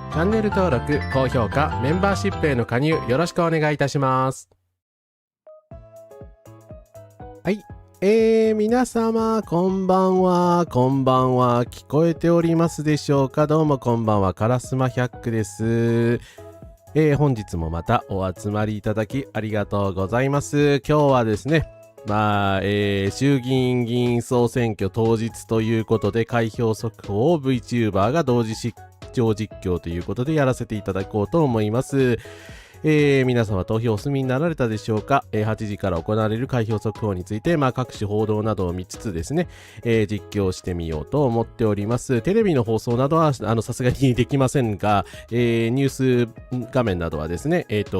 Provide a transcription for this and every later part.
チャンネル登録、高評価、メンバーシップへの加入よろしくお願いいたします。はい、皆様こんばんは、聞こえておりますでしょうか。どうもこんばんは、カラスマ100です。本日もまたお集まりいただきありがとうございます。今日はですね、衆議院議員総選挙当日ということで、開票速報を VTuber が同時視聴実況ということでやらせていただこうと思います。皆様投票お済みになられたでしょうか。8時から行われる開票速報について、各種報道などを見つつですね、実況してみようと思っております。テレビの放送などはさすがにできませんが、ニュース画面などはですね、いつ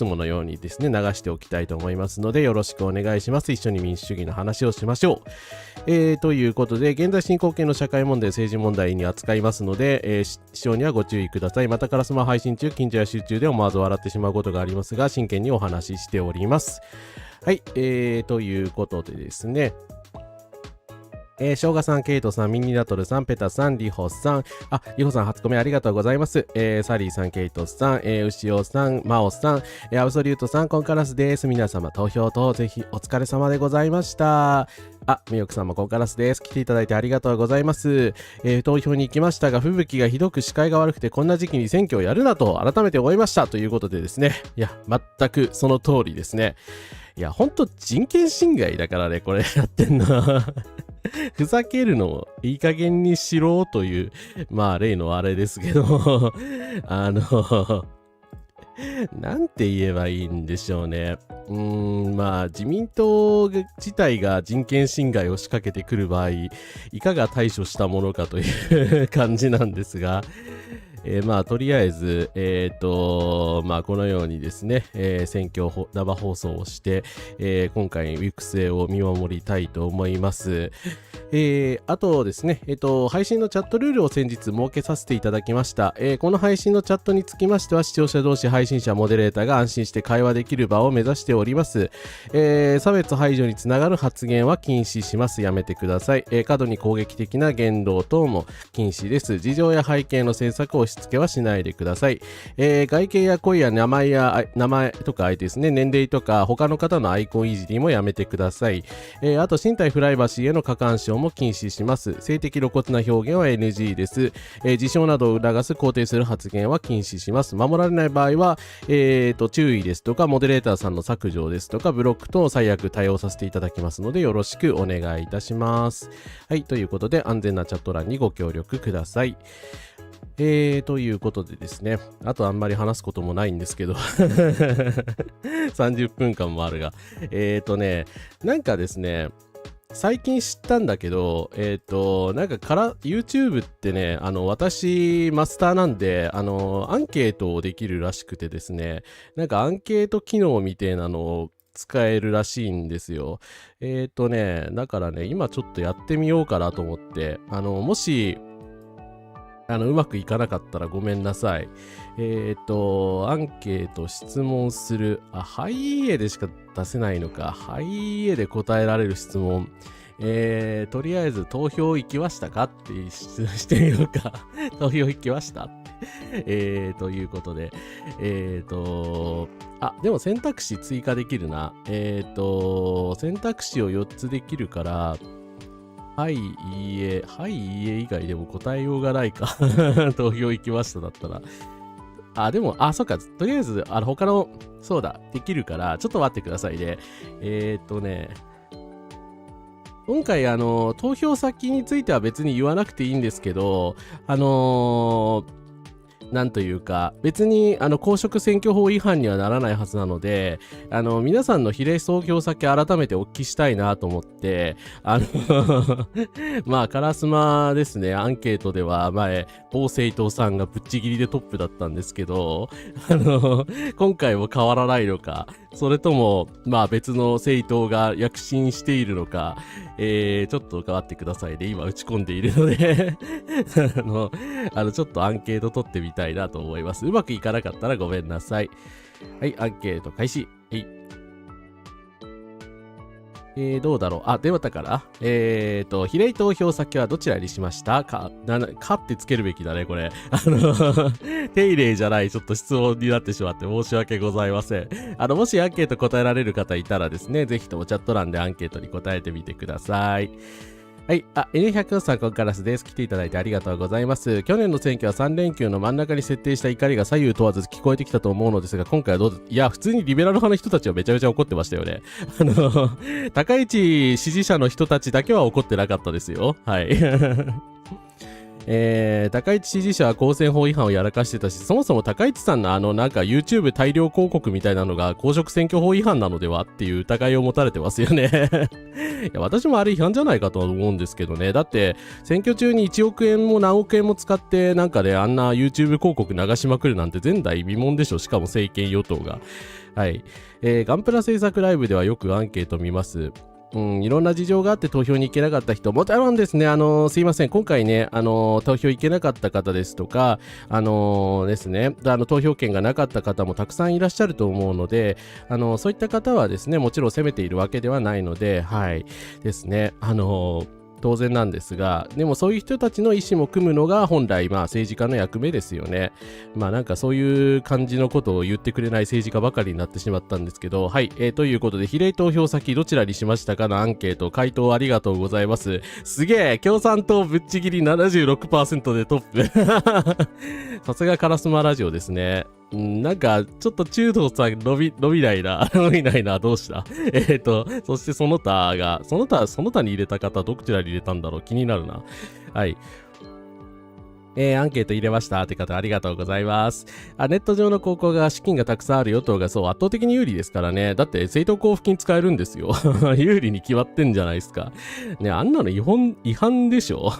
ものようにですね、流しておきたいと思いますので、よろしくお願いします。一緒に民主主義の話をしましょう。ということで、現在進行形の社会問題、政治問題に扱いますので、視聴にはご注意ください。また、カラスマ配信中、近所や集中で思わず笑ってしまうことがありますが、真剣にお話ししております。はい、ということでですね、生姜さん、ケイトさん、ミニラトルさん、ペタさん、リホさん、リホさん初コメありがとうございます。サリーさん、ケイトさん、牛尾さん、マオさん、アブソリュートさん、コンカラスです。皆様投票とぜひお疲れ様でございました。みよくさんもコンカラスです。来ていただいてありがとうございます。投票に行きましたが、吹雪がひどく視界が悪くてこんな時期に選挙をやるなと改めて思いましたということでですね。いや、全くその通りですね。いや、ほんと人権侵害だからね、これやってんのは。ふざけるのをいい加減にしろという、例のあれですけど、なんて言えばいいんでしょうね。自民党自体が人権侵害を仕掛けてくる場合、いかが対処したものかという感じなんですが、とりあえず、このようにですね、選挙生放送をして、今回行く末を見守りたいと思います。あとですね、配信のチャットルールを先日設けさせていただきました。この配信のチャットにつきましては、視聴者同士、配信者、モデレーターが安心して会話できる場を目指しております。差別排除につながる発言は禁止します。やめてください。過度に攻撃的な言動等も禁止です。事情や背景の政策を押し付けはしないでください。外見や声や名前とかですね、年齢とか他の方のアイコンいじりもやめてください。あと身体プライバシーへの過干渉も禁止します。性的露骨な表現は NG です。自傷などを促す肯定する発言は禁止します。守られない場合は、注意ですとか、モデレーターさんの削除ですとか、ブロック等最悪対応させていただきますので、よろしくお願いいたします。はい、ということで、安全なチャット欄にご協力ください。ということでですね、あとあんまり話すこともないんですけど30分間もあるが、なんかですね、最近知ったんだけど、YouTube ってね、私、マスターなんで、アンケートをできるらしくてですね、なんかアンケート機能みたいなのを使えるらしいんですよ。だからね、今ちょっとやってみようかなと思って、もし、うまくいかなかったらごめんなさい。アンケート質問する。はいいえでしか出せないのか。はいいえで答えられる質問。とりあえず投票行きましたかってしてみようか。投票行きましたということで、でも選択肢追加できるな。選択肢を4つできるから、はい、いいえ、はい、いいえ以外でも答えようがないか。投票行きましただったら。でも、そっか。とりあえず、他の、そうだ、できるから、ちょっと待ってくださいね。今回、投票先については別に言わなくていいんですけど、なんというか、別に、公職選挙法違反にはならないはずなので、皆さんの比例投票先改めてお聞きしたいなと思って、まあ、烏丸ですね、アンケートでは前、某政党さんがぶっちぎりでトップだったんですけど、今回も変わらないのか、それとも、まあ別の政党が躍進しているのか、ちょっと変わってくださいね。今打ち込んでいるのでちょっとアンケート取ってみたいなと思います。うまくいかなかったらごめんなさい。はい、アンケート開始。はい。どうだろう。出またから。比例投票先はどちらにしましたかってつけるべきだね、これ。丁寧じゃない、ちょっと質問になってしまって申し訳ございません。もしアンケート答えられる方いたらですね、ぜひともチャット欄でアンケートに答えてみてください。はい。N100 さん、こんからすです。来ていただいてありがとうございます。去年の選挙は3連休の真ん中に設定した怒りが左右問わず聞こえてきたと思うのですが、今回はどういや、普通にリベラル派の人たちはめちゃめちゃ怒ってましたよね。高市支持者の人たちだけは怒ってなかったですよ。はい。高市支持者は公選法違反をやらかしてたし、そもそも高市さんのなんか YouTube 大量広告みたいなのが公職選挙法違反なのではっていう疑いを持たれてますよね。いや、私もあれ違反じゃないかとは思うんですけどね。だって、選挙中に1億円も何億円も使ってなんかであんな YouTube 広告流しまくるなんて前代未聞でしょ。しかも政権与党が。はい。ガンプラ制作ライブではよくアンケート見ます。いろんな事情があって投票に行けなかった人、もちろんですね、すいません、今回ね、投票行けなかった方ですとか、ですね、投票権がなかった方もたくさんいらっしゃると思うので、そういった方はですね、もちろん責めているわけではないので、はい、ですね、当然なんですが、でもそういう人たちの意思も組むのが本来、政治家の役目ですよね。なんかそういう感じのことを言ってくれない政治家ばかりになってしまったんですけど、はい、ということで、比例投票先どちらにしましたかのアンケート、回答ありがとうございます。すげえ、共産党ぶっちぎり 76% でトップ。さすが烏丸ラジオですね。なんか、ちょっと中道さん伸びないな。伸びないな。どうしたそしてその他に入れた方、どちらに入れたんだろう気になるな。はい。アンケート入れましたって方ありがとうございます。ネット上の高校が資金がたくさんある与党がそう圧倒的に有利ですからね。だって政党交付金使えるんですよ。有利に決まってんじゃないですか。ね、あんなの違反でしょ。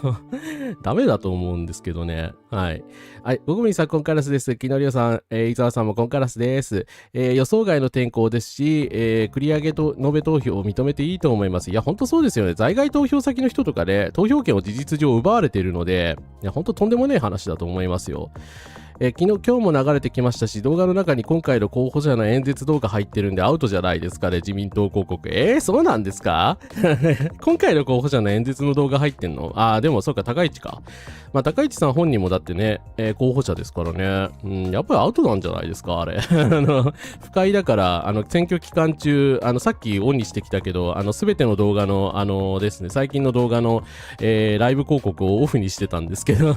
ダメだと思うんですけどね。はい。はい。ごみさん、コンカラスです。木のりおさん、伊沢さんもコンカラスです。予想外の天候ですし、繰り上げと延べ投票を認めていいと思います。いや、ほんとそうですよね。在外投票先の人とかで、投票権を事実上奪われているので、いや、ほんととんでもねえ話だと思いますよ。今日も流れてきましたし、動画の中に今回の候補者の演説動画入ってるんでアウトじゃないですかね、自民党広告。そうなんですか？今回の候補者の演説の動画入ってんの？でもそうか、高市か。高市さん本人もだってね、候補者ですからね。やっぱりアウトなんじゃないですか、あれ。不快だから、選挙期間中、さっきオンにしてきたけど、すべての動画の、ですね、最近の動画の、ライブ広告をオフにしてたんですけど、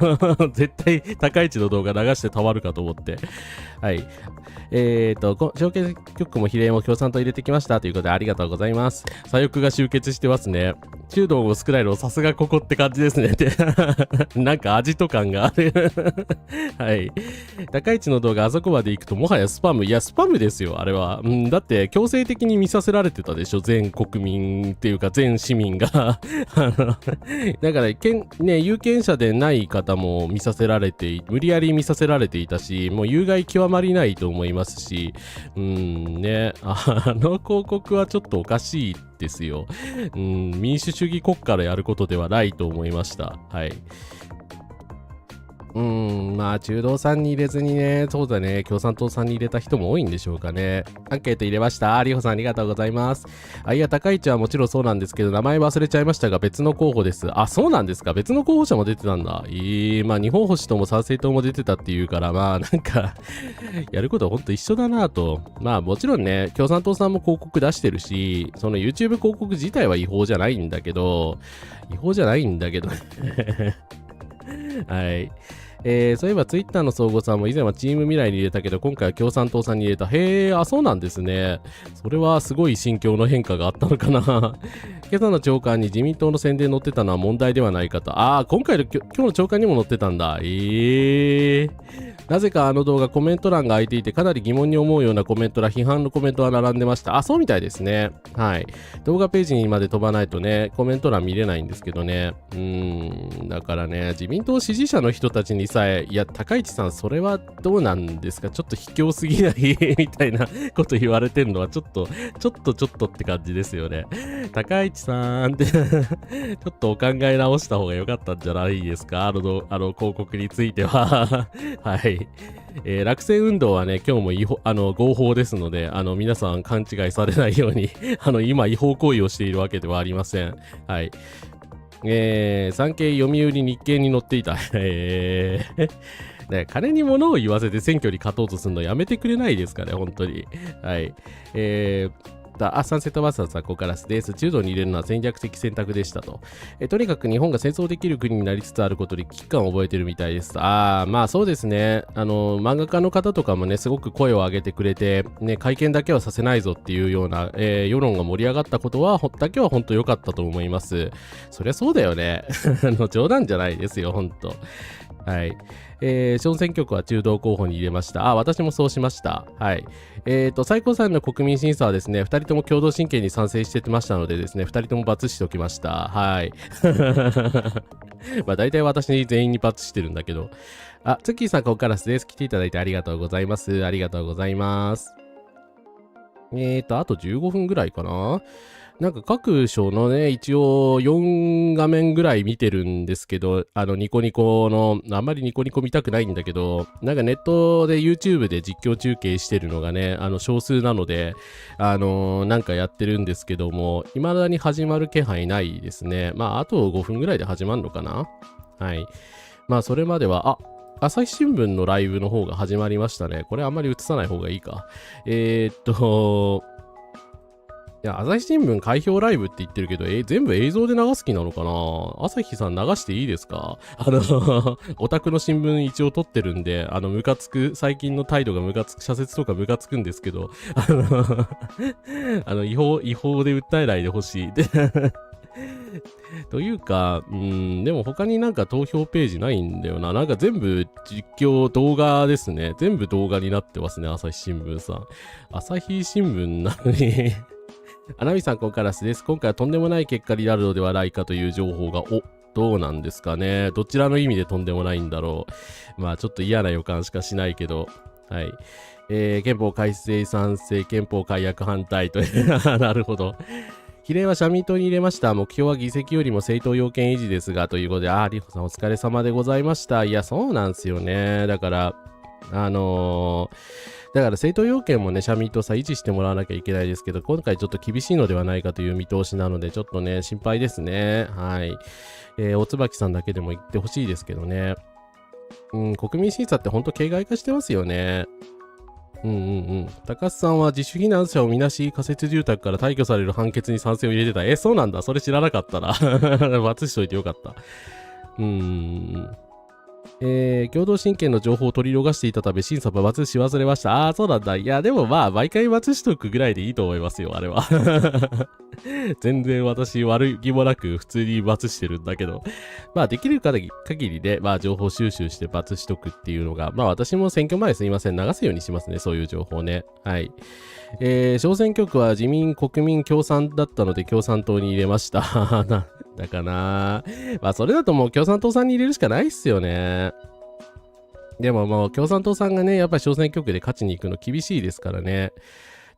絶対高市の動画流してたまるかと思って。はい。小選挙区も比例も共産党入れてきましたということでありがとうございます。左翼が集結してますね。中道も少ないのさすがここって感じですね。なんか味と感がある。はい。高市の動画あそこまで行くともはやスパム。いや、スパムですよ、あれは。だって強制的に見させられてたでしょ、全国民っていうか全市民が。だから有権者でない方も見させられて、無理やり見させられていたし、もう有害極まりないと思いますし、ね、広告はちょっとおかしいですよ。民主主義国家でやることではないと思いました。はい。まあ、中道さんに入れずにね、そうだね、共産党さんに入れた人も多いんでしょうかね。アンケート入れました。りほさんありがとうございます。いや、高市はもちろんそうなんですけど、名前忘れちゃいましたが、別の候補です。あ、そうなんですか。別の候補者も出てたんだ。まあ、日本保守党も参政党も出てたっていうから、まあ、なんかやることはほんと一緒だなと。まあ、もちろんね、共産党さんも広告出してるし、その YouTube 広告自体は違法じゃないんだけど、はい。そういえばツイッターの総合さんも以前はチーム未来に入れたけど今回は共産党さんに入れた。へえ、あ、そうなんですね。それはすごい心境の変化があったのかな。今朝の朝刊に自民党の宣伝載ってたのは問題ではないかと。今日の朝刊にも載ってたんだ。なぜかあの動画コメント欄が空いていてかなり疑問に思うようなコメントら批判のコメントが並んでました。そうみたいですね。はい。動画ページにまで飛ばないとね、コメント欄見れないんですけどね。だからね、自民党支持者の人たちにさえ、いや、高市さん、それはどうなんですか、ちょっと卑怯すぎないみたいなこと言われてるのは、ちょっとって感じですよね。高市さんってちょっとお考え直した方が良かったんじゃないですか、広告については。はい。落選運動はね、今日も合法ですので、皆さん勘違いされないように今違法行為をしているわけではありません。はい。産経、読売、日経に載っていた。ね、金に物を言わせて選挙に勝とうとするのやめてくれないですかね、本当に。はい。サンセットバーサーさん、ここからです。中道に入れるのは戦略的選択でしたと。とにかく日本が戦争できる国になりつつあることで危機感を覚えてるみたいです。まあそうですね。漫画家の方とかもね、すごく声を上げてくれて、ね、会見だけはさせないぞっていうような、世論が盛り上がったことだけは本当良かったと思います。そりゃそうだよね。冗談じゃないですよ、本当。はい。小選挙区は中道候補に入れました。私もそうしました。はい。最高裁の国民審査はですね、2人とも共同親権に賛成してましたのでですね、2人とも×しておきました。はい。まあ大体私全員に×してるんだけど。ツッキーさん、ここからです。来ていただいてありがとうございます。ありがとうございます。あと15分ぐらいかな。なんか各省のね、一応4画面ぐらい見てるんですけど、ニコニコの、あんまりニコニコ見たくないんだけど、なんかネットで YouTube で実況中継してるのがね、少数なので、なんかやってるんですけども、未だに始まる気配ないですね。まあ、あと5分ぐらいで始まるのかな。はい。まあ、それまでは、朝日新聞のライブの方が始まりましたね。これあんまり映さない方がいいか。いや、朝日新聞開票ライブって言ってるけど、全部映像で流す気なのかな。朝日さん流していいですか？オタクの新聞一応撮ってるんで、ムカつく、最近の態度がムカつく、社説とかムカつくんですけど、違法で訴えないでほしい。というか、でも他になんか投票ページないんだよな。なんか全部実況動画ですね。全部動画になってますね、朝日新聞さん。朝日新聞なのにアナミさん、ここからです。今回はとんでもない結果になるのではないかという情報が、どうなんですかね。どちらの意味でとんでもないんだろう。まあ、ちょっと嫌な予感しかしないけど。はい。憲法改正賛成、憲法改悪反対と。なるほど。比例は社民党に入れました。目標は議席よりも政党要件維持ですが、ということで、リホさんお疲れ様でございました。いや、そうなんですよね。だから、政党要件もね、社民党維持してもらわなきゃいけないですけど、今回ちょっと厳しいのではないかという見通しなので、ちょっとね、心配ですね。はい。お椿さんだけでも言ってほしいですけどね。国民審査ってほんと形骸化してますよね。高須さんは自主避難者をみなし仮設住宅から退去される判決に賛成を入れてた。そうなんだ。それ知らなかったな。罰しといてよかった。共同親権の情報を取り逃していたため審査は×し忘れました。そうなんだ。いや、でもまあ、毎回×しとくぐらいでいいと思いますよ、あれは。全然私悪気もなく普通に×してるんだけど。まあ、できる限りで、まあ、情報収集して×しとくっていうのが、まあ、私も選挙前すいません。流すようにしますね、そういう情報ね。はい。小選挙区は自民、国民、共産だったので共産党に入れました。だかな。まあそれだともう共産党さんに入れるしかないっすよね。でももう共産党さんがね、やっぱり小選挙区で勝ちに行くの厳しいですからね。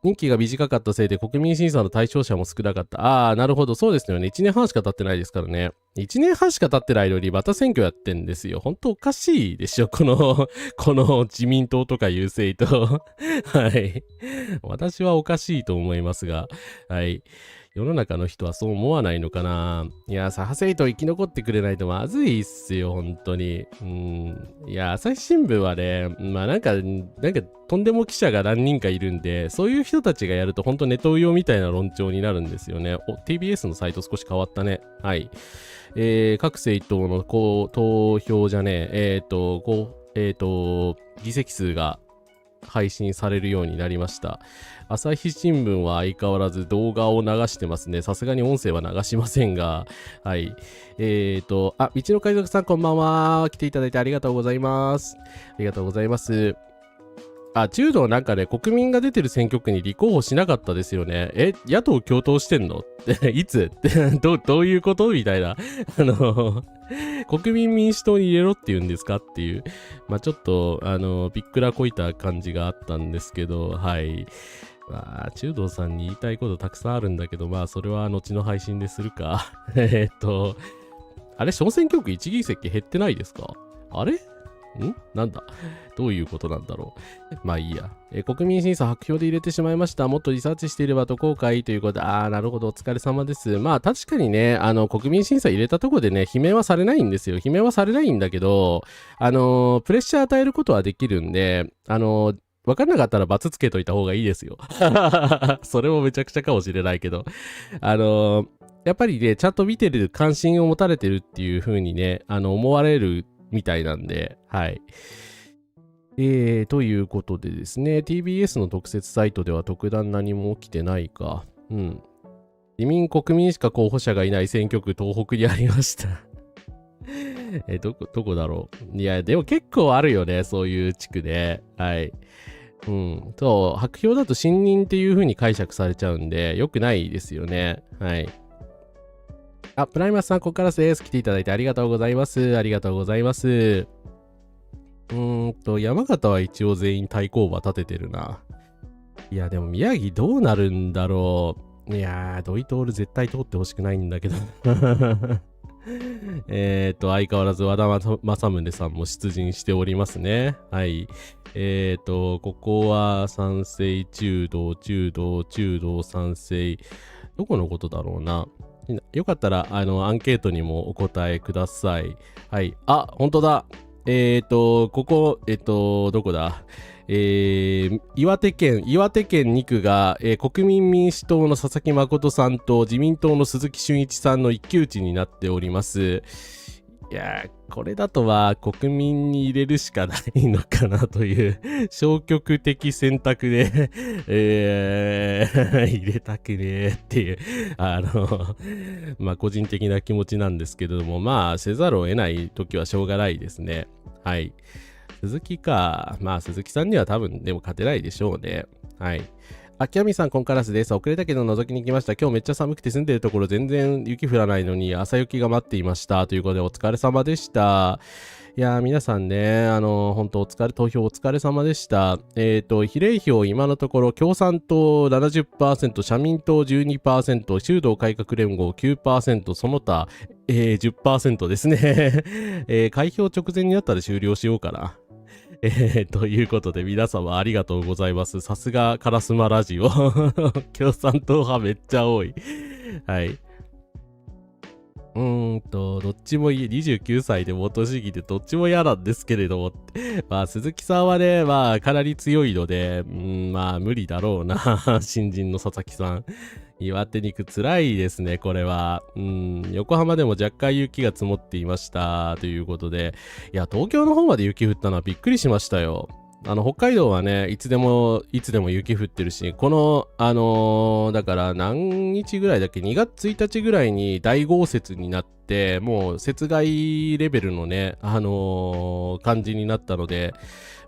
任期が短かったせいで国民審査の対象者も少なかった。なるほど。そうですよね。1年半しか経ってないですからね。1年半しか経ってないのにまた選挙やってんですよ。本当おかしいでしょ、この自民党とかいう政党。はい。私はおかしいと思いますが、はい。世の中の人はそう思わないのかな。いや、左派政党生き残ってくれないとまずいっすよ、本当に。いや、朝日新聞はね、まあなんか、とんでも記者が何人かいるんで、そういう人たちがやると本当ネトウヨみたいな論調になるんですよね。TBS のサイト少し変わったね。はい。各政党の投票じゃねえ、議席数が配信されるようになりました。朝日新聞は相変わらず動画を流してますね。さすがに音声は流しませんが。はい。道の海賊さんこんばんは。来ていただいてありがとうございます。ありがとうございます。中道なんかね、国民が出てる選挙区に立候補しなかったですよね。野党共闘してんのっていつどういうことみたいな。国民民主党に入れろって言うんですかっていう。まあちょっと、びっくらこいた感じがあったんですけど、はい。中道さんに言いたいことたくさんあるんだけど、まあそれは後の配信でするか。あれ、小選挙区1議席減ってないですか？あれなんだどういうことなんだろう。まあいいや。国民審査白票で入れてしまいました。もっとリサーチしていればと後悔ということで、なるほど、お疲れ様です。まあ確かにね、国民審査入れたところでね、罷免はされないんですよ。罷免はされないんだけど、プレッシャー与えることはできるんで、わかんなかったら罰つけといた方がいいですよ。それもめちゃくちゃかもしれないけど。やっぱりね、ちゃんと見てる、関心を持たれてるっていう風にね、思われるみたいなんで、はい。ということでですね、TBS の特設サイトでは特段何も起きてないか。自民国民しか候補者がいない選挙区、東北にありました。どこだろう。いや、でも結構あるよね、そういう地区で。はい。白票だと信任っていう風に解釈されちゃうんで、良くないですよね。はい。プライマスさん、ここからです。来ていただいてありがとうございます。ありがとうございます。山形は一応全員対抗馬立ててるな。いや、でも宮城どうなるんだろう。いやー、土井徹絶対通ってほしくないんだけど。相変わらず和田正宗さんも出陣しておりますね。はい。ここは賛成、中道、賛成。どこのことだろうな。よかったら、アンケートにもお答えください。はい。本当だ。ここ、どこだ岩手県2区が、国民民主党の佐々木誠さんと自民党の鈴木俊一さんの一騎打ちになっております。いやー、これだとは国民に入れるしかないのかなという消極的選択で入れたくねーっていうまあ個人的な気持ちなんですけれども、まあせざるを得ない時はしょうがないですね。はい。鈴木か。まあ鈴木さんには多分でも勝てないでしょうね。はい。キャミさん、コンカラスです。遅れたけど覗きに来ました。今日めっちゃ寒くて住んでるところ全然雪降らないのに朝雪が待っていました。ということでお疲れ様でした。いやー、皆さんね、本当投票お疲れ様でした。比例票今のところ共産党 70%、社民党 12%、修道改革連合 9%、その他、10% ですね。開票直前になったら終了しようかな。ということで皆様ありがとうございます。さすがカラスマラジオ。共産党派めっちゃ多い。はい。どっちもいい。29歳で元市議でどっちも嫌なんですけれども。まあ、鈴木さんはね、まあ、かなり強いので、まあ、無理だろうな。新人の佐々木さん。岩手に行く辛いですね、これは。横浜でも若干雪が積もっていました。ということで。いや、東京の方まで雪降ったのはびっくりしましたよ。北海道はね、いつでも雪降ってるし、この、だから何日ぐらいだっけ ?2 月1日ぐらいに大豪雪になって、もう雪害レベルのね、感じになったので、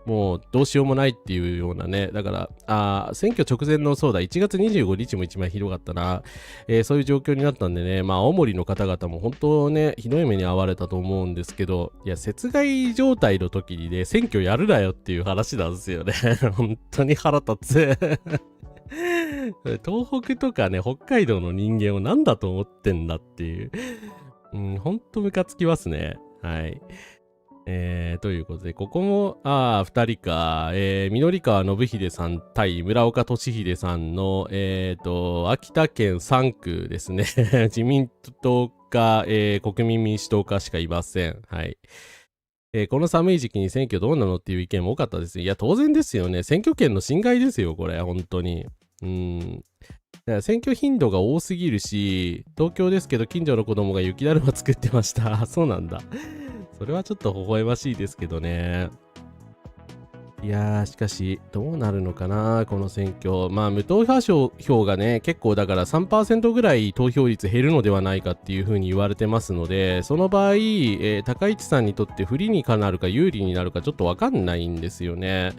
もうどうしようもないっていうようなね、だから、選挙直前のそうだ、1月25日も一番ひどかったな、そういう状況になったんでね、まあ青森の方々も本当ね、ひどい目に遭われたと思うんですけど、いや、雪害状態の時にね、選挙やるなよっていう話なんですよね。本当に腹立つ。東北とかね、北海道の人間を何だと思ってんだっていう。ほんとムカつきますね。はい。ということで、ここも、2人か、緑川信秀さん対村岡俊秀さんの、秋田県3区ですね。自民党か、国民民主党かしかいません。はい。この寒い時期に選挙どうなのっていう意見も多かったです。いや、当然ですよね。選挙権の侵害ですよ、これ、本当に。だから選挙頻度が多すぎるし、東京ですけど近所の子供が雪だるま作ってました。そうなんだ。それはちょっと微笑ましいですけどね。いやー、しかし、どうなるのかな、この選挙。まあ、無投票がね、結構だから 3% ぐらい投票率減るのではないかっていう風に言われてますので、その場合、高市さんにとって不利になるか有利になるかちょっとわかんないんですよね。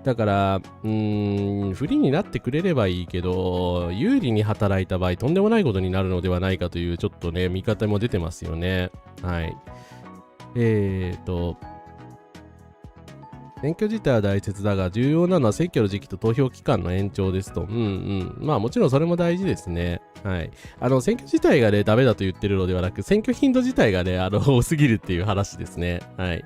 だから、不利になってくれればいいけど、有利に働いた場合、とんでもないことになるのではないかという、ちょっとね、見方も出てますよね。はい。選挙自体は大切だが、重要なのは選挙の時期と投票期間の延長ですと。まあもちろんそれも大事ですね。はい。選挙自体がね、ダメだと言ってるのではなく、選挙頻度自体がね、多すぎるっていう話ですね。はい。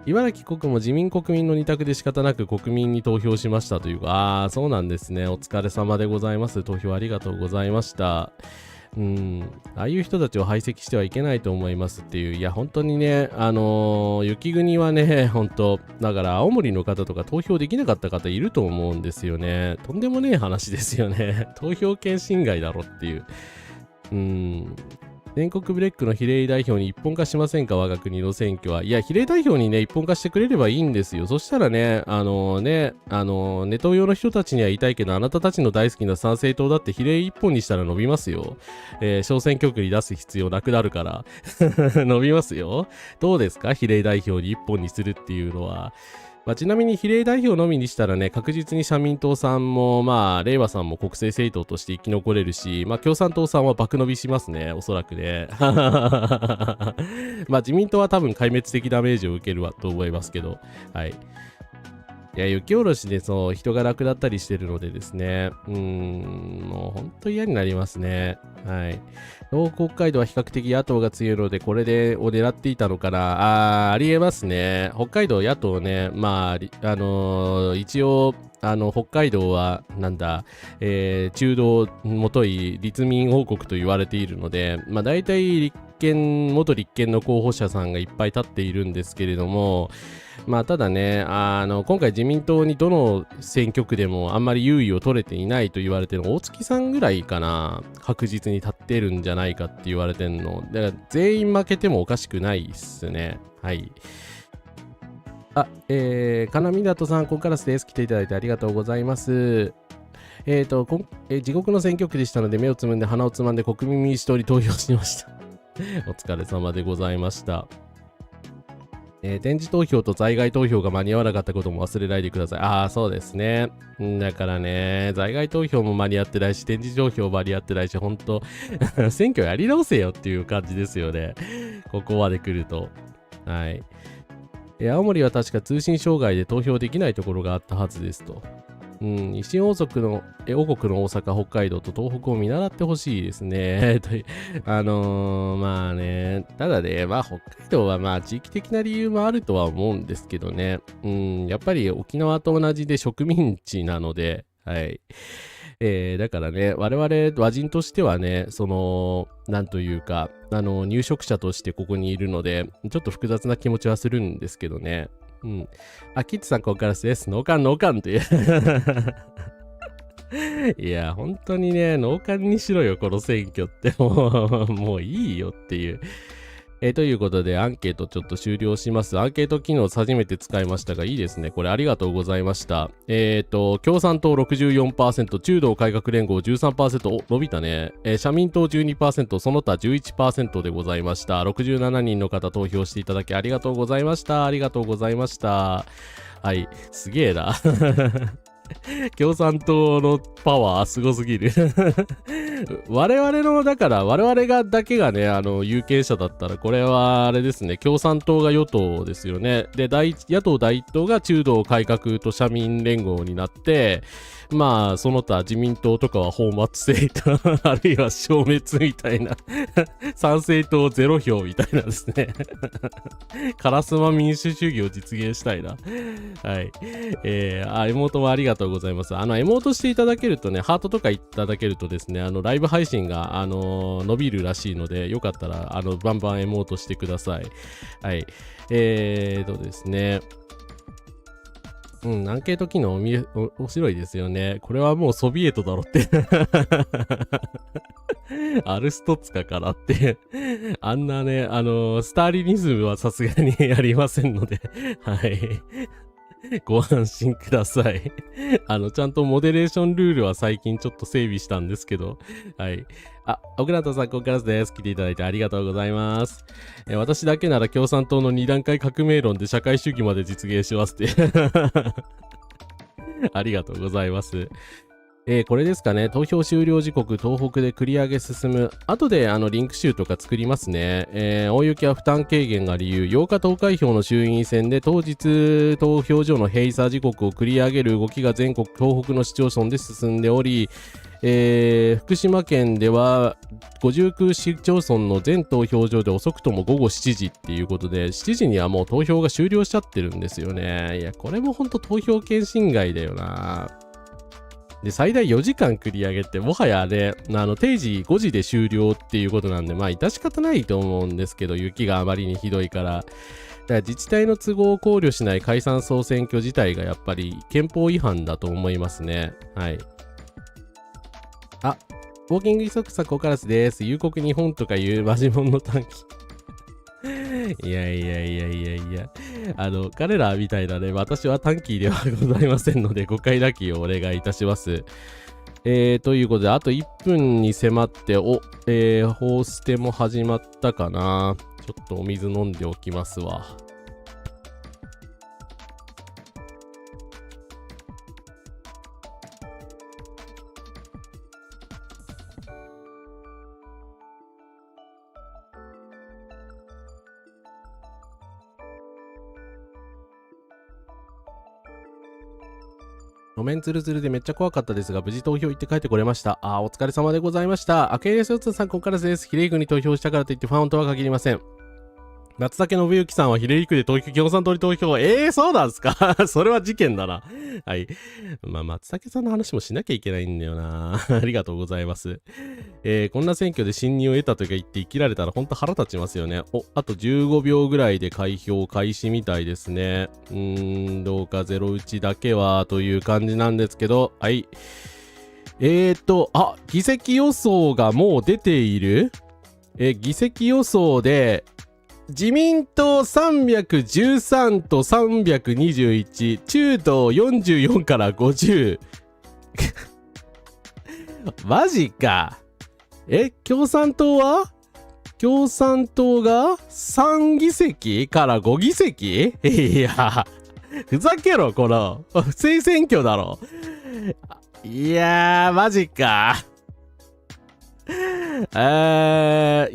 茨城国も自民国民の二択で仕方なく国民に投票しましたというか、そうなんですね。お疲れ様でございます。投票ありがとうございました。ああいう人たちを排斥してはいけないと思いますっていう、いや、本当にね、雪国はね、本当だから青森の方とか投票できなかった方いると思うんですよね。とんでもねえ話ですよね。投票権侵害だろっていう。全国ブレックの比例代表に一本化しませんか、我が国の選挙は。いや、比例代表にね、一本化してくれればいいんですよ。そしたらね、ネトウヨの人たちには言いたいけど、あなたたちの大好きな参政党だって比例一本にしたら伸びますよ。小選挙区に出す必要なくなるから。伸びますよ。どうですか、比例代表に一本にするっていうのは。ちなみに比例代表のみにしたらね、確実に社民党さんも、令和さんも国政政党として生き残れるし、共産党さんは爆伸びしますね、おそらくね。自民党は多分壊滅的ダメージを受けると思いますけど、はい。いや、雪下ろしで人が楽だったりしてるのでですね、もう本当嫌になりますね。はい。東北海道は比較的野党が強いので、これでを狙っていたのかな。ありえますね。北海道野党ね、一応、北海道は、中道もとい立民王国と言われているので、大体元立憲の候補者さんがいっぱい立っているんですけれども、ただね、今回自民党にどの選挙区でもあんまり優位を取れていないと言われてるの、大月さんぐらいかな、確実に立ってるんじゃないかって言われてんの。だから全員負けてもおかしくないっすね。はい。金湊さん、コンカラスです。来ていただいてありがとうございます。地獄の選挙区でしたので、目をつむんで鼻をつまんで国民民主党に投票しました。お疲れ様でございました。電磁投票と在外投票が間に合わなかったことも忘れないでください。そうですね。だからね、在外投票も間に合ってないし、電磁投票も間に合ってないし、ほんと、選挙やり直せよっていう感じですよね。ここまで来ると。はい。青森は確か通信障害で投票できないところがあったはずですと。維新王国の大阪、北海道と東北を見習ってほしいですね。ただね、北海道は地域的な理由もあるとは思うんですけどね。やっぱり沖縄と同じで植民地なので、はい。だからね、我々和人としてはね、なんというか、入植者としてここにいるので、ちょっと複雑な気持ちはするんですけどね。キッズさん、ここからです。ノーカンっていう。いや、本当にね、ノーカンにしろよ、この選挙って。もういいよっていう。ということで、アンケートちょっと終了します。アンケート機能初めて使いましたが、いいですね。これありがとうございました。共産党 64%、中道改革連合 13%、伸びたね。社民党 12%、その他 11% でございました。67人の方投票していただきありがとうございました。ありがとうございました。はい、すげえな。共産党のパワーすごすぎる。我々がだけがね、有権者だったら、これはあれですね、共産党が与党ですよね。で、野党第一党が中道改革と社民連合になって、まあ、その他自民党とかは放末性あるいは消滅みたいな参政党0票みたいなですね烏丸民主主義を実現したいな。はい。エモートもありがとうございます。エモートしていただけるとね、ハートとかいただけるとですね、ライブ配信が、伸びるらしいので、よかったら、バンバンエモートしてください。はい。ですね。アンケート機能面白いですよね。これはもうソビエトだろってアルストツカからってあんなね、スターリニズムはさすがにやりませんのではい。ご安心ください。ちゃんとモデレーションルールは最近ちょっと整備したんですけど、はい。奥方さん、ここからです。来ていただいてありがとうございます。私だけなら共産党の2段階革命論で社会主義まで実現しますってありがとうございます。これですかね。投票終了時刻、東北で繰り上げ進む。後でリンク集とか作りますね。大雪は負担軽減が理由。8日投開票の衆院選で当日投票所の閉鎖時刻を繰り上げる動きが全国東北の市町村で進んでおり、福島県では59市町村の全投票所で遅くとも午後7時っていうことで、7時にはもう投票が終了しちゃってるんですよね。いや、これもほんと投票権侵害だよな。で、最大4時間繰り上げって、もはやね、定時5時で終了っていうことなんで、まあ、致し方ないと思うんですけど、雪があまりにひどいから。だから自治体の都合を考慮しない解散総選挙自体がやっぱり憲法違反だと思いますね。はい。ウォーキングイソックスコカラスです。夕刻日本とかいうマジモンの短期。いや。彼らみたいなね、私は短期ではございませんので、誤解なきをお願いいたします。ということで、あと1分に迫って、ホーステも始まったかな。ちょっとお水飲んでおきますわ。路面ツルツルでめっちゃ怖かったですが、無事投票行って帰ってこれました。お疲れ様でございました。ケイレスヨツさん、ここからです。比例区に投票したからといってファンとは限りません。夏竹信之さんは比例区で共産党に投票。そうなんすかそれは事件だな。はい。まあ、松竹さんの話もしなきゃいけないんだよな。ありがとうございます。こんな選挙で信任を得たとか言って生きられたらほんと腹立ちますよね。あと15秒ぐらいで開票開始みたいですね。どうか01だけはという感じなんですけど、はい。議席予想がもう出ている？議席予想で、自民党313と321、中道44から50。マジか。共産党はが3議席から5議席いや、ふざけろ、この。不正選挙だろ。いやー、マジか。い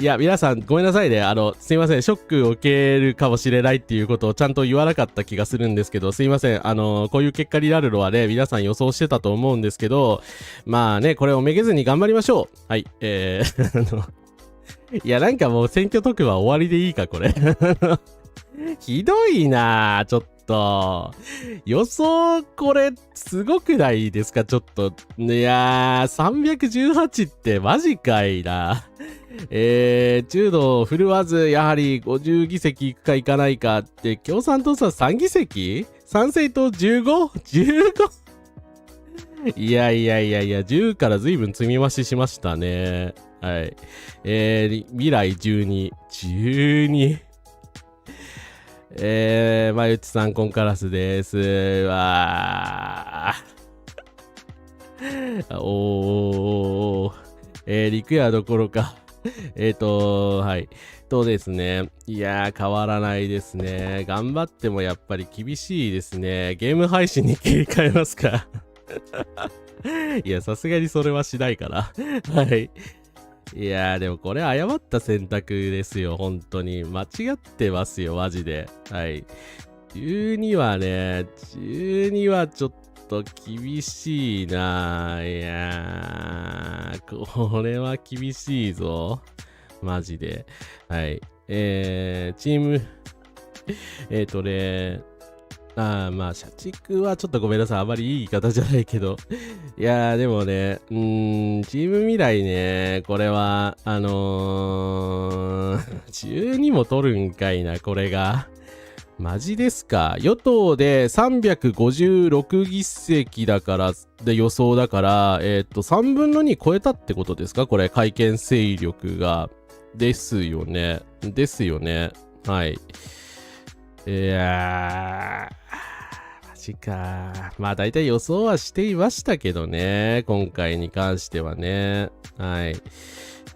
や、皆さんごめんなさいね。すいません。ショックを受けるかもしれないっていうことをちゃんと言わなかった気がするんですけど、すいません。こういう結果になるのはね、皆さん予想してたと思うんですけど、まあね、これをめげずに頑張りましょう。はい。いや、なんかもう選挙特番終わりでいいか、これ。ひどいなぁ、ちょっと。予想、これ、すごくないですか、ちょっと。いやー、318ってマジかいな。中道振るわず、やはり50議席いくかいかないかって、共産党さん3議席 ?3 政党 15?15? いや、10から随分積み増ししましたね。はい。未来12。まゆちさん、コンカラスです。わー。陸屋どころか。はい。ですね。いやー、変わらないですね。頑張ってもやっぱり厳しいですね。ゲーム配信に切り替えますかいや、さすがにそれはしないから。はい。いやーでもこれ誤った選択ですよ、本当に。間違ってますよ、マジで。はい。12はちょっと厳しいな。いやー、これは厳しいぞ。マジで。はい。チーム、まあ、社畜はちょっとごめんなさい。あまりいい言い方じゃないけど。いやー、でもね、チーム未来ね、これは、12も取るんかいな、これが。マジですか。与党で356議席だから、で予想だから、3分の2超えたってことですかこれ、改憲勢力が。ですよね。ですよね。はい。いやー、マジか。まあ、大体予想はしていましたけどね。今回に関してはね。はい。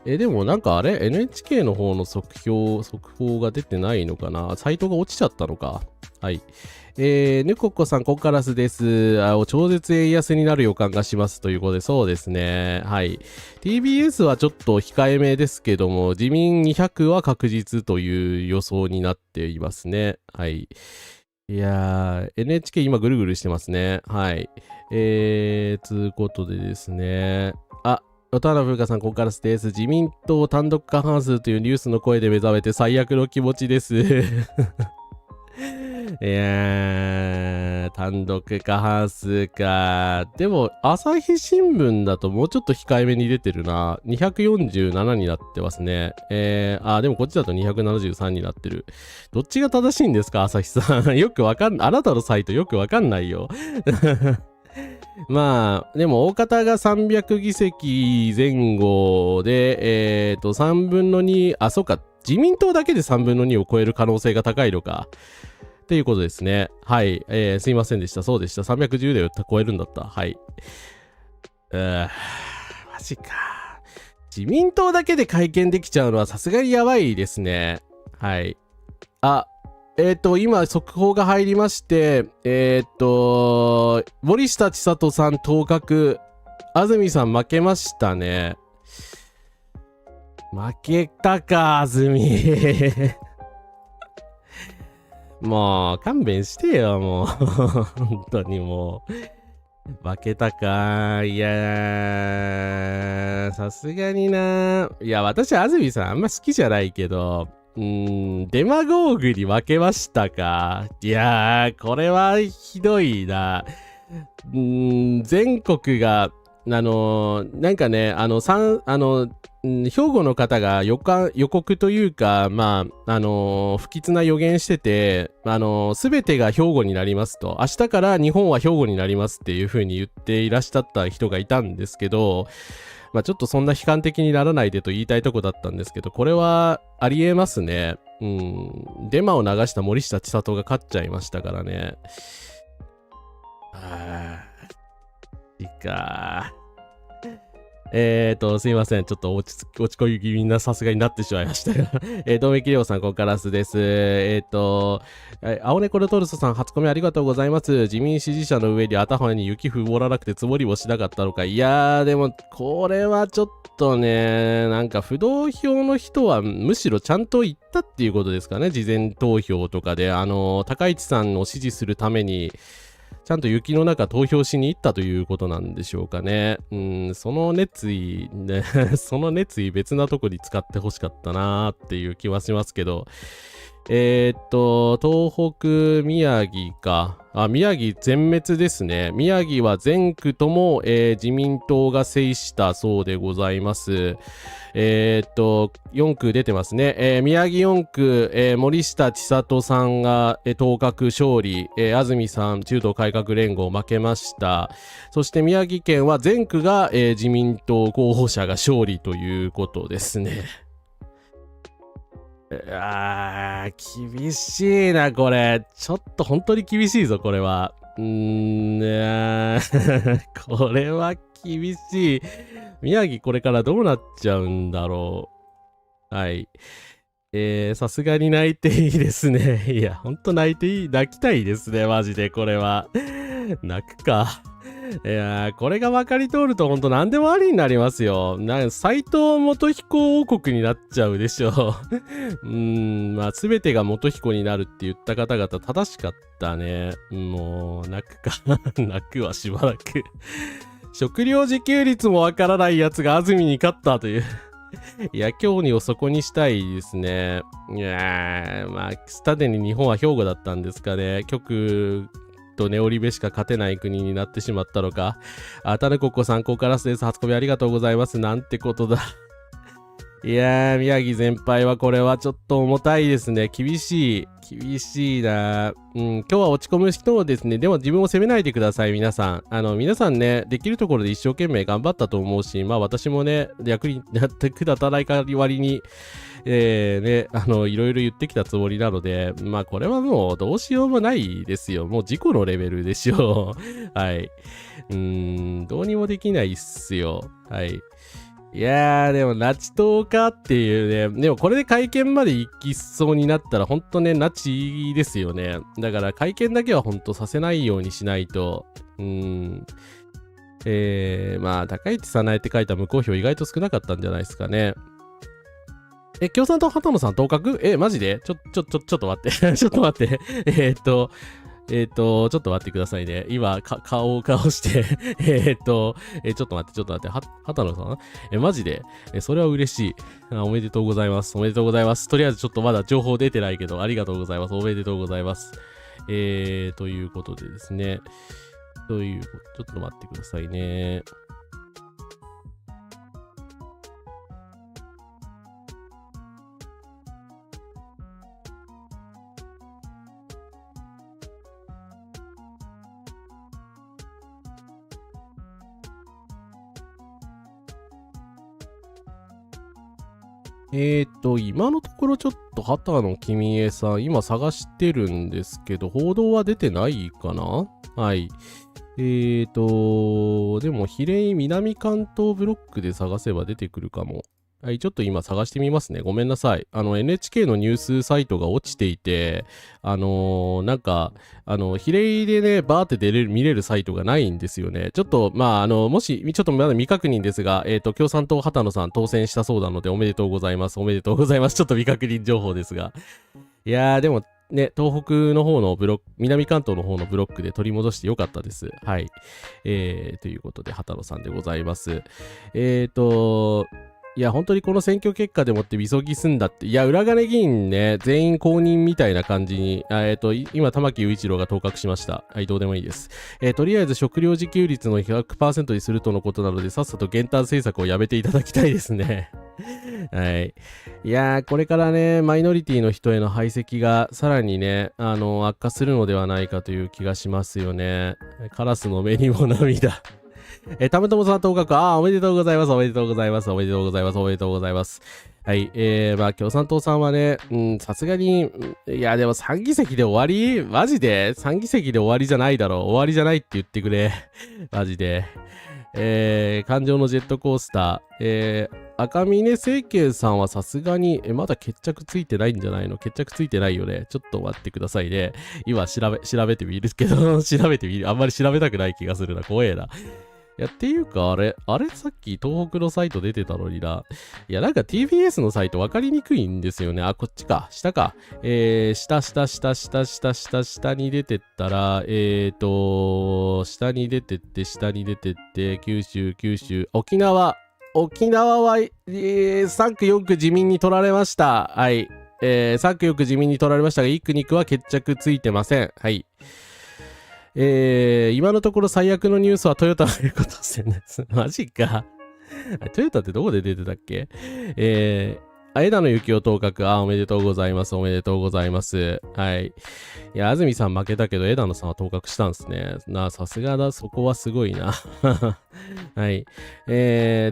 でもなんかあれ ?NHK の方の速報が出てないのかなサイトが落ちちゃったのか。はい。ぬこっこさん、コンカラスです。超絶円安になる予感がしますということで、そうですね。はい。TBS はちょっと控えめですけども、自民200は確実という予想になっていますね。はい。いやー、NHK 今ぐるぐるしてますね。はい。つうことでですね。田原風花さん、コンカラスです。自民党単独過半数というニュースの声で目覚めて最悪の気持ちです。いやー、単独過半数か。でも、朝日新聞だともうちょっと控えめに出てるな。247になってますね。でもこっちだと273になってる。どっちが正しいんですか、朝日さん。よくわかんない。あなたのサイトよくわかんないよ。まあ、でも大方が300議席前後で、3分の2、そうか、自民党だけで3分の2を超える可能性が高いのか。っていうことですね。はい。すいませんでした。そうでした。310で超えるんだった。はい。マジか。自民党だけで会見できちゃうのはさすがにやばいですね。はい。今、速報が入りまして、森下千里さん当確、安住さん負けましたね。負けたか、安住。もう、勘弁してよ、もう。本当にもう。負けたか。いやー、さすがにな。いや、私、安住さんあんま好きじゃないけど、デマゴーグに負けましたか。いやー、これはひどいな。全国が、なんかね、兵庫の方が予告というか、まあ、不吉な予言してて、すべてが兵庫になりますと、明日から日本は兵庫になりますっていう風に言っていらっしゃった人がいたんですけど、まあちょっとそんな悲観的にならないでと言いたいとこだったんですけど、これはありえますね。デマを流した森下千里が勝っちゃいましたからね。いいか。すいません。ちょっと落ち込み気味なさすがになってしまいましたが。ドメキレオさん、コンカラスです。青猫のトルソさん、初コメありがとうございます。自民支持者の上に頭に雪降らなくて積もりもしなかったのか。いやー、でも、これはちょっとね、なんか不動票の人はむしろちゃんと言ったっていうことですかね。事前投票とかで、高市さんを支持するために、ちゃんと雪の中投票しに行ったということなんでしょうかね。その熱意ね、その熱意別なとこに使ってほしかったなーっていう気はしますけど。東北、宮城か。宮城全滅ですね。宮城は全区とも、自民党が制したそうでございます。4区出てますね。宮城4区、森下千里さんが、当確勝利、安住さん、中道改革連合負けました。そして宮城県は全区が、自民党候補者が勝利ということですね。厳しいな、これ。ちょっと本当に厳しいぞ、これは。これは厳しい。宮城これからどうなっちゃうんだろう。はい。さすがに泣いていいですね。いや、ほんと泣きたいですね、マジで、これは。泣くか。いやー、これが分かり通るとほんと何でもありになりますよ。斎藤元彦王国になっちゃうでしょまあ全てが元彦になるって言った方々正しかったね。もう、泣くか。泣くはしばらく。食料自給率もわからないやつが安住に勝ったという。いや、興味をそこにしたいですね。いやー、まあ、すでに日本は兵庫だったんですかね。極とネオリベしか勝てない国になってしまったのか。タネコッコ参考カラスです。初コメありがとうございます。なんてことだ。いやー、宮城先輩はこれはちょっと重たいですね。厳しいな。今日は落ち込む人をですね、でも自分を責めないでください、皆さん。皆さんね、できるところで一生懸命頑張ったと思うし、まあ私もね、役に立たない代わりに、ね、いろいろ言ってきたつもりなので、まあこれはもうどうしようもないですよ。もう事故のレベルでしょう。はい。どうにもできないっすよ。はい。いやー、でも、ナチ党かっていうね。でも、これで会見まで行きそうになったら、ほんとね、ナチですよね。だから、会見だけはほんとさせないようにしないと。まあ、高市早苗って書いた無効票意外と少なかったんじゃないですかね。共産党畑野さん当確？マジで？ちょっと待って。ちょっと待って。ちょっと待ってくださいね。今、顔してちょっと待って。畑野さんマジでそれは嬉しい。おめでとうございます。おめでとうございます。とりあえずちょっとまだ情報出てないけど、ありがとうございます。おめでとうございます。ということでですね。ちょっと待ってくださいね。今のところちょっと畑野君江さん、今探してるんですけど、報道は出てないかな？はい。でも、比例南関東ブロックで探せば出てくるかも。はい、ちょっと今探してみますね。ごめんなさい。NHK のニュースサイトが落ちていて、なんか、比例でね、バーって見れるサイトがないんですよね。ちょっと、まあ、もし、ちょっとまだ未確認ですが、共産党畑野さん当選したそうなので、おめでとうございます。おめでとうございます。ちょっと未確認情報ですが。いやー、でも、ね、東北の方のブロック、南関東の方のブロックで取り戻してよかったです。はい。ということで、畑野さんでございます。いや、本当にこの選挙結果でもってみそぎすんだって。いや、裏金議員ね、全員公認みたいな感じに、今、玉木雄一郎が当確しました。はい、どうでもいいです。とりあえず食料自給率の 100% にするとのことなので、さっさと減反政策をやめていただきたいですね。はい。いやー、これからね、マイノリティの人への排斥がさらにね、悪化するのではないかという気がしますよね。カラスの目にも涙。ためともさん当確、おめでとうございます。おめでとうございます。おめでとうございます。おめでとうございます。はい。まあ、共産党さんはね、さすがに、いや、でも3議席で終わり？マジで ?3 議席で終わりじゃないだろう。終わりじゃないって言ってくれ。マジで。感情のジェットコースター。赤峰政権さんはさすがに、まだ決着ついてないんじゃないの？決着ついてないよね。ちょっと待ってくださいね。今調べてみるけど、調べてみる。あんまり調べたくない気がするな。怖えな。いや、っていうか、あれさっき東北のサイト出てたのにな。いや、なんか TBS のサイト分かりにくいんですよね。こっちか。下か。下に出てったら、下に出てって、九州、沖縄は、3区4区自民に取られました。はい。3区4区自民に取られましたが、1区2区は決着ついてません。はい。今のところ最悪のニュースはトヨタがいることしてんです。マジか。トヨタってどこで出てたっけ？枝野幸男当確。おめでとうございます。おめでとうございます。はい。いや、安住さん負けたけど、枝野さんは当確したんですね。さすがだ。そこはすごいな。はい。ナ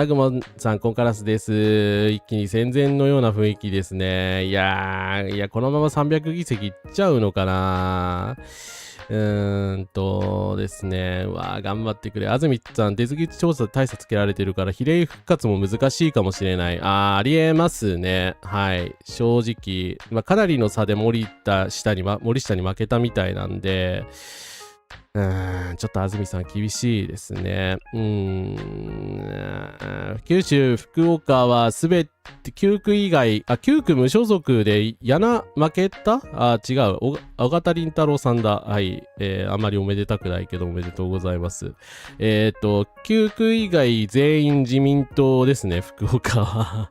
グモさん、コンカラスです。一気に戦前のような雰囲気ですね。いや、このまま300議席いっちゃうのかな。ですね。頑張ってくれ。安住さん、出口調査で大差つけられてるから、比例復活も難しいかもしれない。ありえますね。はい。正直。かなりの差で森下に負けたみたいなんで、ちょっと安住さん厳しいですね。九州、福岡はすべて9区以外、9区無所属で柳負けた違う。尾形凛太郎さんだ。はい。あまりおめでたくないけどおめでとうございます。9区以外全員自民党ですね、福岡は。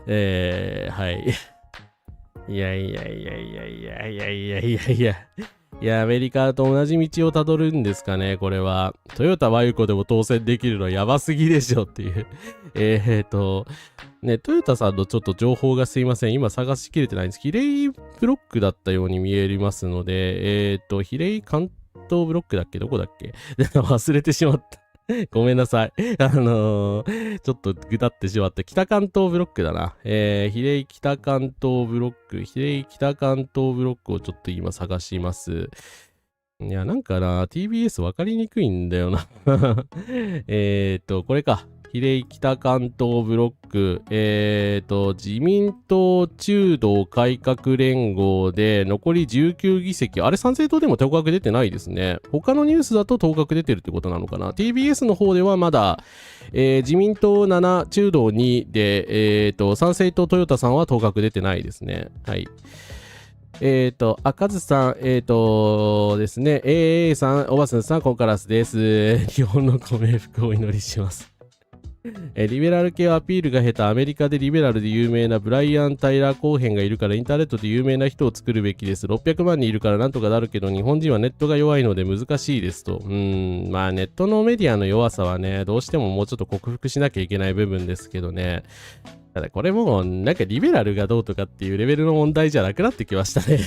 はい。いや。いや、アメリカと同じ道をたどるんですかね、これは。トヨタワユコでも当選できるのはやばすぎでしょっていう。ね、トヨタさんのちょっと情報がすいません。今探しきれてないんです。比例ブロックだったように見えますので、比例関東ブロックだっけどこだっけ忘れてしまった。ごめんなさい。ちょっとぐだってしまった。北関東ブロックだな。比例北関東ブロック。比例北関東ブロックをちょっと今探します。いや、なんかな、TBS わかりにくいんだよな。これか。比例北関東ブロック。自民党中道改革連合で残り19議席。あれ、参政党でも当確出てないですね。他のニュースだと当確出てるってことなのかな。TBS の方ではまだ、自民党7、中道2で、参政党トヨタさんは当確出てないですね。はい。カズさん、ですね、AA さん、オバスンさん、コンカラスです。日本のご冥福をお祈りします。リベラル系アピールが下手、アメリカでリベラルで有名なブライアン・タイラー・コーヘンがいるからインターネットで有名な人を作るべきです。600万人いるからなんとかなるけど、日本人はネットが弱いので難しいですと。まあネットのメディアの弱さはね、どうしてももうちょっと克服しなきゃいけない部分ですけどね。ただこれもなんかリベラルがどうとかっていうレベルの問題じゃなくなってきましたね。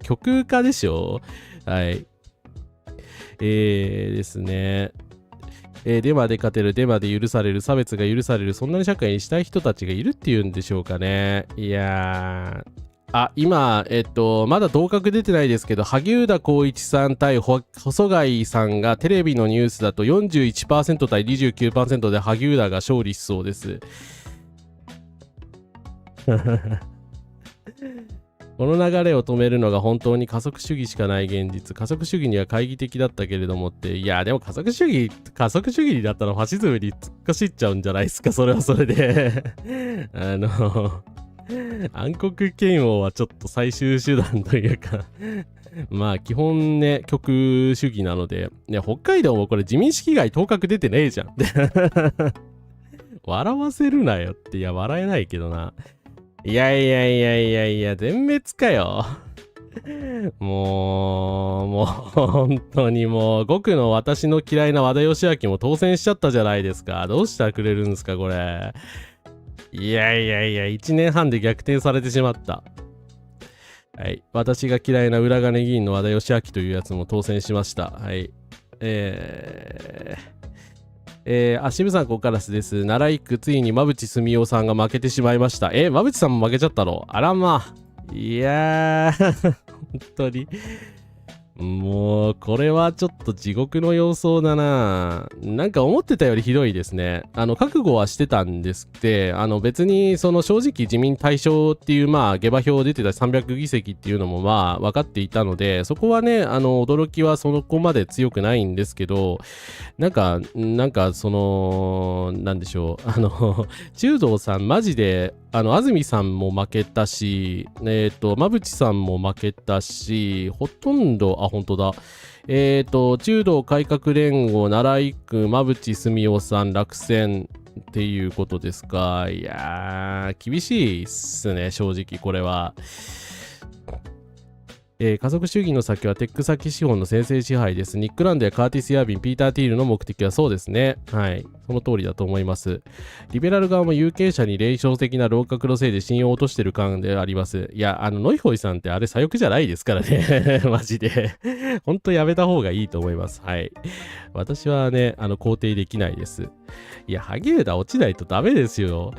極右化でしょ。はい。ですね。デマで勝てる、デマで許される、差別が許される、そんなに社会にしたい人たちがいるっていうんでしょうかね。いやー。今、まだ同格出てないですけど、萩生田光一さん対細貝さんがテレビのニュースだと 41% 対 29% で萩生田が勝利しそうです。この流れを止めるのが本当に加速主義しかない現実。加速主義には懐疑的だったけれどもって、いや、でも加速主義にだったらファシズムに突っ走っちゃうんじゃないですか、それはそれで。暗黒嫌悪はちょっと最終手段というかまあ基本ね、極右主義なので、ね、北海道もこれ自民式外当確出てねえじゃん。笑わせるなよって、いや、笑えないけどな。いや、全滅かよ。もう、本当にもう、極の私の嫌いな和田義明も当選しちゃったじゃないですか。どうしてくれるんですか、これ。いや、1年半で逆転されてしまった。はい。私が嫌いな裏金議員の和田義明というやつも当選しました。はい。渋さんここからです。奈良1区ついに馬淵澄夫さんが負けてしまいました。馬淵さんも負けちゃったの？あらまあ。いやー、本当に。もう、これはちょっと地獄の様相だな。なんか思ってたよりひどいですね。覚悟はしてたんですって、別に、正直自民対象っていう、下馬評出てた300議席っていうのも分かっていたので、そこはね、驚きはそこまで強くないんですけど、なんでしょう。中道さん、マジで、安住さんも負けたし、馬淵さんも負けたし、ほとんど、本当だ。中道改革連合、奈良1区、馬淵澄夫さん、落選っていうことですか。いやー、厳しいっすね、正直、これは。加速主義の先はテック先資本の先制支配です。ニック・ランドやカーティス・ヤービン、ピーター・ティールの目的はそうですね。はい。その通りだと思います。リベラル側も有権者に霊障的な老角のせいで信用を落としてる感であります。いや、ノイホイさんってあれ左翼じゃないですからね。マジで。ほんとやめた方がいいと思います。はい。私はね、肯定できないです。いや、萩生田落ちないとダメですよ。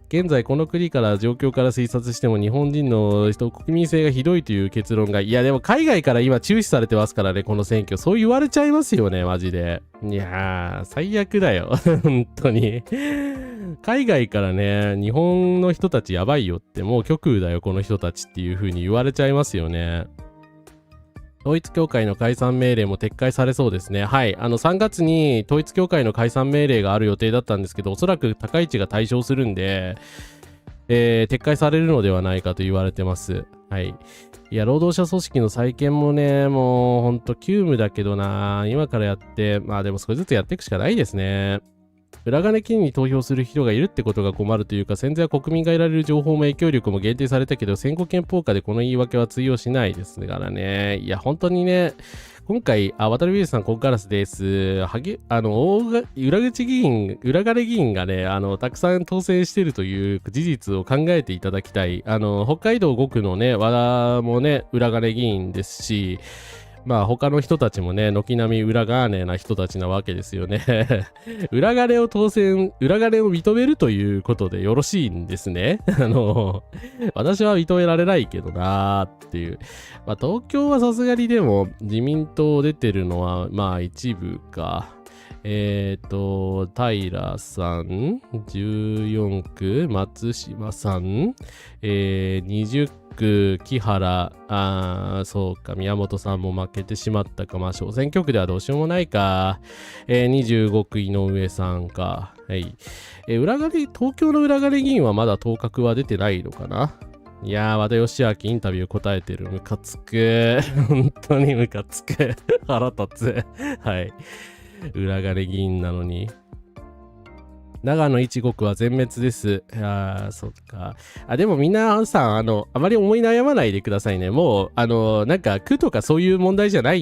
現在この国から状況から推察しても日本人の国民性がひどいという結論が、いやでも海外から今注視されてますからね、この選挙。そう言われちゃいますよね、マジで。いやー、最悪だよ。本当に。海外からね、日本の人たちやばいよって、もう極右だよ、この人たちっていう風に言われちゃいますよね。統一教会の解散命令も撤回されそうですね。はい。3月に統一教会の解散命令がある予定だったんですけど、おそらく高市が対象するんで、撤回されるのではないかと言われてます。はい。いや、労働者組織の再建もね、もうほんと急務だけどな、今からやって、まあでも少しずつやっていくしかないですね。裏金金に投票する人がいるってことが困るというか、戦前は国民が得られる情報も影響力も限定されたけど、選挙憲法下でこの言い訳は通用しないですからね。いや、本当にね、今回、渡辺裕二さん、コンカラスです。裏口議員、裏金議員がね、たくさん当選しているという事実を考えていただきたい。北海道5区のね、和田もね、裏金議員ですし、まあ他の人たちもね、軒並み裏金な人たちなわけですよね。裏金を認めるということでよろしいんですね。私は認められないけどなーっていう。まあ東京はさすがにでも自民党出てるのはまあ一部か。平さん、14区、松島さん、20区、木原、そうか、宮本さんも負けてしまったか。まあ、小選挙区ではどうしようもないか。25区、井上さんか。はい。東京の裏金議員はまだ当確は出てないのかな。いやー、和田義明インタビュー答えてる。ムカつく。本当にムカつく。腹立つ。はい。裏金議員なのに。長野1国は全滅です。そっか。でもみんなさん、あまり思い悩まないでくださいね。もう、なんか、区とかそういう問題じゃない、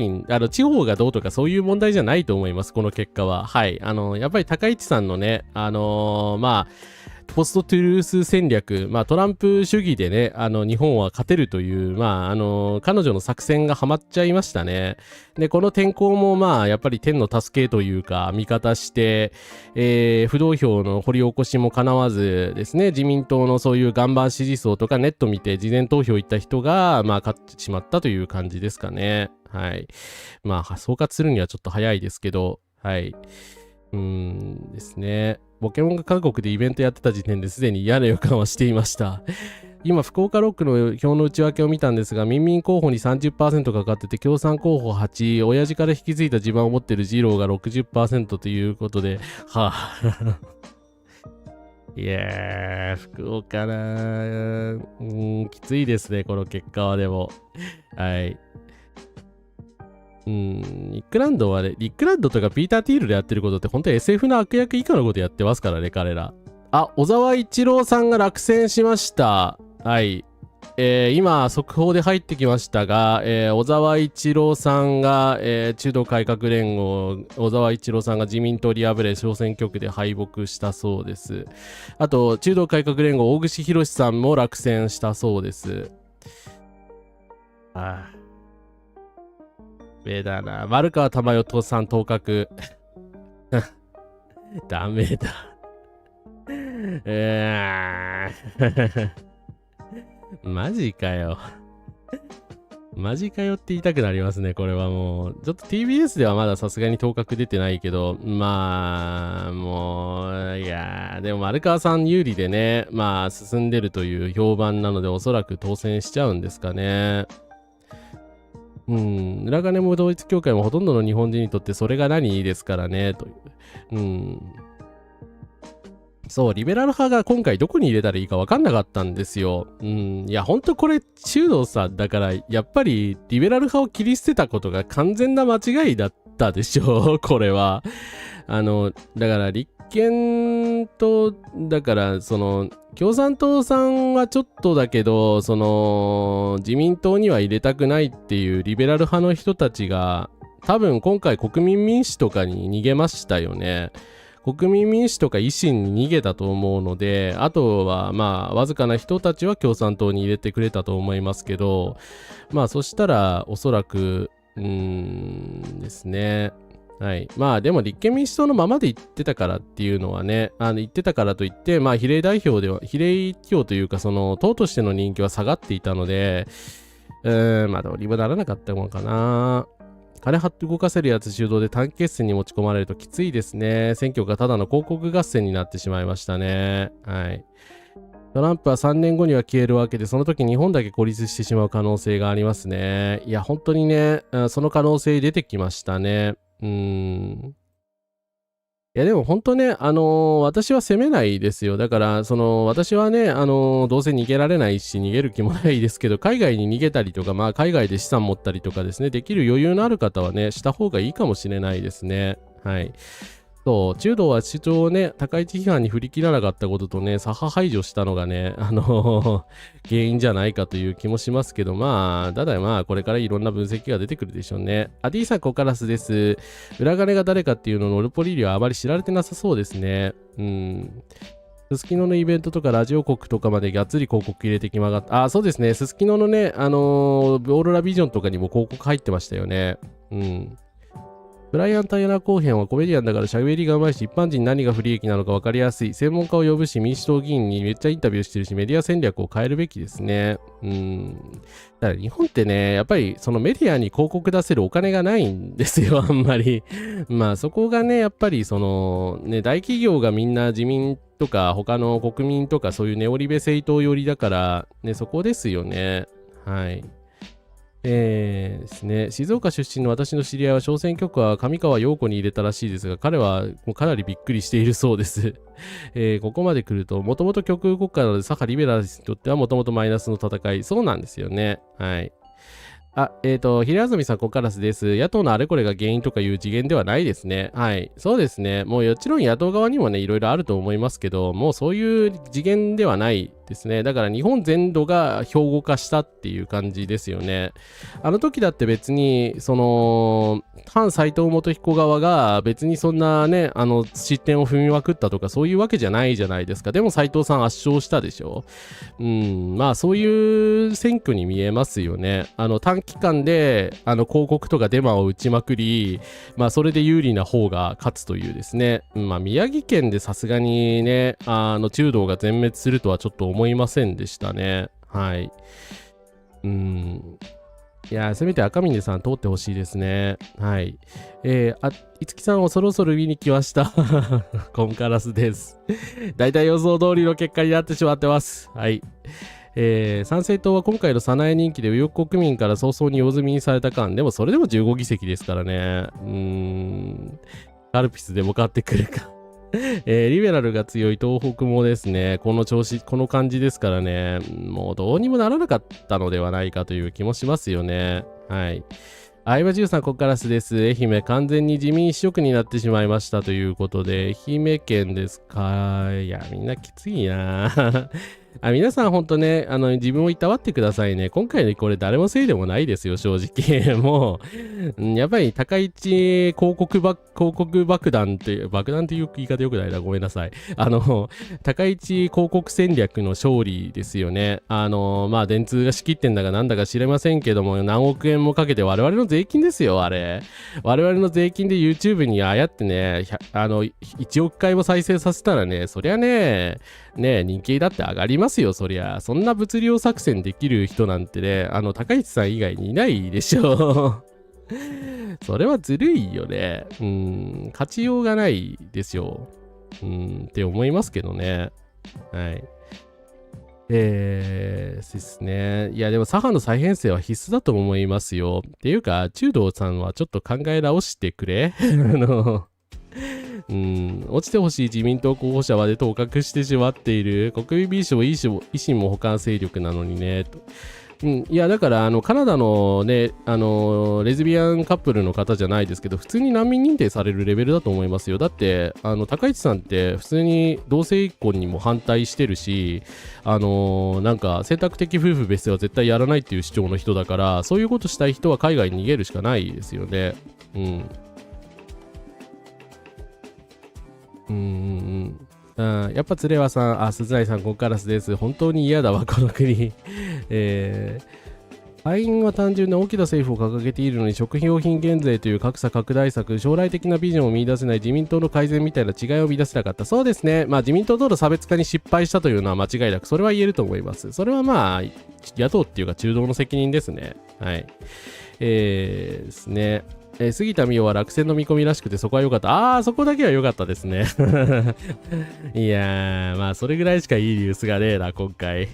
地方がどうとかそういう問題じゃないと思います、この結果は。はい。やっぱり高市さんのね、まあ、ポストトゥルース戦略、まあトランプ主義でね、日本は勝てるという、まあ彼女の作戦がハマっちゃいましたね。で、この転校もまあやっぱり天の助けというか、味方して、不動票の掘り起こしも叶わずですね、自民党のそういう岩盤支持層とかネット見て事前投票行った人が、まあ勝ってしまったという感じですかね。はい。まあ総括するにはちょっと早いですけど、はい。ですね。ポケモンが韓国でイベントやってた時点ですでに嫌な予感はしていました。今、福岡6区の票の内訳を見たんですが、民民候補に 30% かかってて、共産候補8、親父から引き継いだ地盤を持ってる二郎が 60% ということで、はぁ、いやー、福岡きついですね、この結果はでも。はい。リックランドはね、リックランドとかピーター・ティールでやってることって本当に SF の悪役以下のことやってますからね、彼ら。小沢一郎さんが落選しました。はい。今、速報で入ってきましたが、小沢一郎さんが、中道改革連合、小沢一郎さんが自民党に敗れ、小選挙区で敗北したそうです。あと、中道改革連合、大串博さんも落選したそうです。だな。丸川珠代さん当確。ダメだ。マジかよ。マジかよって言いたくなりますね、これはもう。ちょっと TBS ではまださすがに当確出てないけど、まあ、もう、いやー、でも丸川さん有利でね、まあ、進んでるという評判なので、おそらく当選しちゃうんですかね。裏金も統一教会もほとんどの日本人にとってそれが何ですからね、という。そう、リベラル派が今回どこに入れたらいいか分かんなかったんですよ。いや、ほんとこれ、中道さんだから、やっぱりリベラル派を切り捨てたことが完全な間違いだったでしょ、これは。だから立憲と、だから共産党さんはちょっとだけど、自民党には入れたくないっていうリベラル派の人たちが、多分今回国民民主とかに逃げましたよね。国民民主とか維新に逃げたと思うので、あとはまあわずかな人たちは共産党に入れてくれたと思いますけど、まあそしたらおそらくですね。はい。まあでも立憲民主党のままで言ってたからっていうのはね、言ってたからといって、まあ比例代表では、比例票というか党としての人気は下がっていたので、まあどうにもならなかったもんかな。金張って動かせるやつ主導で短期決戦に持ち込まれるときついですね。選挙がただの広告合戦になってしまいましたね。はい。トランプは3年後には消えるわけで、その時日本だけ孤立してしまう可能性がありますね。いや、本当にね、その可能性出てきましたね。いやでも本当ね、私は責めないですよ。だから、私はね、どうせ逃げられないし、逃げる気もないですけど、海外に逃げたりとか、まあ、海外で資産持ったりとかですね、できる余裕のある方はね、した方がいいかもしれないですね。はい。そう、中道は主張をね、高市批判に振り切らなかったこととね、左派排除したのがね、原因じゃないかという気もしますけど、まあ、ただまあ、これからいろんな分析が出てくるでしょうね。D さん、コカラスです。裏金が誰かっていうののオルポリリはあまり知られてなさそうですね。すすきののイベントとかラジオ国とかまでがっつり広告入れてきまがった。あ、そうですね。すすきののね、オーロラビジョンとかにも広告入ってましたよね。ブライアン・タイラー後編はコメディアンだから喋りがうまいし、一般人に何が不利益なのか分かりやすい。専門家を呼ぶし、民主党議員にめっちゃインタビューしてるし、メディア戦略を変えるべきですね。だから日本ってね、やっぱりそのメディアに広告出せるお金がないんですよ、あんまり。まあそこがね、やっぱりその、ね、大企業がみんな自民とか他の国民とかそういうネオリベ政党寄りだから、ね、そこですよね。はい。ですね、静岡出身の私の知り合いは小選挙区は上川陽子に入れたらしいですが、彼はもうかなりびっくりしているそうです。ここまで来ると、もともと極右国家なので、左派リベラルにとってはもともとマイナスの戦い。そうなんですよね。はい。平安住さん、コカラスです。野党のあれこれが原因とかいう次元ではないですね。はい。そうですね。もうもちろん野党側にもね、いろいろあると思いますけど、もうそういう次元ではないですね。だから日本全土が標語化したっていう感じですよね。あの時だって別に、反斎藤元彦側が別にそんなね、失点を踏みまくったとかそういうわけじゃないじゃないですか。でも斎藤さん圧勝したでしょ。まあそういう選挙に見えますよね。短期間で広告とかデマを打ちまくり、まあそれで有利な方が勝つというですね。まあ宮城県でさすがにね、中道が全滅するとはちょっと思いませんでしたね。はい。いや、せめて赤嶺さん通ってほしいですね。はい。いつきさんをそろそろ見に来ました。コンカラスです。だいたい予想通りの結果になってしまってます。はい。参政党は今回の早苗人気で右翼国民から早々に用済みにされた間、でもそれでも15議席ですからね。カルピスでも買ってくるか。リベラルが強い東北もですね、この調子、この感じですからね、もうどうにもならなかったのではないかという気もしますよね。はい。相葉13ここからです。愛媛完全に自民一色になってしまいましたということで、愛媛県ですか。いや、みんなきついな。皆さん本当ね、自分をいたわってくださいね。今回のこれ誰もせいでもないですよ、正直。もう、やっぱり高市広告爆弾っていう、爆弾っていう言い方よくないな、ごめんなさい。高市広告戦略の勝利ですよね。まあ、電通が仕切ってんだかなんだか知れませんけども、何億円もかけて我々の税金ですよ、あれ。我々の税金で YouTube にああやってね、1億回も再生させたらね、そりゃね、人気だって上がりますよ、そりゃ。そんな物量作戦できる人なんてね、高市さん以外にいないでしょ。それはずるいよね。勝ちようがないですよ。って思いますけどね。はい。ですね。いや、でも左派の再編成は必須だと思いますよ。っていうか、中道さんはちょっと考え直してくれ。落ちてほしい自民党候補者まで当確してしまっている国民民主も維新も補完勢力なのにねと。いやだからカナダのねレズビアンカップルの方じゃないですけど普通に難民認定されるレベルだと思いますよ。だって高市さんって普通に同性婚にも反対してるしなんか選択的夫婦別姓は絶対やらないっていう主張の人だからそういうことしたい人は海外に逃げるしかないですよね。やっぱつれわさん、鈴内さん、コンカラスです。本当に嫌だわ、この国。敗因は単純で大きな政府を掲げているのに食品用品減税という格差拡大策、将来的なビジョンを見出せない自民党の改善みたいな違いを見出せなかった。そうですね。まあ自民党との差別化に失敗したというのは間違いなく、それは言えると思います。それはまあ、野党っていうか中道の責任ですね。はい。ですね。杉田水脈は落選の見込みらしくてそこは良かった。そこだけは良かったですね。いやー、まあそれぐらいしかいいニュースがねえな、今回。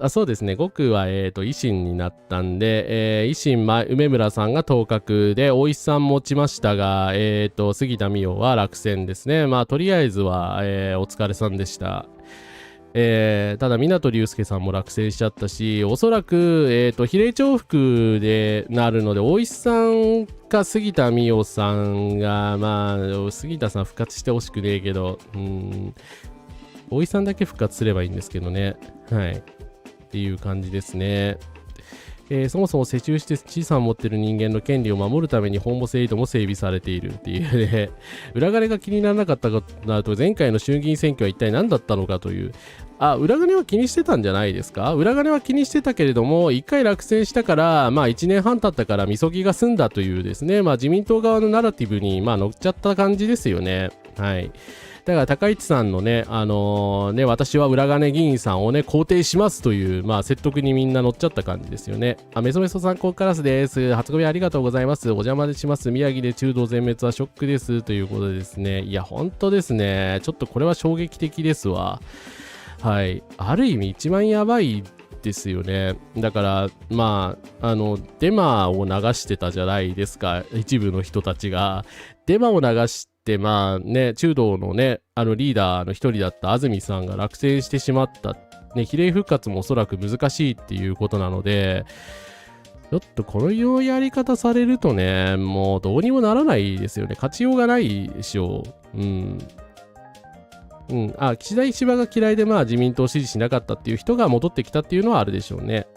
そうですね。5区は、維新になったんで、維新、梅村さんが当確で、大石さん持ちましたが、杉田水脈は落選ですね。まあとりあえずは、お疲れさんでした。ただ湊龍介さんも落選しちゃったし、おそらく、比例重複でなるので、大石さんか杉田水脈さんが、まあ杉田さん復活してほしくねえけど、大石さんだけ復活すればいいんですけどね。はい。っていう感じですね。そもそも世襲して資産を持っている人間の権利を守るために本母制度も整備されているっていうね、裏金が気にならなかったかとなると、前回の衆議院選挙は一体何だったのかという、裏金は気にしてたんじゃないですか。裏金は気にしてたけれども、1回落選したから、まあ1年半経ったからみそぎが済んだというですね、まあ自民党側のナラティブに乗っちゃった感じですよね。はい。だから高市さんのね、私は裏金議員さんをね、肯定しますという、まあ説得にみんな乗っちゃった感じですよね。メソメソ参考カラスです。初込みありがとうございます。お邪魔します。宮城で中道全滅はショックです。ということでですね。いや、本当ですね。ちょっとこれは衝撃的ですわ。はい。ある意味一番やばいですよね。だから、まあ、デマを流してたじゃないですか。一部の人たちが。デマを流して、まあね、中道のね、リーダーの一人だった安住さんが落選してしまった。ね、比例復活もおそらく難しいっていうことなので、ちょっとこのやり方されるとね、もうどうにもならないですよね。勝ちようがないでしょう。岸田石破が嫌いで自民党を支持しなかったっていう人が戻ってきたっていうのはあるでしょうね。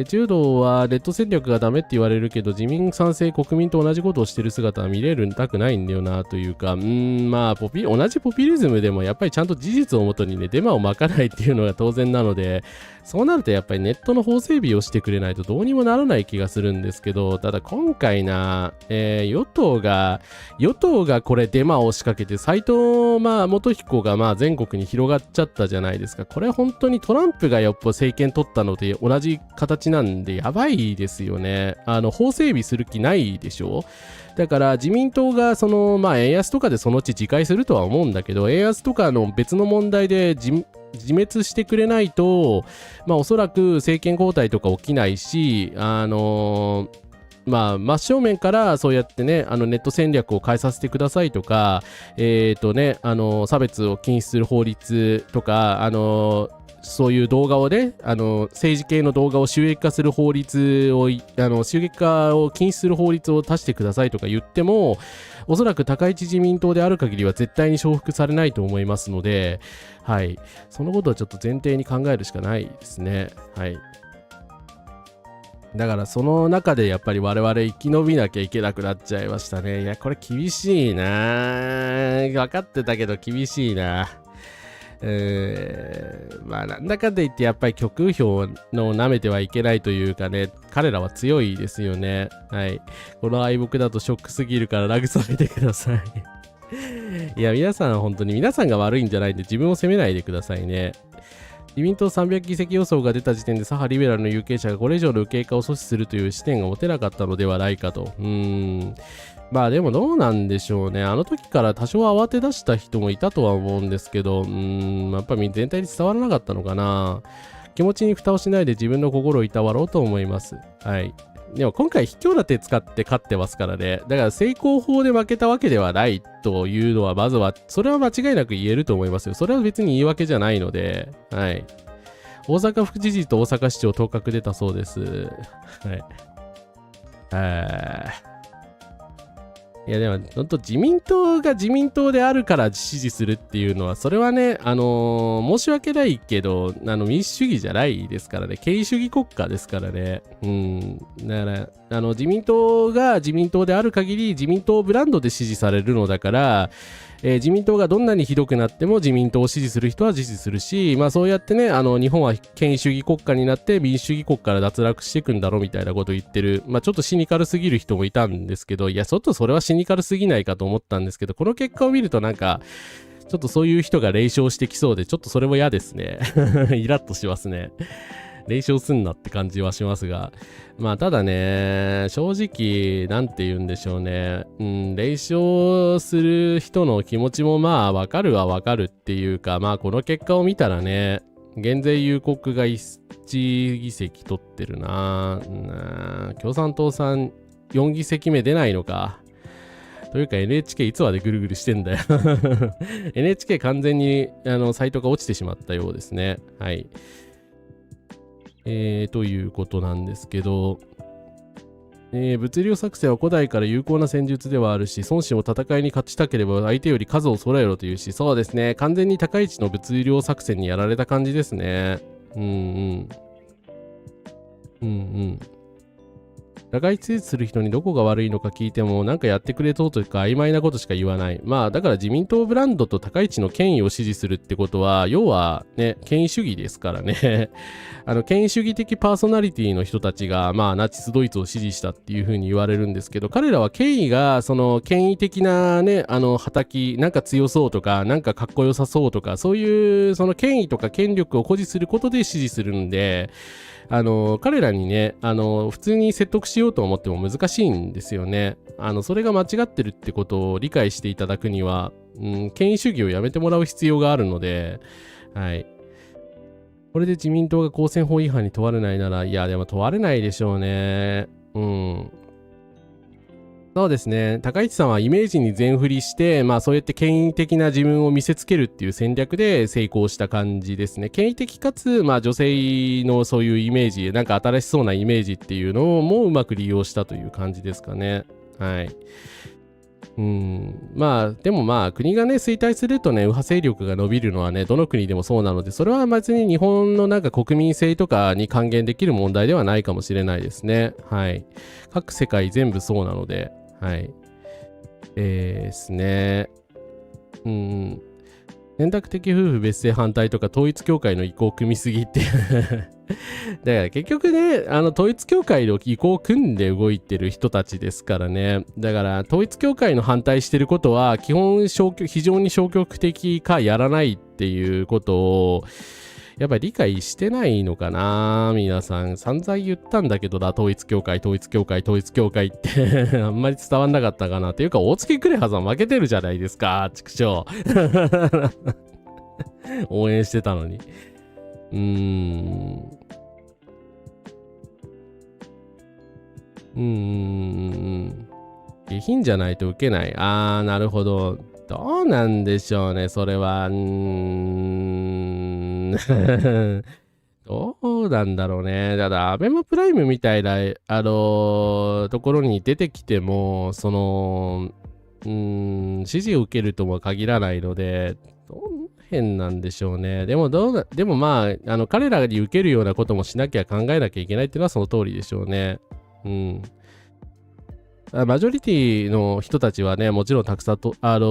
柔道はレッド戦略がダメって言われるけど、自民賛成国民と同じことをしてる姿は見れるたくないんだよなというか、同じポピュリズムでもやっぱりちゃんと事実をもとにね、デマをまかないっていうのが当然なので、そうなるとやっぱりネットの法整備をしてくれないとどうにもならない気がするんですけど、ただ今回与党がこれデマを仕掛けて、斉藤元彦が全国に広がっちゃったじゃないですか。これ本当にトランプがやっぱ政権取ったので同じ形なんでやばいですよね。法整備する気ないでしょ。だから自民党が円安とかでそのうち自戒するとは思うんだけど、円安とかの別の問題で自滅してくれないと、おそらく政権交代とか起きないし、真正面からそうやってね、ネット戦略を変えさせてくださいとか、差別を禁止する法律とか、そういう動画をね、政治系の動画を収益化する法律を、収益化を禁止する法律を足してくださいとか言っても、おそらく高市自民党である限りは絶対に承服されないと思いますので、はい。そのことはちょっと前提に考えるしかないですね。はい。だからその中でやっぱり我々生き延びなきゃいけなくなっちゃいましたね。いや、これ厳しいな。分かってたけど厳しいな。なんだかんだ言ってやっぱり極右票の舐めてはいけないというかね、彼らは強いですよね。はい。この敗北だとショックすぎるから慰めてください。いや、皆さん本当に皆さんが悪いんじゃないんで自分を責めないでくださいね。自民党300議席予想が出た時点で左派リベラルの有権者がこれ以上の右傾化を阻止するという視点が持てなかったのではないかと。でもどうなんでしょうね。あの時から多少慌て出した人もいたとは思うんですけど、やっぱり全体に伝わらなかったのかな。気持ちに蓋をしないで自分の心をいたわろうと思います。はい。でも今回卑怯な手使って勝ってますからね。だから成功法で負けたわけではないというのは、まずは、それは間違いなく言えると思いますよ。それは別に言い訳じゃないので、はい。大阪府知事と大阪市長当確出たそうです。はい。いやでも本当自民党が自民党であるから支持するっていうのはそれはね申し訳ないけど民主主義じゃないですからね、権威主義国家ですからね。だから自民党が自民党である限り自民党ブランドで支持されるのだから、自民党がどんなにひどくなっても自民党を支持する人は支持するし、そうやってね日本は権威主義国家になって民主主義国から脱落していくんだろうみたいなことを言ってる、ちょっとシニカルすぎる人もいたんですけど、いやちょっとそれはシニカルすぎないかと思ったんですけど、この結果を見るとちょっとそういう人が冷笑してきそうで、ちょっとそれも嫌ですね。イラッとしますね。冷笑すんなって感じはしますが、まあただね、正直なんて言うんでしょうね、冷笑する人の気持ちもまあわかるはわかるっていうか、まあこの結果を見たらね、減税有国が1議席取ってるな。共産党さん4議席目出ないのか。というか NHK いつまでぐるぐるしてんだよNHK 完全にサイトが落ちてしまったようですね。はい。ということなんですけど、物流作戦は古代から有効な戦術ではあるし、孫子も戦いに勝ちたければ相手より数を揃えろというし、そうですね、完全に高市の物流作戦にやられた感じですね。うんうん。高市支持する人にどこが悪いのか聞いても、なんかやってくれとか曖昧なことしか言わない。まあ、だから自民党ブランドと高市の権威を支持するってことは、要はね、権威主義ですからね。権威主義的パーソナリティの人たちが、まあ、ナチスドイツを支持したっていう風に言われるんですけど、彼らは権威が、その権威的なね、畑、なんか強そうとか、なんかかっこよさそうとか、そういう、その権威とか権力を誇示することで支持するんで、彼らにね、普通に説得しようと思っても難しいんですよね。それが間違ってるってことを理解していただくには、権威主義をやめてもらう必要があるので、はい。これで自民党が公選法違反に問われないなら、いや、でも問われないでしょうね。そうですね。高市さんはイメージに全振りして、まあそうやって権威的な自分を見せつけるっていう戦略で成功した感じですね。権威的かつ、まあ女性のそういうイメージ、なんか新しそうなイメージっていうのをもうまく利用したという感じですかね。はい。まあでもまあ国がね衰退するとね右派勢力が伸びるのはねどの国でもそうなので、それは別に日本のなんか国民性とかに還元できる問題ではないかもしれないですね。はい。各世界全部そうなので、はい。ですね。選択的夫婦別姓反対とか統一教会の意向を組みすぎってだから結局ね、統一教会の意向を組んで動いてる人たちですからね。だから統一教会の反対してることは基本非常に消極的かやらないっていうことをやっぱり理解してないのかな。皆さん散々言ったんだけどな、統一教会ってあんまり伝わんなかったかな。っていうか大月クレハさん負けてるじゃないですか、畜生応援してたのに。下品じゃないと受けない。なるほど。どうなんでしょうね、それは。どうなんだろうね。ただ、アベマプライムみたいな、ところに出てきても、支持を受けるとも限らないので、どの辺なんでしょうね。でもまあ、彼らに受けるようなこともしなきゃ考えなきゃいけないっていうのはその通りでしょうね。マジョリティの人たちはね、もちろんたくさんと、マジ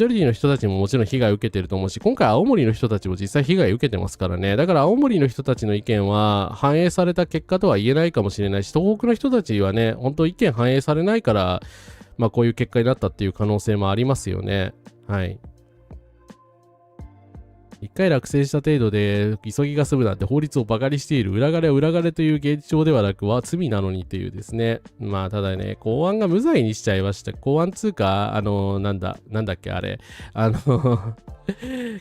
ョリティの人たちももちろん被害を受けてると思うし、今回青森の人たちも実際被害を受けてますからね。だから青森の人たちの意見は反映された結果とは言えないかもしれないし、東北の人たちはね、本当意見反映されないから、まあこういう結果になったっていう可能性もありますよね。はい。一回落選した程度で急ぎが済むなんて法律をバカにしている。裏金は裏金という現状ではなくは罪なのにというですね。まあただね、公安が無罪にしちゃいました。公安通か、なんだっけあれ。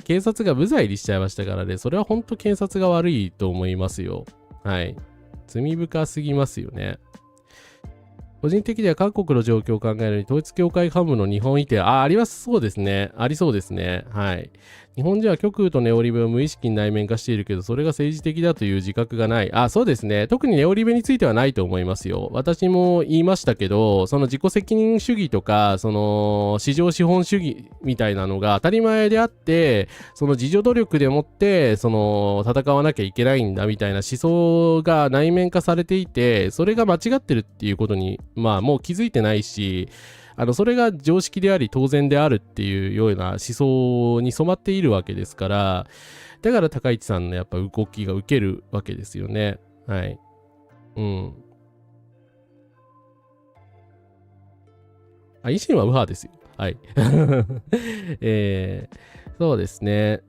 検察が無罪にしちゃいましたからね。それは本当検察が悪いと思いますよ。はい。罪深すぎますよね。個人的には韓国の状況を考えるに統一教会幹部の日本移転、ありますそうですね。ありそうですね。はい。日本人は極右とネオリベを無意識に内面化しているけど、それが政治的だという自覚がない。そうですね。特にネオリベについてはないと思いますよ。私も言いましたけど、その自己責任主義とか、その市場資本主義みたいなのが当たり前であって、その自助努力でもって、その戦わなきゃいけないんだみたいな思想が内面化されていて、それが間違ってるっていうことに、まあもう気づいてないし、それが常識であり当然であるっていうような思想に染まっているわけですから、だから高市さんのやっぱ動きが受けるわけですよね。はい。維新は右派ですよ。はい。そうですね。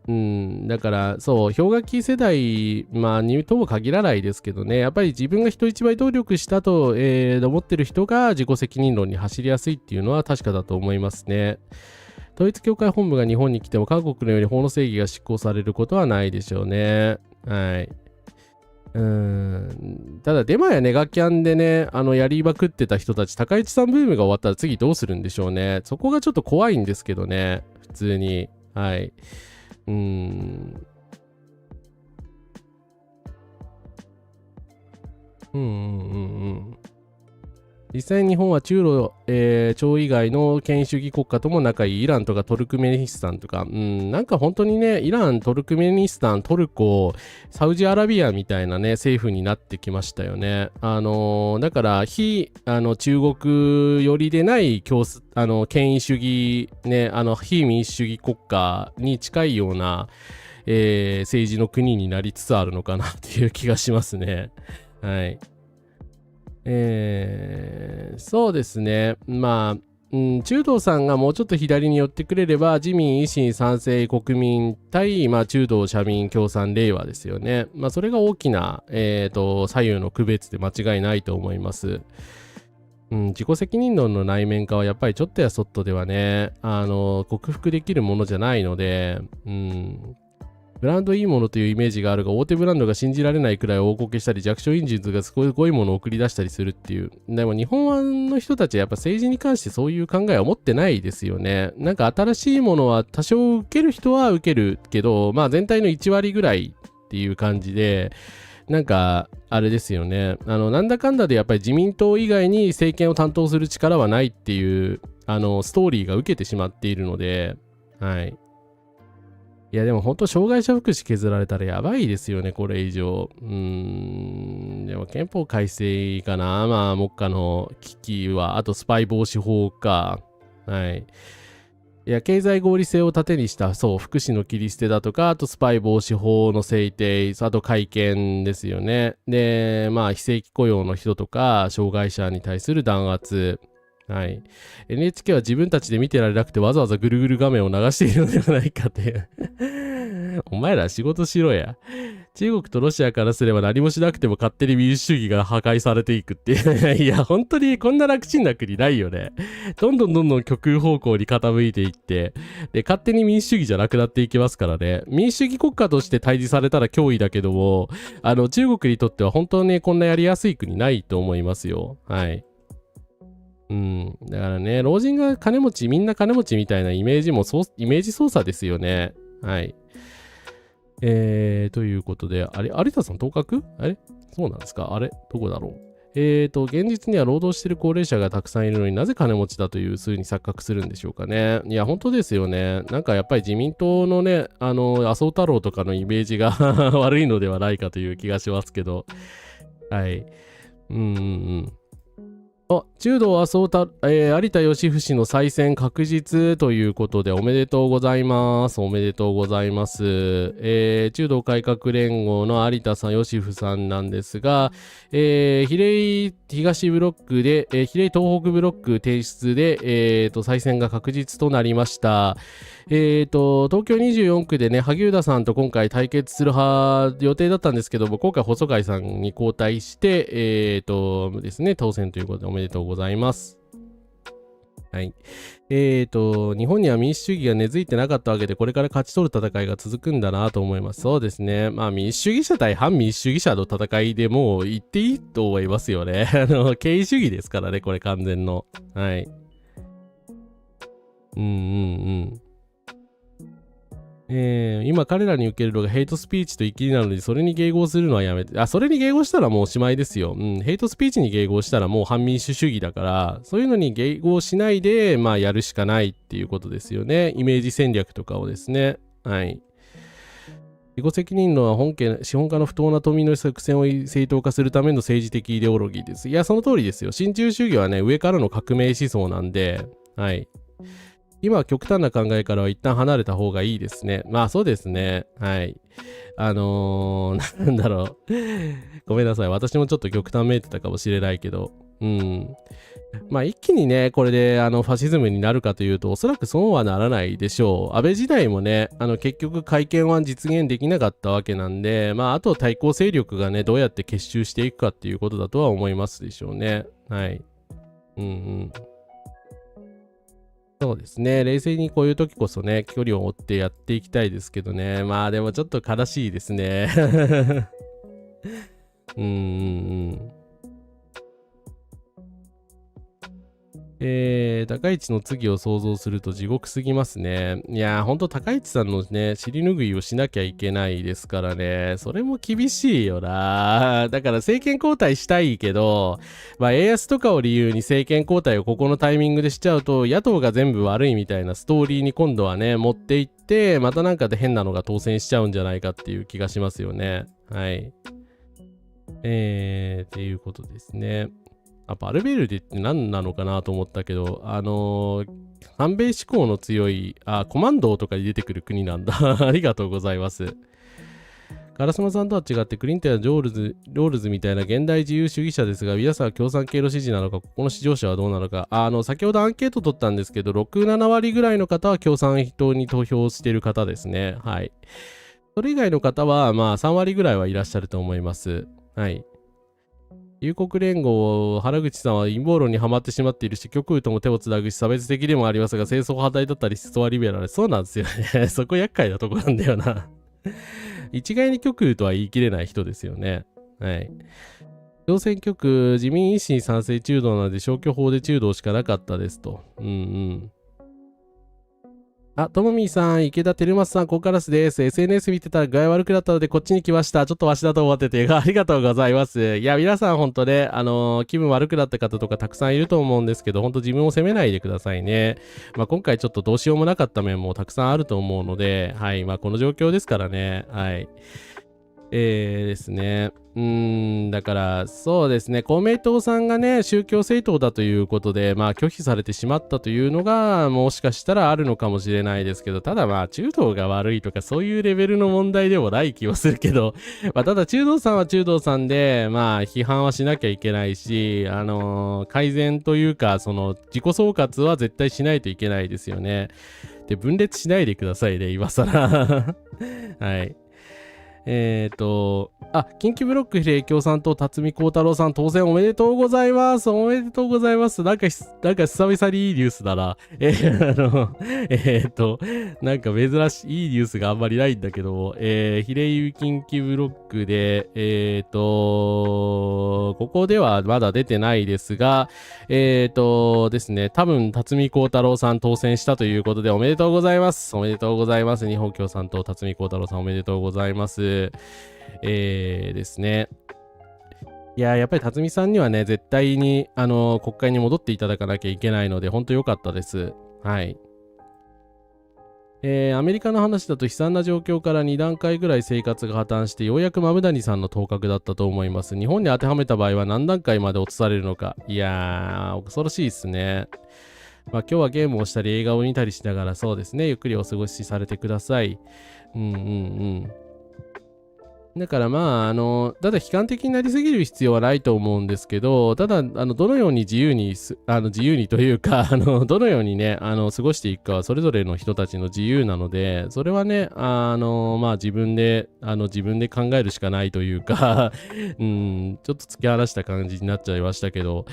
だから、そう、氷河期世代、にとも限らないですけどね、やっぱり自分が人一倍努力したと、思ってる人が自己責任論に走りやすいっていうのは確かだと思いますね。統一教会本部が日本に来ても韓国のように法の正義が執行されることはないでしょうね。はい。ただデマやネガキャンでね、やりまくってた人たち、高市さんブームが終わったら次どうするんでしょうね。そこがちょっと怖いんですけどね、普通に。はい。うん。うんうんうんうん。実際に日本は中ロ、朝以外の権威主義国家とも仲いいイランとかトルクメニスタンとか、なんか本当にね、イラン、トルクメニスタン、トルコ、サウジアラビアみたいなね、政府になってきましたよね。だから、中国寄りでない権威主義、ね、非民主主義国家に近いような、政治の国になりつつあるのかなっていう気がしますね。はい。そうですね。中道さんがもうちょっと左に寄ってくれれば、自民、維新、賛成、国民対、中道、社民、共産、令和ですよね。それが大きな、左右の区別で間違いないと思います。自己責任論の内面化はやっぱりちょっとやそっとではね、克服できるものじゃないので、ブランドいいものというイメージがあるが、大手ブランドが信じられないくらい大こけしたり、弱小インジンズがすごいものを送り出したりするっていう。でも日本の人たちはやっぱ政治に関してそういう考えは持ってないですよね。なんか新しいものは多少受ける人は受けるけど、全体の1割ぐらいっていう感じで、なんか、あれですよね。なんだかんだでやっぱり自民党以外に政権を担当する力はないっていう、ストーリーが受けてしまっているので、はい。いやでも本当障害者福祉削られたらやばいですよね、これ以上。でも憲法改正かな、目下の危機は、あとスパイ防止法か。はい。いや、経済合理性を盾にした、そう、福祉の切り捨てだとか、あとスパイ防止法の制定、あと改憲ですよね。で、非正規雇用の人とか、障害者に対する弾圧。はい。NHK は自分たちで見てられなくてわざわざぐるぐる画面を流しているのではないかってお前ら仕事しろや。中国とロシアからすれば何もしなくても勝手に民主主義が破壊されていくっていや、本当にこんな楽ちんな国ないよね。どんどん極右方向に傾いていって、で、勝手に民主主義じゃなくなっていきますからね。民主主義国家として対峙されたら脅威だけども、中国にとっては本当にこんなやりやすい国ないと思いますよ。はい。だからね、老人が金持ち、みんな金持ちみたいなイメージ操作ですよね。はい。ということで、あれ、有田さん、当確あれそうなんですかあれどこだろう現実には労働している高齢者がたくさんいるのになぜ金持ちだという数に錯覚するんでしょうかね。いや、本当ですよね。なんかやっぱり自民党のね、麻生太郎とかのイメージが悪いのではないかという気がしますけど。はい。柔道麻生有田芳生の再選確実ということでおめでとうございます。おめでとうございます。柔道改革連合の有田さん、芳生さんなんですが、比例東ブロックで、比例東北ブロック提出で、再選が確実となりました。東京24区でね、萩生田さんと今回対決する予定だったんですけども、今回細貝さんに交代して、ですね、当選ということでおめでとうございます。はい。日本には民主主義が根付いてなかったわけで、これから勝ち取る戦いが続くんだなと思います。そうですね。民主主義者対反民主主義者の戦いでもう言っていいと思いますよね。権威主義ですからね、これ完全の。はい。今彼らに受けるのがヘイトスピーチと言い切りなので、それに迎合するのはやめて、それに迎合したらもうおしまいですよ。ヘイトスピーチに迎合したらもう反民主主義だから、そういうのに迎合しないで、やるしかないっていうことですよね。イメージ戦略とかをですね。はい。自己責任論は資本家の不当な富の作戦を正当化するための政治的イデオロギーです。いや、その通りですよ。親中主義はね、上からの革命思想なんで、はい。今は極端な考えからは一旦離れた方がいいですね。そうですね。はい。なんだろう。ごめんなさい。私もちょっと極端めいてたかもしれないけど。まあ一気にね、これでファシズムになるかというと、おそらくそうはならないでしょう。安倍時代もね、結局改憲は実現できなかったわけなんで、まああと対抗勢力がね、どうやって結集していくかっていうことだとは思いますでしょうね。はい。そうですね。冷静にこういう時こそね、距離を追ってやっていきたいですけどね。まあでもちょっと悲しいですね。高市の次を想像すると地獄すぎますね。いやー、ほんと高市さんのね、尻拭いをしなきゃいけないですからね。それも厳しいよな。だから政権交代したいけど、まあ、円安とかを理由に政権交代をここのタイミングでしちゃうと、野党が全部悪いみたいなストーリーに今度はね、持っていって、またなんかで変なのが当選しちゃうんじゃないかっていう気がしますよね。はい。っていうことですね。バルベルデって何なのかなと思ったけど、反米志向の強い、コマンドとかに出てくる国なんだ。ありがとうございます。烏丸さんとは違って、クリントンやロールズみたいな現代自由主義者ですが、皆さんは共産系の支持なのか、ここの支持者はどうなのか。先ほどアンケート取ったんですけど、6、7割ぐらいの方は共産党に投票している方ですね。はい。それ以外の方は、まあ、3割ぐらいはいらっしゃると思います。はい。友国連合、原口さんは陰謀論にはまってしまっているし、極右とも手をつなぐし、差別的でもありますが、戦争派対だったり、思想はリベラル。そうなんですよね。そこ厄介なとこなんだよな。一概に極右とは言い切れない人ですよね。はい。朝鮮極、自民維新賛成中道なので消去法で中道しかなかったですと。ともみーさん、池田照松さん、コーカラスです。SNS 見てたら具合悪くなったのでこっちに来ました。ちょっとわしだと思ってて、ありがとうございます。いや、皆さん本当ね、気分悪くなった方とかたくさんいると思うんですけど、本当自分を責めないでくださいね。まあ今回ちょっとどうしようもなかった面もたくさんあると思うので、はい、まあこの状況ですからね、はい。ですね。だから、そうですね、公明党さんがね、宗教政党だということで、まあ、拒否されてしまったというのが、もしかしたらあるのかもしれないですけど、ただまあ、中道が悪いとか、そういうレベルの問題でもない気はするけど、まあ、ただ、中道さんは中道さんで、まあ、批判はしなきゃいけないし、改善というか、その、自己総括は絶対しないといけないですよね。で、分裂しないでくださいね、今更。はい。近畿ブロック比例共産党辰巳孝太郎さん当選おめでとうございます。おめでとうございます。なんか久々にいいニュースだな。なんか珍しいいいニュースがあんまりないんだけど、比例近畿ブロックで、ここではまだ出てないですが、ですね、多分辰巳孝太郎さん当選したということでおめでとうございます。おめでとうございます。日本共産党辰巳孝太郎さんおめでとうございます。ですね。いや、やっぱり辰巳さんにはね、絶対に、国会に戻っていただかなきゃいけないので、本当良かったです。はい。アメリカの話だと悲惨な状況から2段階ぐらい生活が破綻して、ようやくマムダニさんの当確だったと思います。日本に当てはめた場合は何段階まで落とされるのか。いやー、恐ろしいですね。まあ今日はゲームをしたり映画を見たりしながらそうですね、ゆっくりお過ごしされてください。だからまあ、ただ悲観的になりすぎる必要はないと思うんですけど、ただ、どのように自由にというか、どのようにね、過ごしていくかはそれぞれの人たちの自由なので、それはね、まあ自分で考えるしかないというか、ちょっと突き放した感じになっちゃいましたけど、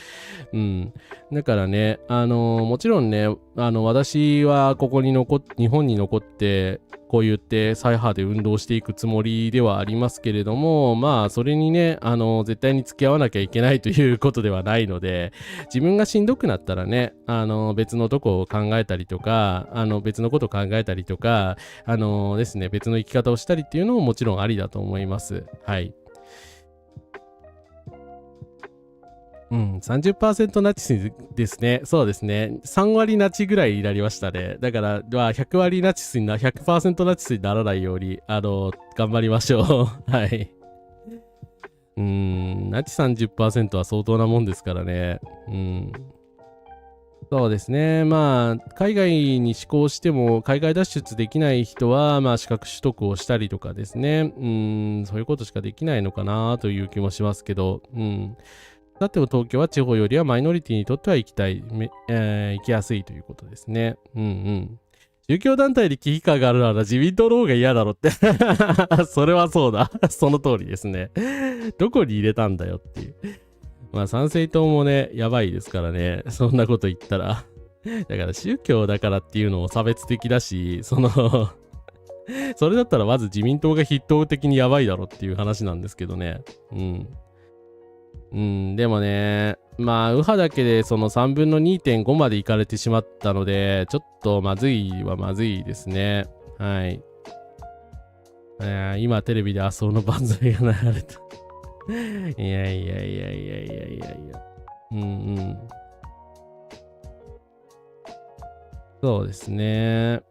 だからね、もちろんね、私はここに日本に残って、こう言って再派で運動していくつもりではありますけれども、まあそれにね、絶対に付き合わなきゃいけないということではないので、自分がしんどくなったらね、別のとこを考えたりとか、別のことを考えたりとか、ですね、別の生き方をしたりっていうのももちろんありだと思います。はい。30% ナチスですね。そうですね。3割ナチぐらいになりましたね。だから、まあ、100割ナチスに100% ナチスにならないように、頑張りましょう。はい。ナチ 30% は相当なもんですからね。そうですね。まあ、海外に志向しても、海外脱出できない人は、まあ、資格取得をしたりとかですね。そういうことしかできないのかなという気もしますけど、だっても東京は地方よりはマイノリティにとっては行きやすいということですね。うんうん。宗教団体で危機感があるなら自民党の方が嫌だろって。それはそうだ。その通りですね。どこに入れたんだよっていう。まあ参政党もね、やばいですからね。そんなこと言ったら。だから宗教だからっていうのも差別的だし、それだったらまず自民党が筆頭的にやばいだろっていう話なんですけどね。うん。うん、でもね、まあ、右派だけでその3分の 2.5 までいかれてしまったので、ちょっとまずいはまずいですね。はい。今テレビで麻生の万歳が流れた。いやいやいやいやいやいやいや。うんうん。そうですね。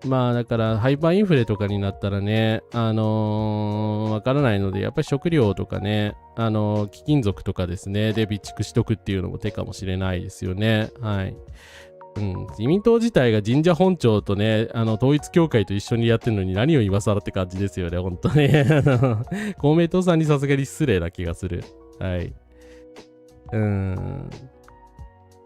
まあだからハイパーインフレとかになったらね、わからないので、やっぱり食料とかね、貴金属とかですね、で備蓄しとくっていうのも手かもしれないですよね。はい。うん、自民党自体が神社本庁とね、統一教会と一緒にやってるのに何を今更って感じですよね、本当に。公明党さんにさすがに失礼な気がする。はい。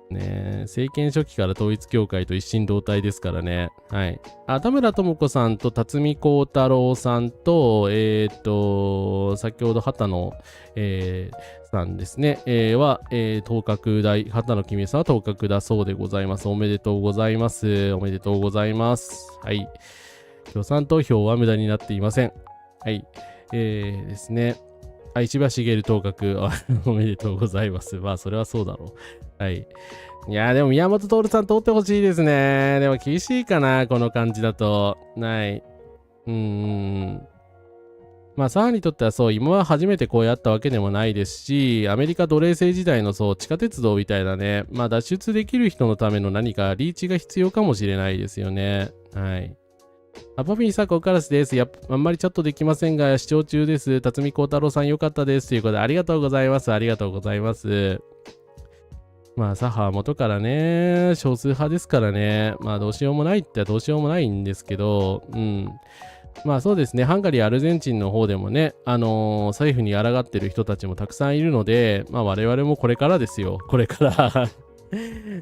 ね、政権初期から統一教会と一心同体ですからね。はい。田村智子さんと辰巳孝太郎さんと、先ほど畑野、さんですね、は、当確大、畑野公恵さんは当確だそうでございます。おめでとうございます。おめでとうございます。はい。共産投票は無駄になっていません。はい。ですね。石破茂当確、おめでとうございます。まあ、それはそうだろう。はい。いやー、でも宮本徹さん通ってほしいですね。でも厳しいかな、この感じだと。ない。まあ、サハにとってはそう、今は初めてこうやったわけでもないですし、アメリカ奴隷制時代のそう、地下鉄道みたいなね、まあ、脱出できる人のための何かリーチが必要かもしれないですよね。はい。ポピーさん、ここからです。あんまりチャットできませんが、視聴中です。辰巳孝太郎さんよかったです。ということで、ありがとうございます。ありがとうございます。まあ、左派は元からね、少数派ですからね、まあ、どうしようもないってどうしようもないんですけど、うん。まあそうですね、ハンガリー、アルゼンチンの方でもね、政府に抗ってる人たちもたくさんいるので、まあ我々もこれからですよ、これから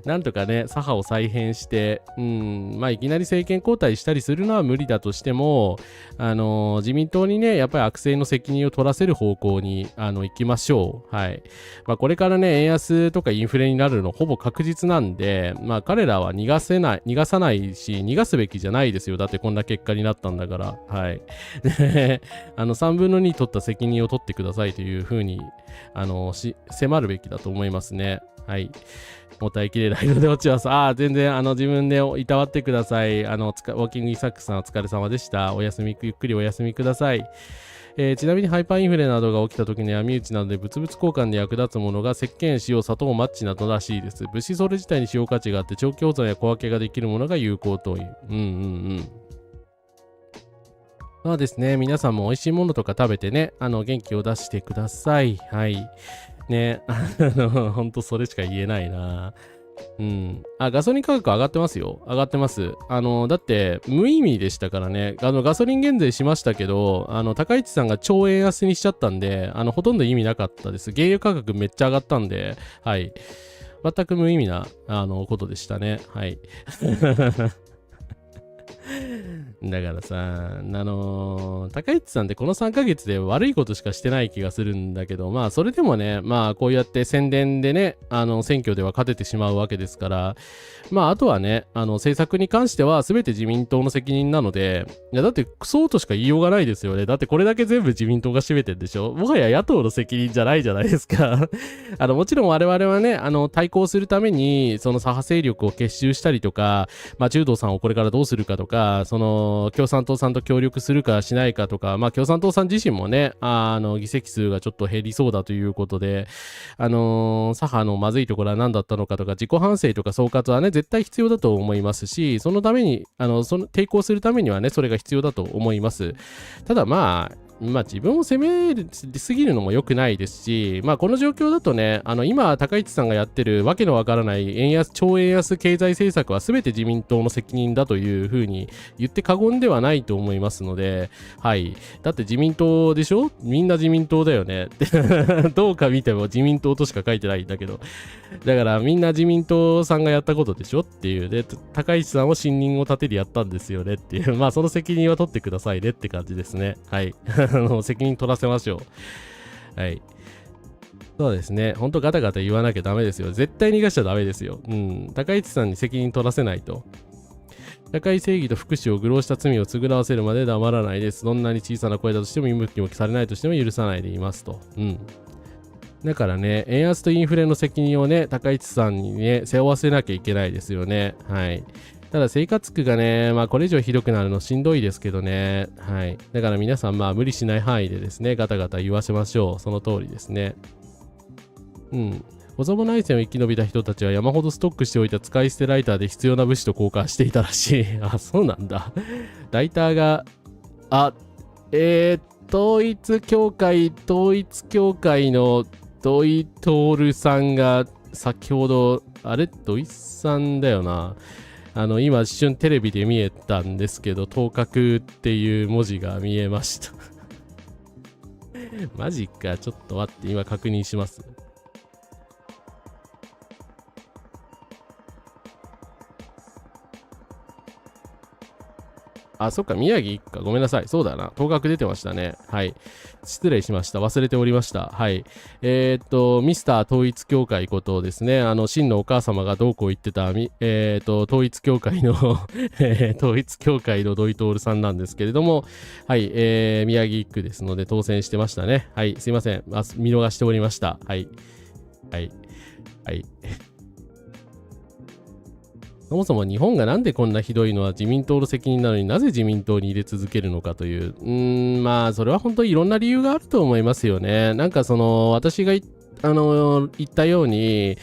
なんとかね、左派を再編して、まあいきなり政権交代したりするのは無理だとしても、自民党にね、やっぱり悪政の責任を取らせる方向に、行きましょう。はい。まあこれからね、円安とかインフレになるのほぼ確実なんで、まあ彼らは逃がさないし、逃がすべきじゃないですよ。だってこんな結果になったんだから。はい。で、3分の2取った責任を取ってくださいというふうに、迫るべきだと思いますね。はい。もたいきれないので落ちます。全然、自分でいたわってください。ウォーキングイサックさんお疲れ様でした。ゆっくりお休みください。ちなみにハイパーインフレなどが起きた時には網内などで物々交換で役立つものが石鹸、塩、砂糖、マッチなどらしいです。物資それ自体に使用価値があって長期保存や小分けができるものが有効という。まあですね、皆さんも美味しいものとか食べてね、元気を出してください。はい。ね、ほんとそれしか言えないな。ガソリン価格上がってますよ。上がってます。だって、無意味でしたからね。ガソリン減税しましたけど、高市さんが超円安にしちゃったんで、ほとんど意味なかったです。原油価格めっちゃ上がったんで、はい。全く無意味な、ことでしたね。はい。だからさ、高市さんってこの3ヶ月で悪いことしかしてない気がするんだけど、まあそれでもね、まあこうやって宣伝でね、選挙では勝ててしまうわけですから、まああとはね、政策に関しては全て自民党の責任なので、いやだってクソとしか言いようがないですよね。だってこれだけ全部自民党が占めてるでしょ。もはや野党の責任じゃないじゃないですか。もちろん我々はね、対抗するために、その左派勢力を結集したりとか、まあ中道さんをこれからどうするかとか、共産党さんと協力するかしないかとか、まあ共産党さん自身もね、議席数がちょっと減りそうだということで、左派のまずいところは何だったのかとか、自己反省とか総括はね、絶対必要だと思いますし、そのために、その抵抗するためにはね、それが必要だと思います。ただまあ、まあ自分を責めすぎるのも良くないですし、まあこの状況だとね、今、高市さんがやってるわけのわからない超円安経済政策は全て自民党の責任だというふうに言って過言ではないと思いますので、はい。だって自民党でしょ？みんな自民党だよね。どうか見ても自民党としか書いてないんだけど。だからみんな自民党さんがやったことでしょっていう。で、高市さんを信任を立ててやったんですよねっていう。まあその責任は取ってくださいねって感じですね。はい。責任取らせましょう。はい。そうですね。ほんとガタガタ言わなきゃダメですよ。絶対逃がしちゃダメですよ。うん。高市さんに責任取らせないと。社会正義と福祉を愚弄した罪を償わせるまで黙らないです。どんなに小さな声だとしても見向きもされないとしても許さないでいますと。うん。だからね、円安とインフレの責任をね、高市さんにね、背負わせなきゃいけないですよね。はい。ただ生活苦がね、まあこれ以上ひどくなるのしんどいですけどね。はい。だから皆さんまあ無理しない範囲でですね、ガタガタ言わせましょう。その通りですね。うん。細々内戦を生き延びた人たちは山ほどストックしておいた使い捨てライターで必要な物資と交換していたらしい。あ、そうなんだ。ライターが、統一教会の土井徹さんが先ほど、土井さんだよな。今一瞬テレビで見えたんですけど、当確っていう文字が見えました。マジか、ちょっと待って、今確認します。あ、そっか、宮城一家。ごめんなさい。そうだな。当確出てましたね。はい。失礼しました。忘れておりました。はい。ミスター統一教会ことですね。真のお母様がどうこう言ってた、統一教会の統一教会の土井徹さんなんですけれども、はい。宮城一区ですので当選してましたね。はい。すいません。見逃しておりました。はい。はい。はい。そもそも日本がなんでこんなひどいのは自民党の責任なのになぜ自民党に入れ続けるのかという。まあ、それは本当にいろんな理由があると思いますよね。なんか私が言ったように、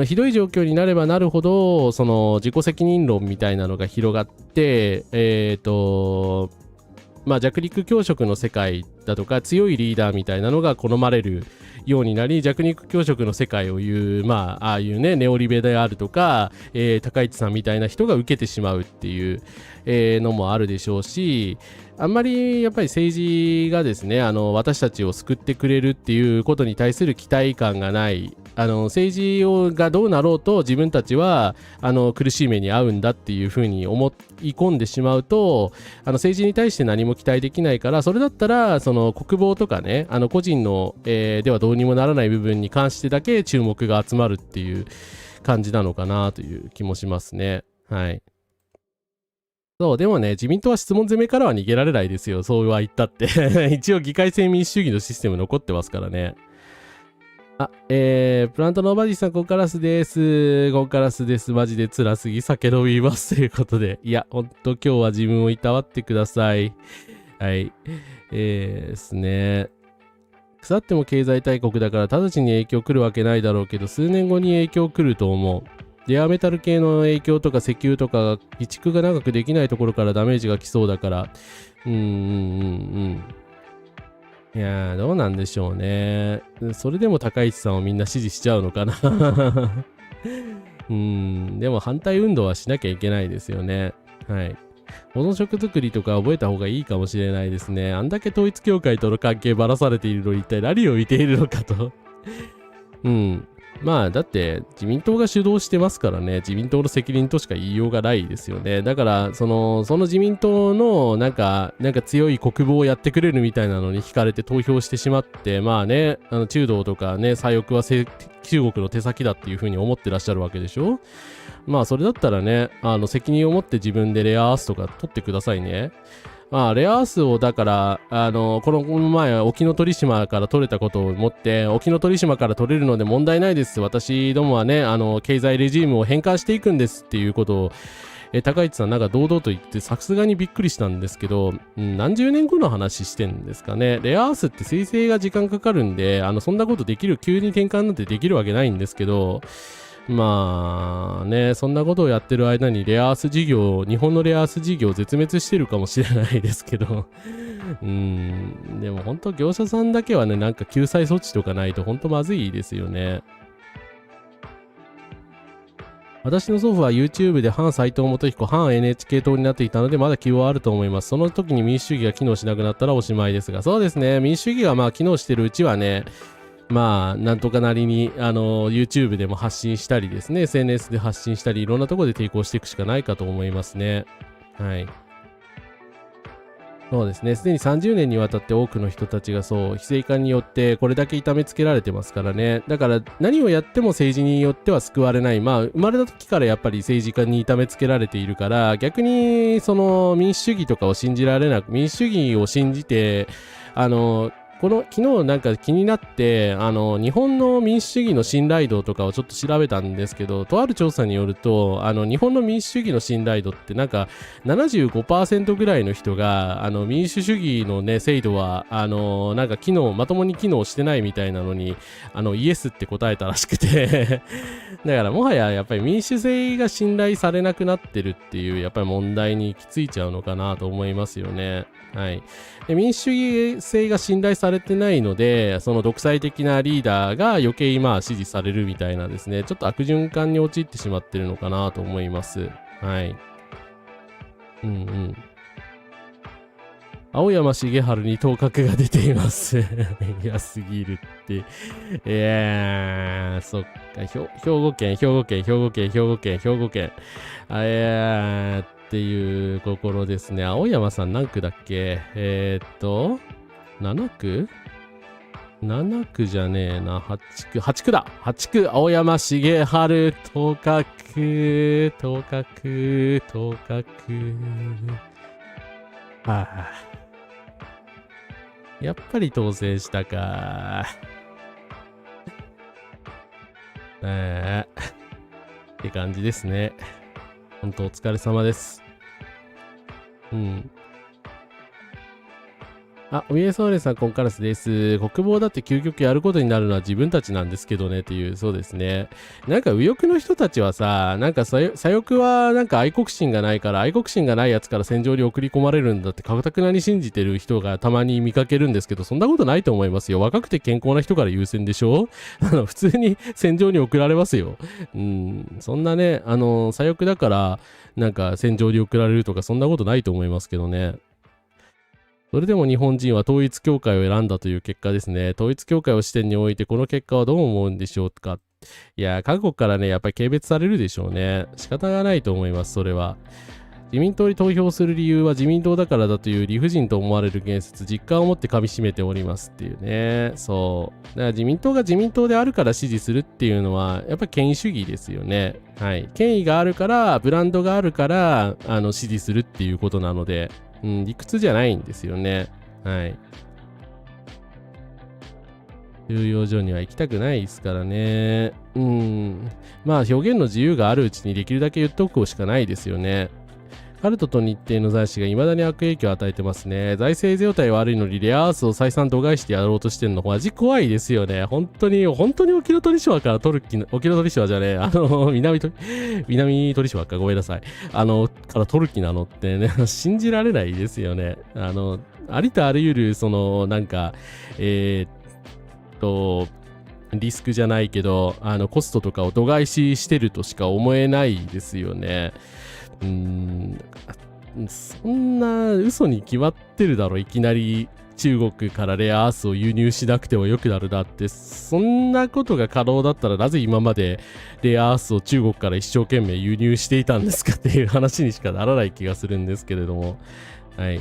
ひどい状況になればなるほど、自己責任論みたいなのが広がって、まあ、弱肉強食の世界だとか強いリーダーみたいなのが好まれるようになり、弱肉強食の世界を言う、まあ、ああいうね、ネオリベであるとか、高市さんみたいな人が受けてしまうっていう、のもあるでしょうし、あんまりやっぱり政治がですね、私たちを救ってくれるっていうことに対する期待感がない、政治がどうなろうと自分たちは苦しい目に遭うんだっていうふうに思い込んでしまうと、政治に対して何も期待できないから、それだったら国防とかね、個人の、ではどうにもならない部分に関してだけ注目が集まるっていう感じなのかなという気もしますね。はい。そう、でもね、自民党は質問攻めからは逃げられないですよ。そうは言ったって。一応議会制民主主義のシステム残ってますからね。プラントのおばじさん、ゴンカラスです。ゴンカラスです。マジで辛すぎ、酒飲みます。ということで。いや、ほんと今日は自分をいたわってください。はい。ですね。腐っても経済大国だから直ちに影響来るわけないだろうけど、数年後に影響来ると思う。レアメタル系の影響とか石油とか、備蓄が長くできないところからダメージが来そうだから。いやー、どうなんでしょうね。それでも高市さんをみんな支持しちゃうのかな。でも反対運動はしなきゃいけないですよね。はい。保存食作りとか覚えた方がいいかもしれないですね。あんだけ統一教会との関係ばらされているのに一体何を見ているのかと。まあ、だって自民党が主導してますからね、自民党の責任としか言いようがないですよね。だから、その自民党のなんか強い国防をやってくれるみたいなのに惹かれて投票してしまって、まあね、中道とかね、左翼は中国の手先だっていう風に思ってらっしゃるわけでしょ。まあ、それだったらね、責任を持って自分でレアアースとか取ってくださいね。まあ、レアアースをだから、この前、沖ノ鳥島から取れたことを思って、沖ノ鳥島から取れるので問題ないです。私どもはね、経済レジームを変換していくんですっていうことを、高市さんなんか堂々と言って、さすがにびっくりしたんですけど、何十年後の話してんですかね。レアアースって生成が時間かかるんで、そんなことできる、急に転換なんてできるわけないんですけど、まあね、そんなことをやってる間にレアアース事業、日本のレアアース事業絶滅してるかもしれないですけど、でも本当業者さんだけはね、なんか救済措置とかないと本当まずいですよね。私の祖父は YouTube で反斎藤元彦、反 NHK 党になっていたので、まだ希望はあると思います。その時に民主主義が機能しなくなったらおしまいですが、そうですね、民主主義がまあ機能してるうちはね、まあ、なんとかなりに、YouTube でも発信したりですね、SNS で発信したり、いろんなところで抵抗していくしかないかと思いますね。はい。そうですね、すでに30年にわたって多くの人たちがそう、非正規によってこれだけ痛めつけられてますからね。だから何をやっても政治によっては救われない。まあ、生まれた時からやっぱり政治家に痛めつけられているから、逆にその民主主義とかを信じられなく、民主主義を信じて、昨日なんか気になって、日本の民主主義の信頼度とかをちょっと調べたんですけど、とある調査によると、日本の民主主義の信頼度ってなんか 75% ぐらいの人が、民主主義のね、制度は、なんかまともに機能してないみたいなのに、イエスって答えたらしくてだからもはややっぱり民主制が信頼されなくなってるっていう、やっぱり問題に行き着いちゃうのかなと思いますよね。はい。で、民主主義制が信頼されてないので、その独裁的なリーダーが余計今支持されるみたいなですね、ちょっと悪循環に陥ってしまってるのかなと思います。はい。青山茂春に頭角が出ています。嫌すぎるって。そっか、兵庫県。っていうところですね。青山さん何区だっけ7区 ?7 区じゃねえな。8区だ。8区、青山茂春、頭角。やっぱり当選したか。って感じですね。本当お疲れ様です。ウイエソーレさん、コンカラスです。国防だって究極やることになるのは自分たちなんですけどね、っていう、そうですね。なんか右翼の人たちはさ、なんか左翼はなんか愛国心がないから、愛国心がないやつから戦場に送り込まれるんだってかたくなに信じてる人がたまに見かけるんですけど、そんなことないと思いますよ。若くて健康な人から優先でしょ普通に戦場に送られますよ。そんなね、左翼だから、なんか戦場に送られるとか、そんなことないと思いますけどね。それでも日本人は統一教会を選んだという結果ですね。統一教会を視点においてこの結果はどう思うんでしょうか。いや、韓国からね、やっぱり軽蔑されるでしょうね。仕方がないと思います、それは。自民党に投票する理由は自民党だからだという理不尽と思われる言説、実感を持って噛み締めておりますっていうね。そう。だから自民党が自民党であるから支持するっていうのは、やっぱり権威主義ですよね。はい。権威があるから、ブランドがあるから、支持するっていうことなので、理屈じゃないんですよね。はい。収容所には行きたくないですからね。まあ表現の自由があるうちにできるだけ言っておくしかないですよね。カルトと日程の財師が未だに悪影響を与えてますね。財政状態悪いのにレアアースを再三度外してやろうとしてんのマジ怖いですよね。本当に沖ノ鳥島から沖ノ鳥島じゃねえ、南鳥島かごめんなさい。から取る気なのってね、信じられないですよね。ありとあらゆる、なんか、リスクじゃないけど、コストとかを度外視してるとしか思えないですよね。そんな嘘に決まってるだろ。いきなり中国からレアアースを輸入しなくてもよくなるなって。そんなことが可能だったらなぜ今までレアアースを中国から一生懸命輸入していたんですかっていう話にしかならない気がするんですけれども。はい。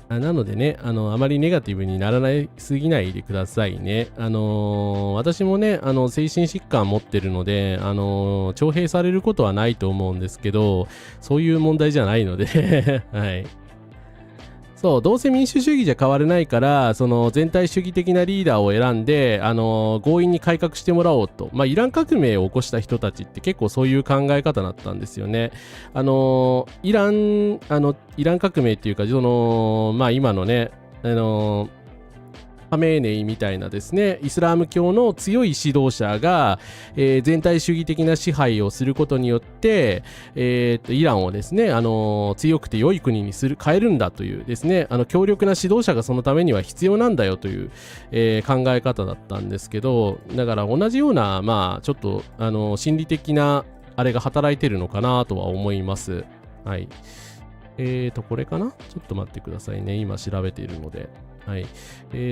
なのでね、あまりネガティブにならないすぎないでくださいね。私もね、精神疾患持ってるので、徴兵されることはないと思うんですけど、そういう問題じゃないので、はい。そう、どうせ民主主義じゃ変われないから、その全体主義的なリーダーを選んで、強引に改革してもらおうと。イラン革命を起こした人たちって結構そういう考え方だったんですよね。イラン革命っていうか、今のね、ハメーネイみたいなですね、イスラム教の強い指導者が、全体主義的な支配をすることによって、イランをですね、強くて良い国に変えるんだというですね、強力な指導者がそのためには必要なんだよという、考え方だったんですけど、だから同じような、まあ、ちょっと心理的なあれが働いてるのかなとは思います。はい。これかな？ちょっと待ってくださいね。今調べているので。はい。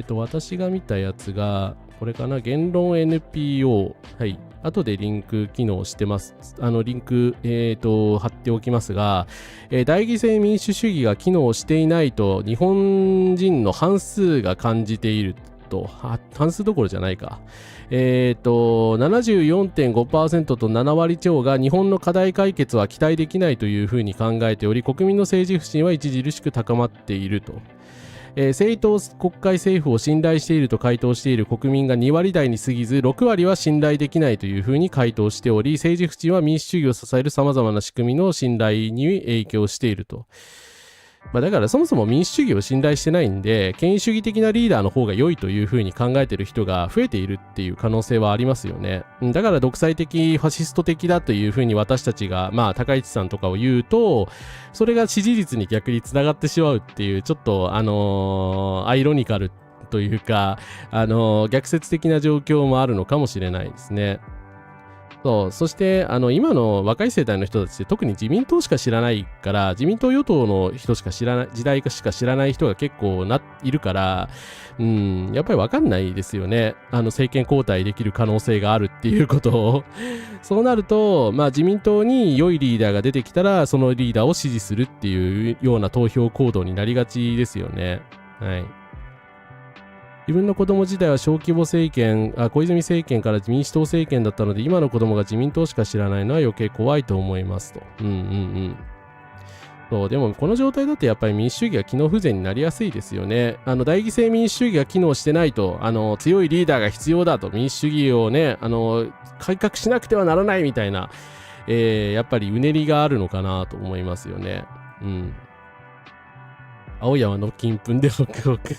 私が見たやつが、これかな？言論 NPO。はい。後でリンク機能してます。リンク、貼っておきますが、代議制民主主義が機能していないと、日本人の半数が感じていると、半数どころじゃないか。74.5% と7割超が日本の課題解決は期待できないというふうに考えており、国民の政治不信は著しく高まっていると。政党国会政府を信頼していると回答している国民が2割台に過ぎず、6割は信頼できないというふうに回答しており、政治不信は民主主義を支える様々な仕組みの信頼に影響していると。だからそもそも民主主義を信頼してないんで、権威主義的なリーダーの方が良いというふうに考えている人が増えているっていう可能性はありますよね。だから独裁的、ファシスト的だというふうに私たちが、高市さんとかを言うと、それが支持率に逆につながってしまうっていう、ちょっとアイロニカルというか、逆説的な状況もあるのかもしれないですね。そして今の若い世代の人たちって特に自民党しか知らないから、自民党与党の人しか知らない、時代しか知らない人が結構いるから、やっぱり分かんないですよね。政権交代できる可能性があるっていうことを。そうなると、自民党に良いリーダーが出てきたら、そのリーダーを支持するっていうような投票行動になりがちですよね。はい。自分の子供時代は小規模政権、小泉政権から民主党政権だったので、今の子供が自民党しか知らないのは余計怖いと思いますと。でもこの状態だとやっぱり民主主義が機能不全になりやすいですよね。代議制民主主義が機能してないと、強いリーダーが必要だと、民主主義をね、改革しなくてはならないみたいな、やっぱりうねりがあるのかなと思いますよね。青山の金粉でホクホク。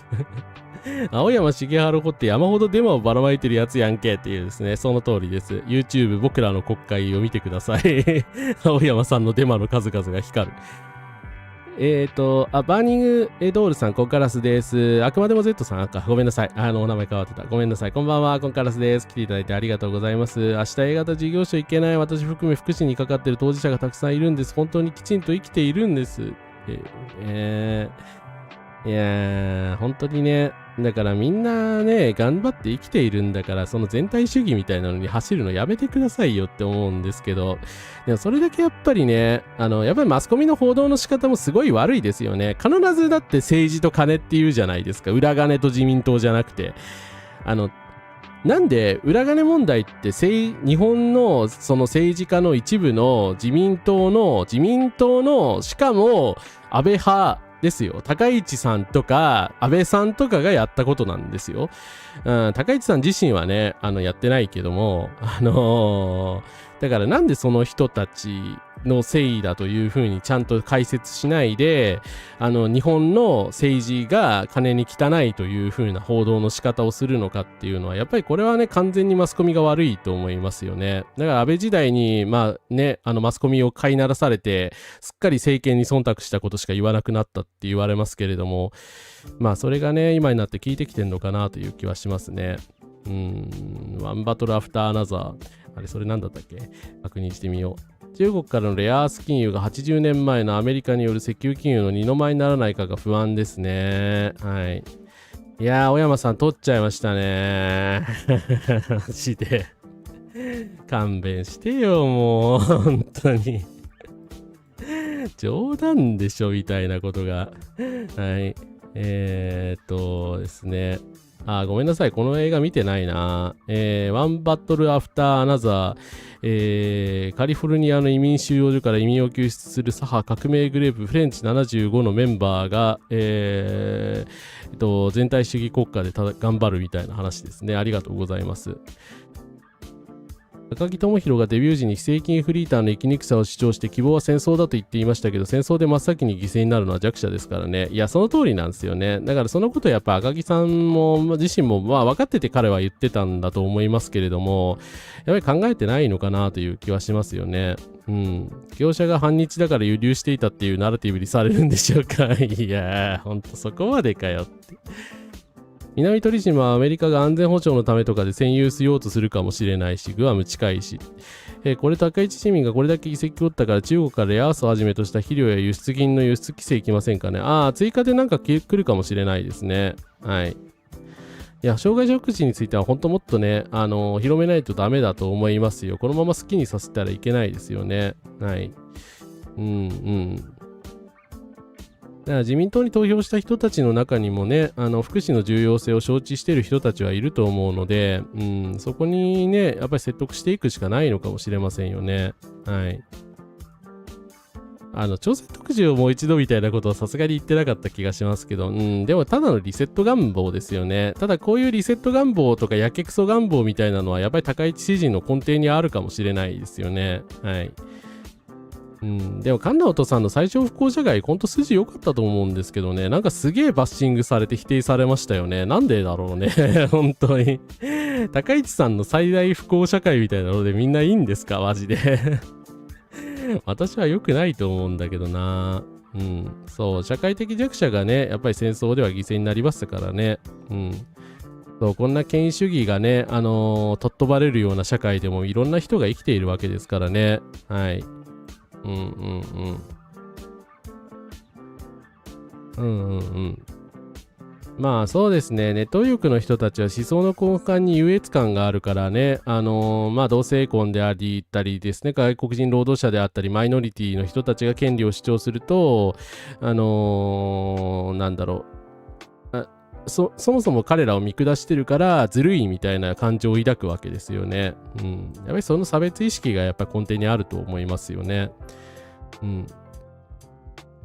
青山茂春子って山ほどデマをばらまいてるやつやんけっていうですね、その通りです。YouTube 僕らの国会を見てください。青山さんのデマの数々が光る。バーニングドールさん、コンカラスです。あくまでも Z さん、ごめんなさい。お名前変わってた。ごめんなさい。こんばんは、コンカラスです。来ていただいてありがとうございます。明日 A 型事業所行けない私含め福祉にかかっている当事者がたくさんいるんです。本当にきちんと生きているんです。いやー、本当にね、だからみんなね、頑張って生きているんだから、その全体主義みたいなのに走るのやめてくださいよって思うんですけど、でもそれだけやっぱりね、やっぱりマスコミの報道の仕方もすごい悪いですよね。必ずだって政治と金って言うじゃないですか。裏金と自民党じゃなくて。なんで裏金問題って日本のその政治家の一部の自民党のしかも安倍派ですよ。高市さんとか安倍さんとかがやったことなんですよ。高市さん自身はね、やってないけども、だからなんでその人たちのせいだというふうにちゃんと解説しないで、日本の政治が金に汚いというふうな報道の仕方をするのかっていうのは、やっぱりこれはね、完全にマスコミが悪いと思いますよね。だから安倍時代に、マスコミを飼いならされて、すっかり政権に忖度したことしか言わなくなったって言われますけれども、それがね、今になって効いてきてんのかなという気はしますね。ワンバトルアフターアナザー。あれ、それなんだったっけ？確認してみよう。中国からのレアアース金融が80年前のアメリカによる石油金融の二の舞にならないかが不安ですね。はい。いやー、小山さん取っちゃいましたね。マジで。勘弁してよ、もう。本当に。冗談でしょ、みたいなことが。はい。ですね。ごめんなさい。この映画見てないな。ワンバトルアフターアナザー、カリフォルニアの移民収容所から移民を救出する左派革命グループフレンチ75のメンバーが、全体主義国家で頑張るみたいな話ですね。ありがとうございます。高木智弘がデビュー時に非正規フリーターの生きにくさを主張して希望は戦争だと言っていましたけど、戦争で真っ先に犠牲になるのは弱者ですからね。いや、その通りなんですよね。だからそのことやっぱ赤木さんも自身も分かってて彼は言ってたんだと思いますけれども、やっぱり考えてないのかなという気はしますよね。業者が反日だから輸入していたっていうナラティブにされるんでしょうか。いやー、ほんとそこまでかよって。南鳥島はアメリカが安全保障のためとかで占有しようとするかもしれないし、グアム近いし。これ高市市民がこれだけ議席を取ったから中国からレアアースをはじめとした肥料や輸出金の輸出規制きませんかね。追加でなんか来るかもしれないですね。はい。いや、障害者福祉については本当もっとね、広めないとダメだと思いますよ。このまま好きにさせたらいけないですよね。はい。だから自民党に投票した人たちの中にもね、福祉の重要性を承知している人たちはいると思うので、そこにね、やっぱり説得していくしかないのかもしれませんよね。はい。朝鮮特需をもう一度みたいなことはさすがに言ってなかった気がしますけど、でもただのリセット願望ですよね。ただこういうリセット願望とかやけくそ願望みたいなのはやっぱり高市支持の根底にあるかもしれないですよね。はい。でも神直人さんの最小不幸社会ほんと筋良かったと思うんですけどね、なんかすげえバッシングされて否定されましたよね。なんでだろうね。本当に。高市さんの最大不幸社会みたいなのでみんないいんですかマジで。私は良くないと思うんだけどな。そう、社会的弱者がね、やっぱり戦争では犠牲になりましたからね。そう、こんな権威主義がね、とっ飛ばれるような社会でもいろんな人が生きているわけですからね。はい。まあそうですね、ネット右翼の人たちは思想の根幹に優越感があるからね、同性婚でありたりですね、外国人労働者であったり、マイノリティの人たちが権利を主張すると、なんだろう、そもそも彼らを見下してるからずるいみたいな感情を抱くわけですよね。やっぱりその差別意識がやっぱ根底にあると思いますよね。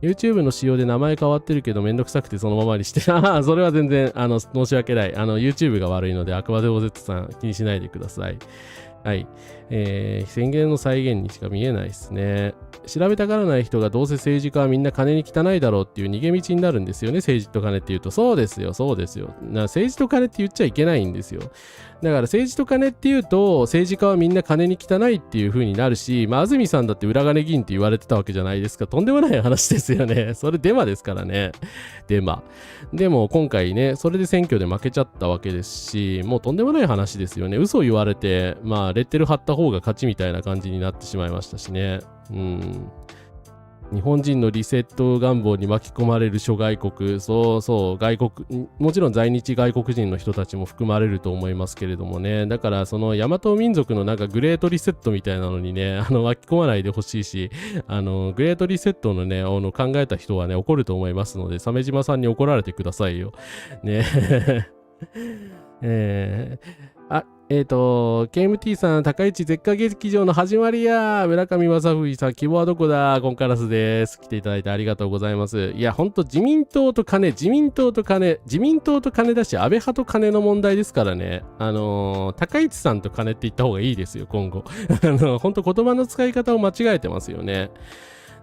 YouTube の仕様で名前変わってるけどめんどくさくてそのままにして、それは全然申し訳ない。YouTube が悪いので、悪魔で OZ さん気にしないでください。はい。宣言の再現にしか見えないですね。調べたがらない人がどうせ政治家はみんな金に汚いだろうっていう逃げ道になるんですよね。政治と金って言うと。そうですよ。政治と金って言っちゃいけないんですよ。だから政治と金って言うと、政治家はみんな金に汚いっていう風になるし、安住さんだって裏金議員って言われてたわけじゃないですか。とんでもない話ですよね。それデマですからね。デマ。でも今回ね、それで選挙で負けちゃったわけですし、もうとんでもない話ですよね。嘘を言われて、レッテル貼った方が勝ちみたいな感じになってしまいましたしね。日本人のリセット願望に巻き込まれる諸外国、外国、もちろん在日外国人の人たちも含まれると思いますけれどもね。だからその大和民族のなんかグレートリセットみたいなのにね、巻き込まないでほしいし、グレートリセットのね、考えた人はね、怒ると思いますので、鮫島さんに怒られてくださいよ。ね。KMT さん、高市絶火劇場の始まりや。村上正文さん、希望はどこだ。コンカラスです。来ていただいてありがとうございます。いや、ほんと自民党と金だし、安倍派と金の問題ですからね。高市さんと金って言った方がいいですよ、今後。ほんと言葉の使い方を間違えてますよね。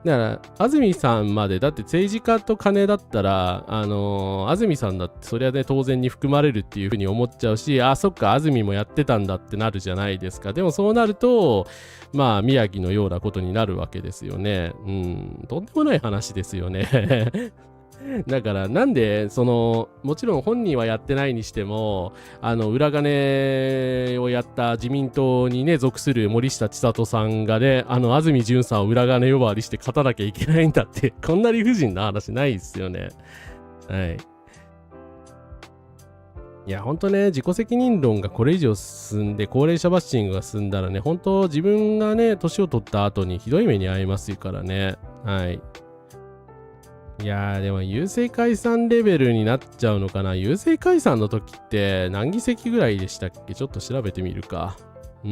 だから、安住さんまで、だって政治家と金だったら、安住さんだってそりゃね、当然に含まれるっていうふうに思っちゃうし、そっか、安住もやってたんだってなるじゃないですか。でもそうなると、宮城のようなことになるわけですよね。とんでもない話ですよね。だからなんでもちろん本人はやってないにしても裏金をやった自民党にね属する森下千里さんがね安住淳さんを裏金呼ばわりして勝たなきゃいけないんだってこんな理不尽な話ないですよね。はい。いや本当ね、自己責任論がこれ以上進んで高齢者バッシングが進んだらね、本当自分がね年を取った後にひどい目に遭いますからね。はい。いやーでも郵政解散レベルになっちゃうのかな。郵政解散の時って何議席ぐらいでしたっけ。ちょっと調べてみるか。下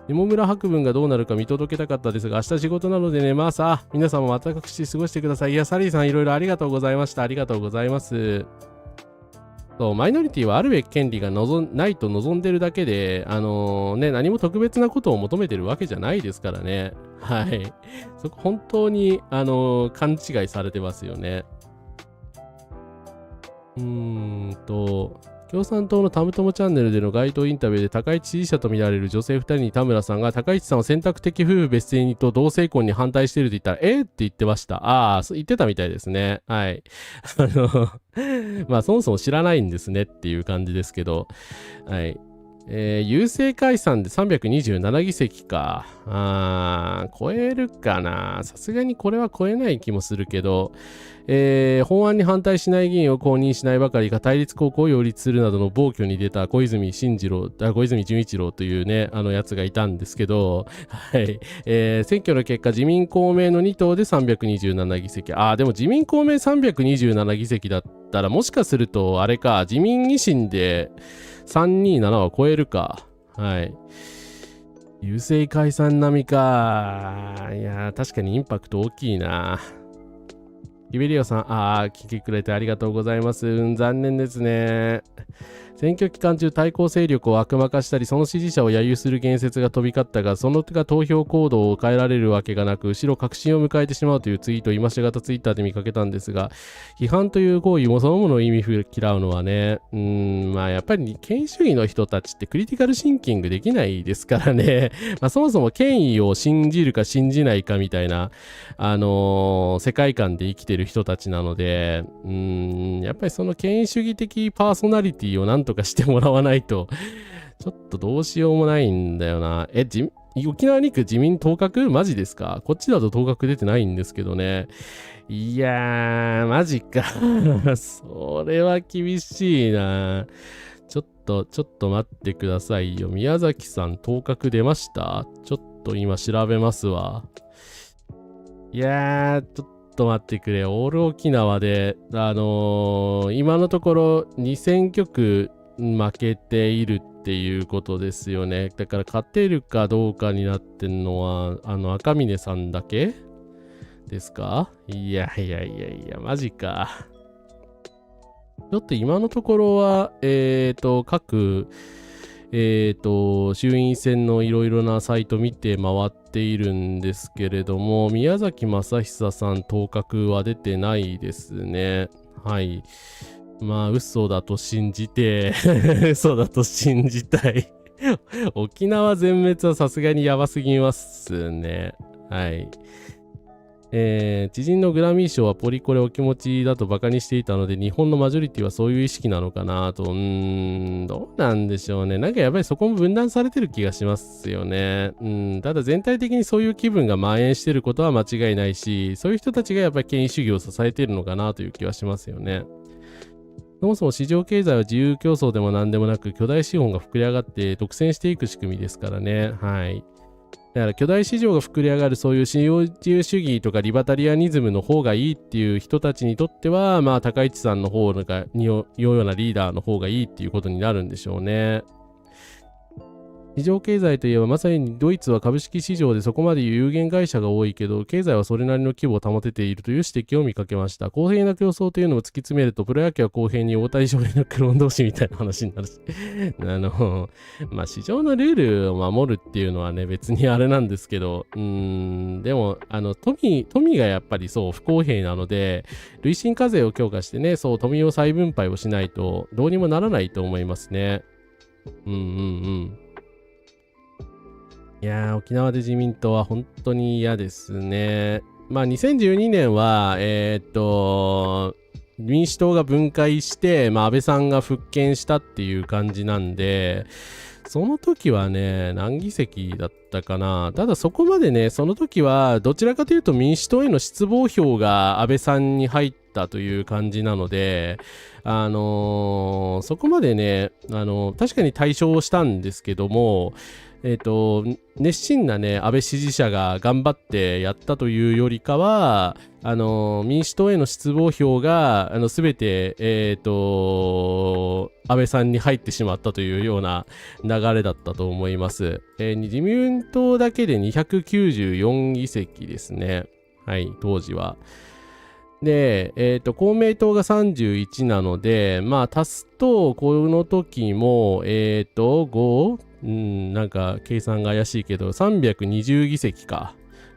村博文がどうなるか見届けたかったですが、明日仕事なので寝ます。皆さんもまたくし過ごしてください。いや、サリーさんいろいろありがとうございました。ありがとうございます。そうマイノリティはあるべき権利がないと望んでるだけで、何も特別なことを求めてるわけじゃないですからね。はい。そこ本当に、勘違いされてますよね。共産党のたむともチャンネルでの街頭インタビューで高市支持者とみられる女性2人に田村さんが高市さんは選択的夫婦別姓にと同性婚に反対していると言ったらって言ってました。言ってたみたいですね。はい。まあそもそも知らないんですねっていう感じですけど、はい。郵政解散で327議席か。超えるかな。さすがにこれは超えない気もするけど、法案に反対しない議員を公認しないばかりか対立候補を擁立するなどの暴挙に出た小泉純一郎というね、やつがいたんですけど、はい。選挙の結果、自民公明の2党で327議席。でも自民公明327議席だったら、もしかすると、あれか、自民維新で327は超えるか。はい。郵政解散並みか。いや、確かにインパクト大きいな。リベリオさん、聞いてくれてありがとうございます。残念ですね。選挙期間中、対抗勢力を悪魔化したり、その支持者を揶揄する言説が飛び交ったが、そのが投票行動を変えられるわけがなく、後ろ確信を迎えてしまうというツイートを今しがたツイッターで見かけたんですが、批判という行為もそのものを意味嫌うのはね、やっぱり権威主義の人たちってクリティカルシンキングできないですからね、そもそも権威を信じるか信じないかみたいな、世界観で生きてる人たちなので、やっぱりその権威主義的パーソナリティをなんとかしてもらわないと、ちょっとどうしようもないんだよな。沖縄2区自民当確マジですか？こっちだと当確出てないんですけどね。いやー、マジか。それは厳しいな。ちょっと待ってくださいよ。宮崎さん当確出ました？ちょっと今調べますわ。いやー、ちょっと待ってくれ。オール沖縄で、今のところ2選挙区負けているっていうことですよね。だから勝てるかどうかになってんのは、赤嶺さんだけですか？いや、マジか。ちょっと今のところは、各、衆院選のいろいろなサイト見て回っているんですけれども、宮崎正久さん当確は出てないですね。はい。嘘だと信じて、嘘だと信じたい。沖縄全滅はさすがにやばすぎますね。はい。知人のグラミー賞はポリコレお気持ちだとバカにしていたので、日本のマジョリティはそういう意識なのかなと。どうなんでしょうね。なんかやっぱりそこも分断されてる気がしますよね。ただ全体的にそういう気分が蔓延してることは間違いないし、そういう人たちがやっぱり権威主義を支えているのかなという気はしますよね。そもそも市場経済は自由競争でも何でもなく、巨大資本が膨れ上がって独占していく仕組みですからね。はい。だから巨大市場が膨れ上がるそういう市場自由主義とかリバタリアニズムの方がいいっていう人たちにとっては、高市さんの方のようなリーダーの方がいいっていうことになるんでしょうね。市場経済といえばまさにドイツは株式市場でそこまで有限会社が多いけど、経済はそれなりの規模を保てているという指摘を見かけました。公平な競争というのを突き詰めると、プロ野球は公平に大谷翔平のクローン同士みたいな話になるし。市場のルールを守るっていうのはね、別にあれなんですけど、でも、富がやっぱりそう不公平なので、累進課税を強化してね、そう富を再分配をしないとどうにもならないと思いますね。いやー、沖縄で自民党は本当に嫌ですね。2012年は、民主党が分解して、安倍さんが復権したっていう感じなんで、その時はね、何議席だったかな。ただそこまでね、その時はどちらかというと民主党への失望票が安倍さんに入ったという感じなので、そこまでね、確かに対象したんですけども、熱心なね、安倍支持者が頑張ってやったというよりかは、民主党への失望票が、すべて、安倍さんに入ってしまったというような流れだったと思います。自民党だけで294議席ですね。はい、当時は。で、公明党が31なので、まあ足すと、この時も、5、なんか計算が怪しいけど、320議席か。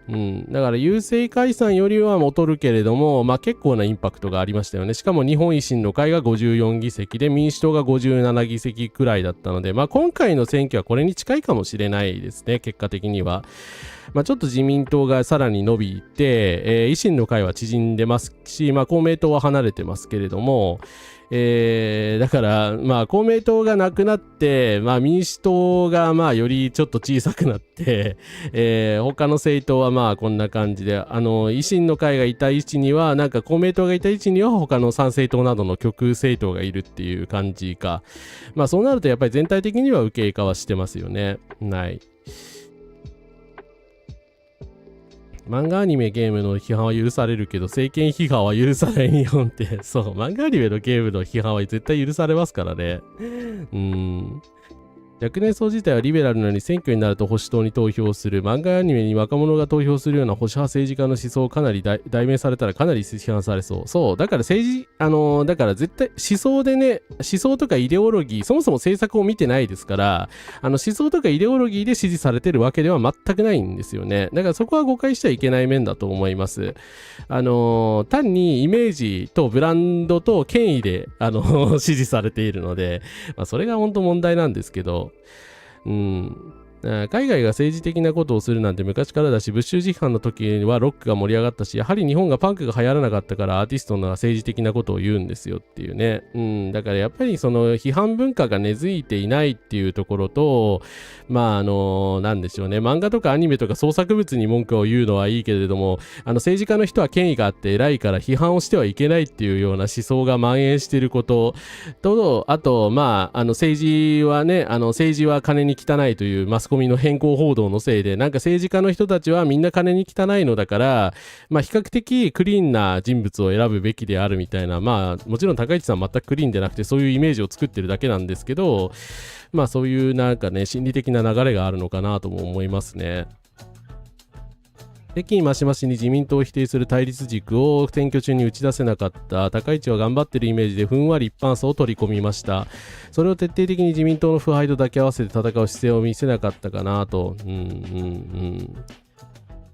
だから郵政解散よりは劣るけれども、まあ結構なインパクトがありましたよね。しかも日本維新の会が54議席で民主党が57議席くらいだったので、まあ今回の選挙はこれに近いかもしれないですね、結果的には。まあちょっと自民党がさらに伸びて、維新の会は縮んでますし、まあ公明党は離れてますけれども、だから、まあ、公明党がなくなって、まあ、民主党が、まあ、よりちょっと小さくなって、他の政党は、まあ、こんな感じで、維新の会がいた位置には、なんか公明党がいた位置には、他の参政党などの極右政党がいるっていう感じか。まあ、そうなると、やっぱり全体的には右傾化はしてますよね。はい。漫画アニメゲームの批判は許されるけど政権批判は許されんよってそう漫画アニメのゲームの批判は絶対許されますからね。若年層自体はリベラルなのに選挙になると保守党に投票する。漫画アニメに若者が投票するような保守派政治家の思想をかなり代弁されたらかなり批判されそう。そう。だから政治、だから絶対思想でね、思想とかイデオロギー、そもそも政策を見てないですから、思想とかイデオロギーで支持されてるわけでは全くないんですよね。だからそこは誤解しちゃいけない面だと思います。単にイメージとブランドと権威で、支持されているので、まあ、それが本当問題なんですけど、海外が政治的なことをするなんて昔からだし、ブッシュ批判の時はロックが盛り上がったし、やはり日本がパンクが流行らなかったからアーティストの政治的なことを言うんですよっていうね。だからやっぱりその批判文化が根付いていないっていうところと、まあなんでしょうね、漫画とかアニメとか創作物に文句を言うのはいいけれども、政治家の人は権威があって偉いから批判をしてはいけないっていうような思想が蔓延していることと、あとまあ政治はね、政治は金に汚いというマスコミの偏向報道のせいで、なんか政治家の人たちはみんな金に汚いのだから、まあ比較的クリーンな人物を選ぶべきであるみたいな、まあもちろん高市さん全くクリーンでなくてそういうイメージを作ってるだけなんですけど、まあそういうなんかね、心理的な流れがあるのかなとも思いますね。北京マシマシに自民党を否定する対立軸を選挙中に打ち出せなかった高市は頑張ってるイメージでふんわり一般層を取り込みました。それを徹底的に自民党の腐敗と抱き合わせて戦う姿勢を見せなかったかなと。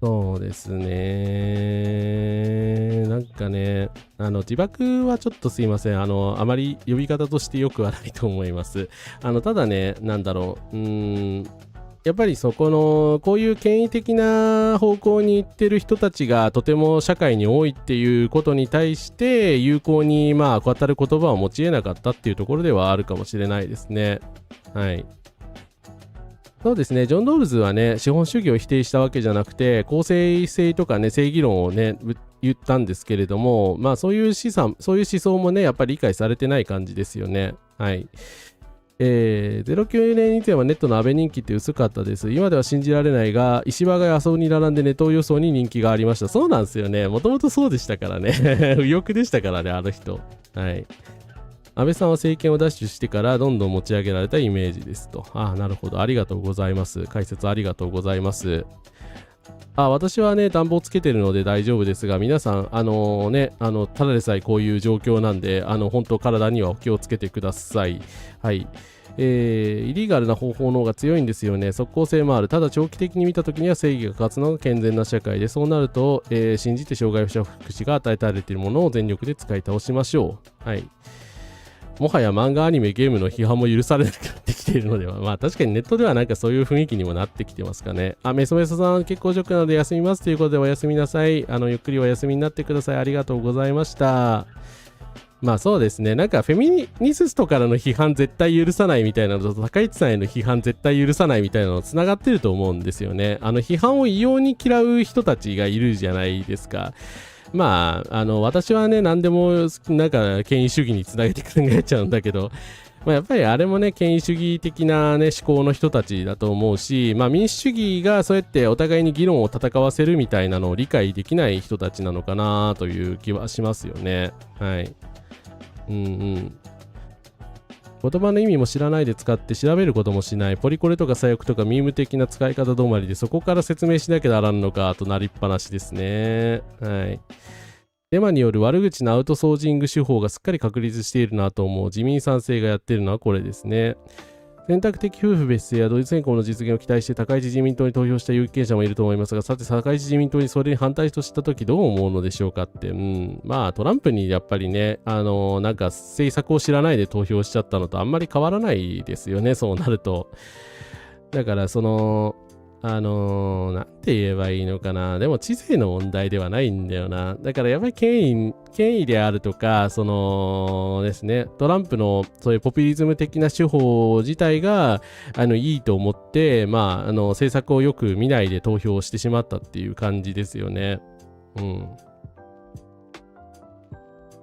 そうですね。なんかね、自爆はちょっとすいません。あまり呼び方としてよくはないと思います。ただね、なんだろう。やっぱりそこのこういう権威的な方向に行ってる人たちがとても社会に多いっていうことに対して有効にまあ語る言葉を持ち得なかったっていうところではあるかもしれないですね。はい。そうですね、ジョン・ドールズはね、資本主義を否定したわけじゃなくて、公正性とかね、正義論をね、言ったんですけれども、まあそういう思想もね、やっぱり理解されてない感じですよね。はい。09年以前はネットの安倍人気って薄かったです。今では信じられないが、石破が麻生に並んでネト予想に人気がありました。そうなんですよね。もともとそうでしたからね。右翼でしたからね、あの人。はい。安倍さんは政権を奪取してからどんどん持ち上げられたイメージですと。ああ、なるほど。ありがとうございます。解説ありがとうございます。私はね、暖房つけてるので大丈夫ですが、皆さん、ただでさえこういう状況なんで、本当体にはお気をつけてください。はい。イリーガルな方法の方が強いんですよね。即効性もある。ただ長期的に見たときには正義が勝つのが健全な社会で、そうなると、信じて障害者福祉が与えられているものを全力で使い倒しましょう。はい。もはや漫画、アニメ、ゲームの批判も許されなくなってきているのでは、まあ確かにネットではなんかそういう雰囲気にもなってきてますかね。メソメソさん、結構ショックなので休みますということでお休みなさい。ゆっくりお休みになってください。ありがとうございました。まあそうですね。なんかフェミニストからの批判絶対許さないみたいなのと、高市さんへの批判絶対許さないみたいなのつながってると思うんですよね。批判を異様に嫌う人たちがいるじゃないですか。まあ、私はね、何でもなんか権威主義につなげて考えちゃうんだけど、まあ、やっぱりあれもね、権威主義的なね、思考の人たちだと思うし、まあ民主主義がそうやってお互いに議論を戦わせるみたいなのを理解できない人たちなのかなという気はしますよね。はい。言葉の意味も知らないで使って調べることもしない。ポリコレとか左翼とかミーム的な使い方止まりでそこから説明しなきゃならんのかとなりっぱなしですね。はい。デマによる悪口のアウトソージング手法がすっかり確立しているなと思う。自民賛成がやってるのはこれですね。選択的夫婦別姓や同一選考の実現を期待して高市自民党に投票した有権者もいると思いますが、さて高市自民党にそれに反対としたときどう思うのでしょうかって、まあトランプにやっぱりね、なんか政策を知らないで投票しちゃったのとあんまり変わらないですよね、そうなると。だからなんて言えばいいのかな。でも知性の問題ではないんだよな。だからやっぱり権威であるとか、ですね、トランプのそういうポピュリズム的な手法自体が、いいと思って、政策をよく見ないで投票してしまったっていう感じですよね。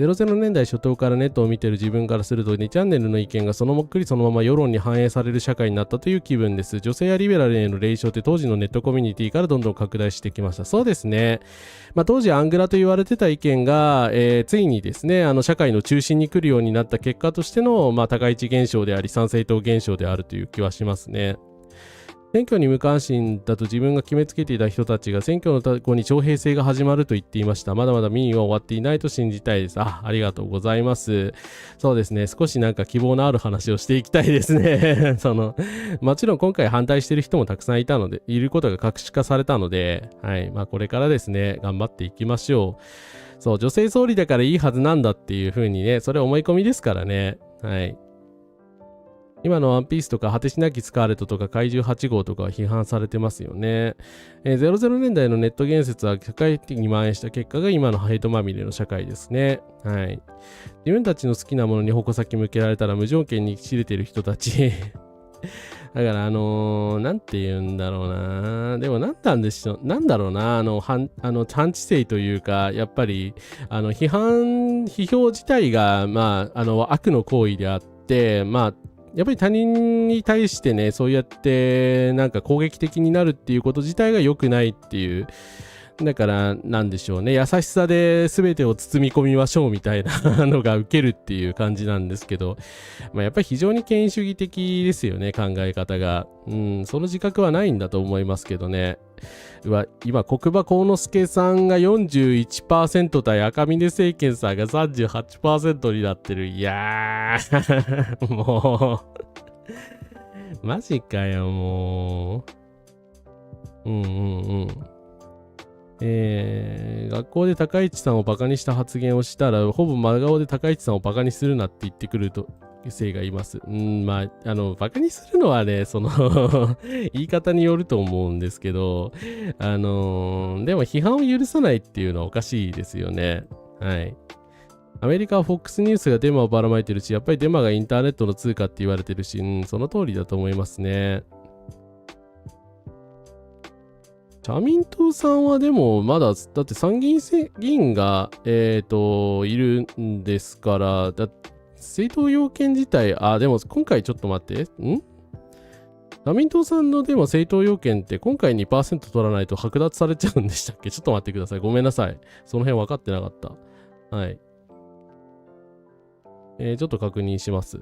00年代初頭からネットを見ている自分からすると2チャンネルの意見がそのまま世論に反映される社会になったという気分です。女性やリベラルへの冷笑って当時のネットコミュニティからどんどん拡大してきました。そうですね。当時アングラと言われてた意見が、ついにですね、社会の中心に来るようになった結果としての、高市現象であり、参政党現象であるという気はしますね。選挙に無関心だと自分が決めつけていた人たちが選挙の後に徴兵制が始まると言っていました。まだまだ民意は終わっていないと信じたいです。ありがとうございます。そうですね。少しなんか希望のある話をしていきたいですね。もちろん今回反対している人もたくさんいることが可視化されたので、はい。これからですね、頑張っていきましょう。そう、女性総理だからいいはずなんだっていう風にね、それ思い込みですからね。はい。今のワンピースとか果てしなきスカーレットとか怪獣8号とかは批判されてますよね。00年代のネット言説は社会的に蔓延した結果が今のヘイトまみれの社会ですね。はい。自分たちの好きなものに矛先向けられたら無条件に知れてる人たち。だからなんて言うんだろうな。でもなんだろうな。反知性というか、やっぱり、批評自体が、悪の行為であって、やっぱり他人に対してね、そうやってなんか攻撃的になるっていうこと自体が良くないっていう。だから、なんでしょうね。優しさで全てを包み込みましょうみたいなのが受けるっていう感じなんですけど、やっぱり非常に権威主義的ですよね、考え方が。その自覚はないんだと思いますけどね。今、国場幸之助さんが 41% 対赤嶺政権さんが 38% になってる。いやー、もう、マジかよ、もう。学校で高市さんをバカにした発言をしたら、ほぼ真顔で高市さんをバカにするなって言ってくると。生がいます。バカにするのはね、言い方によると思うんですけど、でも批判を許さないっていうのはおかしいですよね。はい。アメリカは FOX ニュースがデマをばらまいてるし、やっぱりデマがインターネットの通貨って言われてるし、その通りだと思いますね。社民党さんはでもまだ、だって参議院議員が、いるんですから、政党要件自体、でも今回ちょっと待って、社民党さんのでも政党要件って今回 2% 取らないと剥奪されちゃうんでしたっけ？ちょっと待ってください。ごめんなさい。その辺分かってなかった。はい。ちょっと確認します。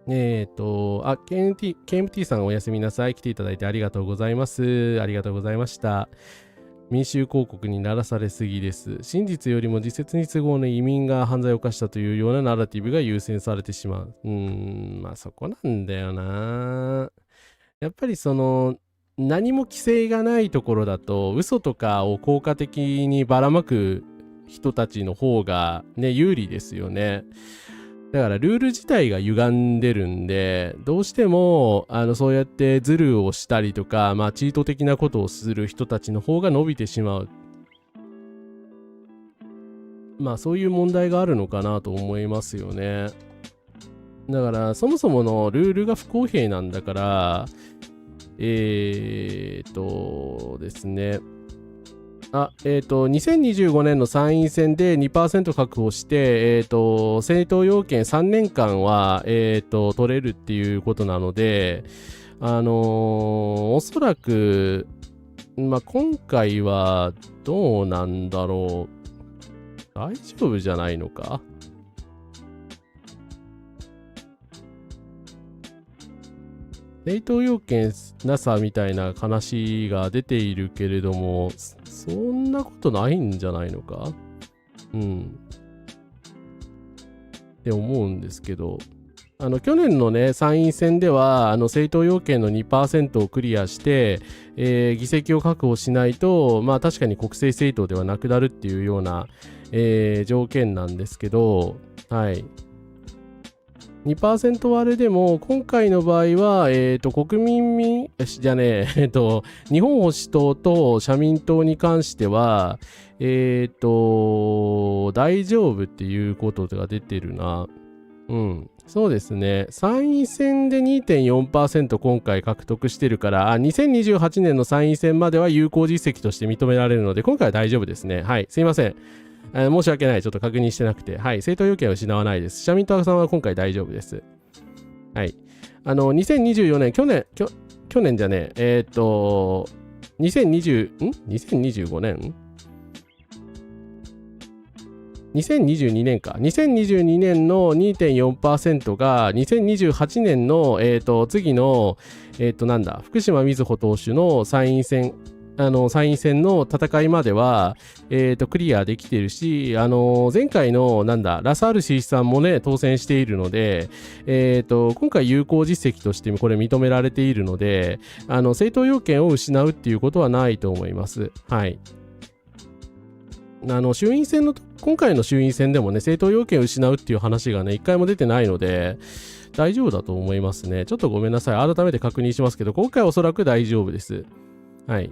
KMT さんおやすみなさい。来ていただいてありがとうございます。ありがとうございました。民衆広告にならされすぎです。真実よりも自説に都合の移民が犯罪を犯したというようなナラティブが優先されてしまう。そこなんだよな。やっぱり何も規制がないところだと、嘘とかを効果的にばらまく人たちの方がね、有利ですよね。だからルール自体が歪んでるんで、どうしてもそうやってズルをしたりとか、チート的なことをする人たちの方が伸びてしまう。そういう問題があるのかなと思いますよね。だからそもそものルールが不公平なんだから、ですね。2025年の参院選で 2% 確保して、政党要件3年間は、取れるっていうことなので、おそらく、今回はどうなんだろう。大丈夫じゃないのか？政党要件なさみたいな話が出ているけれども、そんなことないんじゃないのか。って思うんですけど、去年のね、参院選では、政党要件の 2% をクリアして、議席を確保しないと、まあ確かに国政政党ではなくなるっていうような、条件なんですけど、はい。2% 割れでも、今回の場合は、国民じゃねえ、日本保守党と社民党に関しては、大丈夫っていうことが出てるな。そうですね。参院選で 2.4% 今回獲得してるから、2028年の参院選までは有効実績として認められるので、今回は大丈夫ですね。はい。すいません。申し訳ない。ちょっと確認してなくて。はい。政党要件は失わないです。社民党さんは今回大丈夫です。はい。2024年、去年じゃねえ、2025年2022年か。2022年の 2.4% が、2028年の、次の、福島みずほ党首の参院選の戦いまでは、クリアできてるし、前回の、ラサール氏さんもね、当選しているので、今回有効実績としてこれ認められているので、政党要件を失うっていうことはないと思います。はい。今回の衆院選でもね、政党要件を失うっていう話がね、一回も出てないので、大丈夫だと思いますね。ちょっとごめんなさい。改めて確認しますけど、今回はおそらく大丈夫です。はい。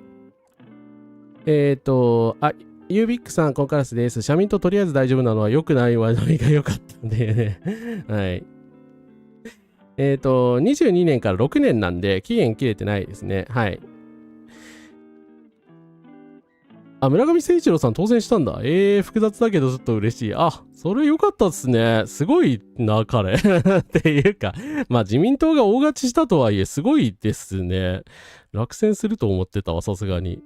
ユービックさん、コンカラスです。社民党とりあえず大丈夫なのは良くない話題が良かったんでね。はい。22年から6年なんで、期限切れてないですね。はい。村上誠一郎さん当選したんだ。複雑だけどちょっと嬉しい。それ良かったっすね。すごいな、彼。っていうか、まあ自民党が大勝ちしたとはいえ、すごいですね。落選すると思ってたわ、さすがに。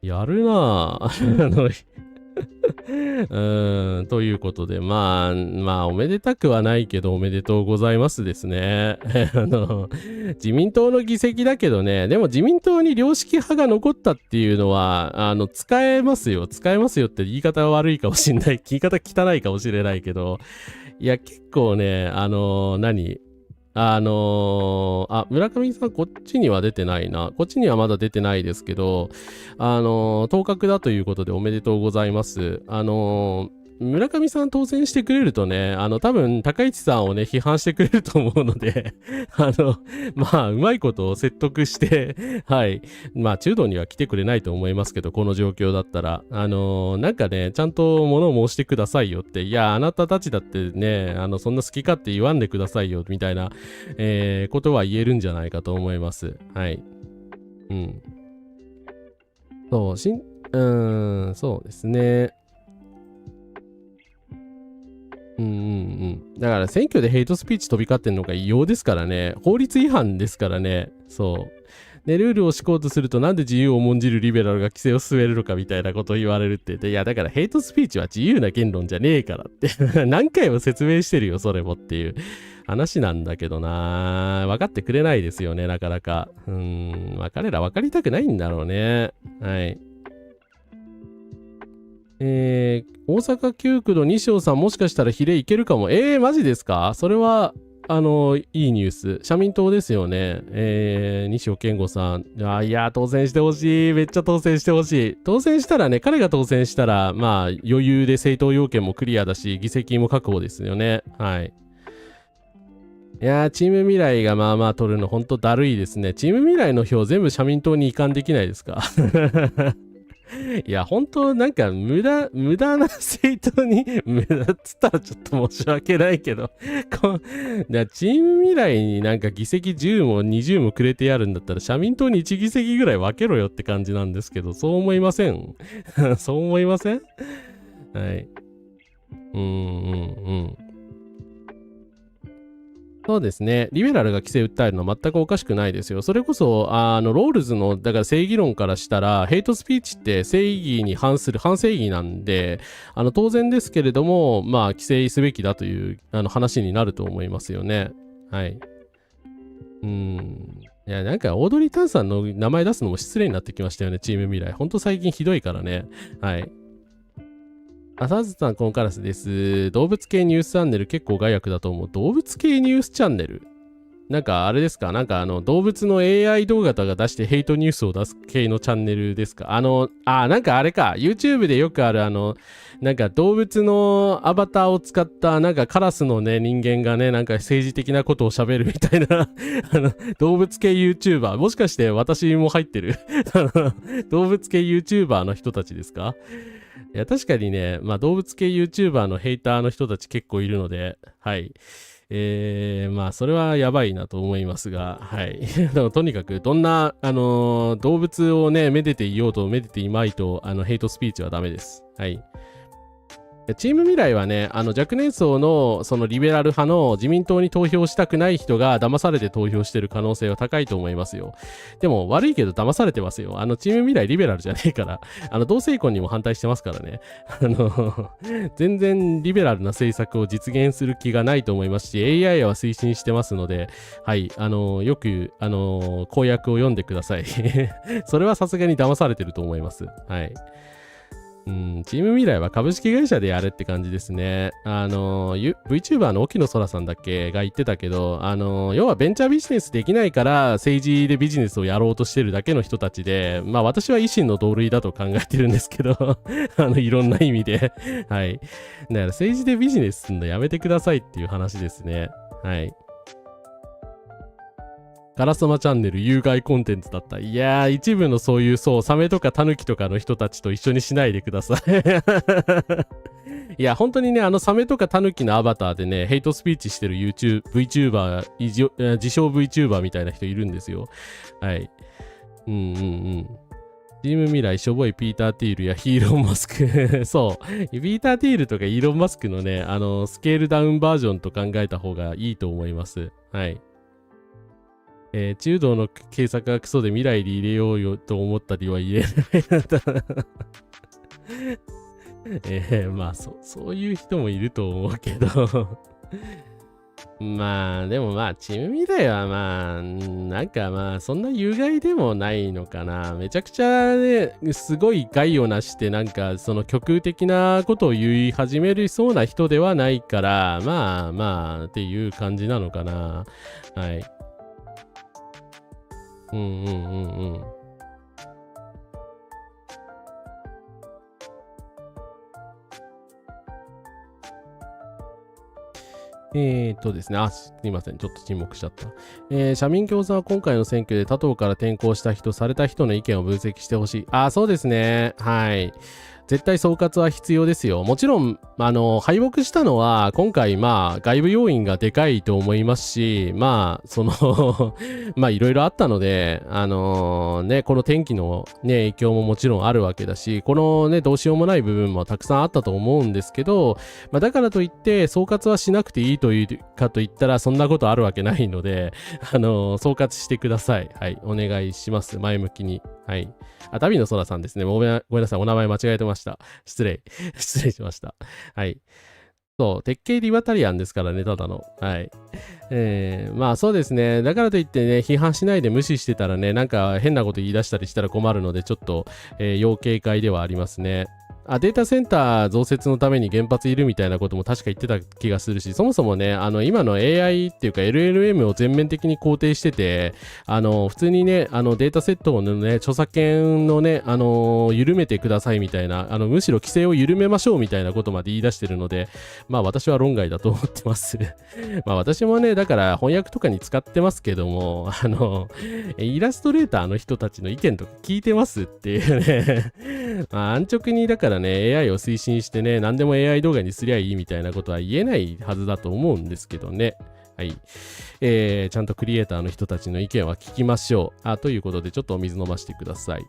やるなぁ。ということで、まあ、おめでたくはないけど、おめでとうございますですね。自民党の議席だけどね、でも自民党に良識派が残ったっていうのは、使えますよって言い方は悪いかもしれない。言い方汚いかもしれないけど、いや、結構ね、村上さんこっちには出てないな。こっちにはまだ出てないですけど、当確だということでおめでとうございます。村上さん当選してくれるとね、多分、高市さんをね、批判してくれると思うので、まあ、うまいことを説得して、はい。まあ、中道には来てくれないと思いますけど、この状況だったら。なんかね、ちゃんと物を申してくださいよって、いや、あなたたちだってね、そんな好き勝手言わんでくださいよ、みたいな、ことは言えるんじゃないかと思います。はい。そう、そうですね。だから選挙でヘイトスピーチ飛び交ってんのが異様ですからね。法律違反ですからね。そう。で、ルールを敷こうとするとなんで自由を重んじるリベラルが規制を進めるのかみたいなことを言われるって。いや、だからヘイトスピーチは自由な言論じゃねえからって。何回も説明してるよ、それもっていう話なんだけどな。分かってくれないですよね、なかなか。彼ら分かりたくないんだろうね。はい。大阪9区の西尾さんもしかしたら比例いけるかも。マジですか？それは、いいニュース。社民党ですよね。西尾健吾さん。いや、当選してほしい。めっちゃ当選してほしい。当選したらね、彼が当選したら、まあ、余裕で政党要件もクリアだし、議席も確保ですよね。はい。いやー、チーム未来がまあまあ取るのほんとだるいですね。チーム未来の票全部社民党に移管できないですか？いや、本当なんか無駄な政党に、無駄っつったらちょっと申し訳ないけど、チーム未来になんか議席10も20もくれてやるんだったら、社民党に1議席ぐらい分けろよって感じなんですけど、そう思いません？そう思いません？はい。そうですね。リベラルが規制訴えるのは全くおかしくないですよ。それこそ、ロールズの、だから正義論からしたら、ヘイトスピーチって正義に反する反正義なんで、当然ですけれども、まあ、規制すべきだという、話になると思いますよね。はい。いや、なんか、オードリー・タンさんの名前出すのも失礼になってきましたよね、チーム未来。ほんと最近ひどいからね。はい。サーズさん、コンカラスです。動物系ニュースチャンネル結構害悪だと思う。動物系ニュースチャンネルなんかあれですか、なんか動物の AI 動画とか出してヘイトニュースを出す系のチャンネルですか。なんかあれか、YouTube でよくあるなんか動物のアバターを使ったなんかカラスのね、人間がね、なんか政治的なことを喋るみたいな動物系 YouTuber、もしかして私も入ってる動物系 YouTuber の人たちですか。いや、確かにね、まあ動物系 YouTuber のヘイターの人たち結構いるので、はい。まあ、それはやばいなと思いますが、はい。でも、とにかく、どんな、動物をね、めでていようと、めでていまいと、ヘイトスピーチはダメです。はい。チーム未来はね、若年層のそのリベラル派の自民党に投票したくない人が騙されて投票してる可能性は高いと思いますよ。でも悪いけど騙されてますよ。チーム未来リベラルじゃねえから、同性婚にも反対してますからね。全然リベラルな政策を実現する気がないと思いますし、AI は推進してますので、はい、よく、公約を読んでください。それはさすがに騙されてると思います。はい。チーム未来は株式会社でやれって感じですね。VTuber の沖野空さんだっけが言ってたけど、要はベンチャービジネスできないから政治でビジネスをやろうとしてるだけの人たちで、まあ私は維新の同類だと考えてるんですけど、いろんな意味で。はい。だから政治でビジネスすんのやめてくださいっていう話ですね。はい。ガラスマチャンネル有害コンテンツだった。いやー、一部のそういう、そう、サメとかタヌキとかの人たちと一緒にしないでください。いや、本当にね、サメとかタヌキのアバターでね、ヘイトスピーチしてる VTuber、自称 VTuber みたいな人いるんですよ。はい。うんうんうん。チーム未来、しょぼいピーター・ティールやヒーロン・マスク。そう。ピーター・ティールとかイーロン・マスクのね、スケールダウンバージョンと考えた方がいいと思います。はい。中道の警察がクソで未来に入れようよと思ったりは言えないまあそういう人もいると思うけどまあ、でもまあ、チーム未来はまあ、なんかまあ、そんな有害でもないのかな。めちゃくちゃね、すごい害をなして、なんか、その極右的なことを言い始めるそうな人ではないから、まあまあ、っていう感じなのかな。はい。うんうんうんうん。ですね。すいません。ちょっと沈黙しちゃった。社民共産は今回の選挙で他党から転向した人、された人の意見を分析してほしい。そうですね。はい。絶対総括は必要ですよ。もちろん、敗北したのは、今回、まあ、外部要因がでかいと思いますし、まあ、まあ、いろいろあったので、ね、この天気のね、影響ももちろんあるわけだし、このね、どうしようもない部分もたくさんあったと思うんですけど、まあ、だからといって、総括はしなくていいというかといったら、そんなことあるわけないので、総括してください。はい、お願いします。前向きに。はい。旅の空さんですね。ごめんなさい。お名前間違えてました。失礼。失礼しました。はい。そう、鉄拳リバタリアンですからね、ただの。はい。まあそうですね。だからといってね、批判しないで無視してたらね、なんか変なこと言い出したりしたら困るので、ちょっと、要警戒ではありますね。データセンター増設のために原発いるみたいなことも確か言ってた気がするし、そもそもね、今の AI っていうか LLM を全面的に肯定してて、普通にね、データセットのね、著作権のね、緩めてくださいみたいな、むしろ規制を緩めましょうみたいなことまで言い出してるので、まあ私は論外だと思ってます。まあ私もね、だから翻訳とかに使ってますけども、イラストレーターの人たちの意見とか聞いてますっていうねまあ安直にだからね、AI を推進してね、何でも AI 動画にすりゃいいみたいなことは言えないはずだと思うんですけどね。はい。ちゃんとクリエイターの人たちの意見は聞きましょう。ということで、ちょっとお水飲ませてください。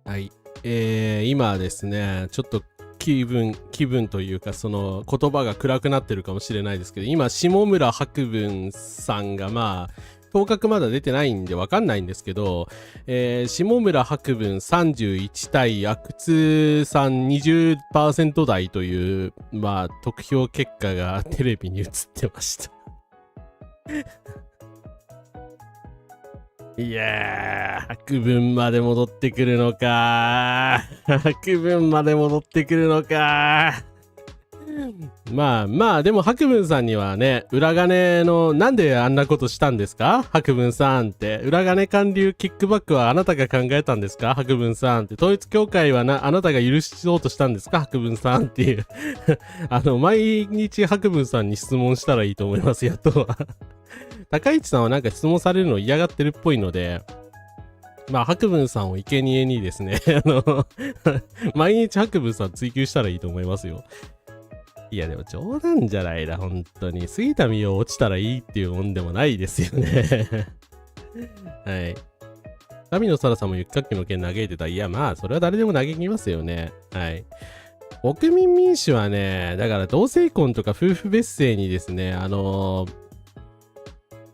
はい。今ですね、ちょっと気分というか、その言葉が暗くなってるかもしれないですけど、今、下村博文さんが当確まだ出てないんでわかんないんですけど、下村博文31対阿久津さん 20% 台という、得票結果がテレビに映ってました。いやー、白文まで戻ってくるのかー。白文まで戻ってくるのかー。でも白文さんにはね、裏金の、なんであんなことしたんですか白文さんって。裏金還流キックバックはあなたが考えたんですか白文さんって。統一教会はあなたが許そうとしたんですか白文さんっていう。毎日白文さんに質問したらいいと思います、やっとは。高市さんはなんか質問されるの嫌がってるっぽいので、白文さんを生贄にですね、毎日白文さん追求したらいいと思いますよ。いやでも冗談じゃないな、本当に。杉田水脈落ちたらいいっていうもんでもないですよね。はい。神野沙羅さんも雪かきの件嘆いてた。いやそれは誰でも嘆きますよね。はい。国民民主はね、だから同性婚とか夫婦別姓にですね、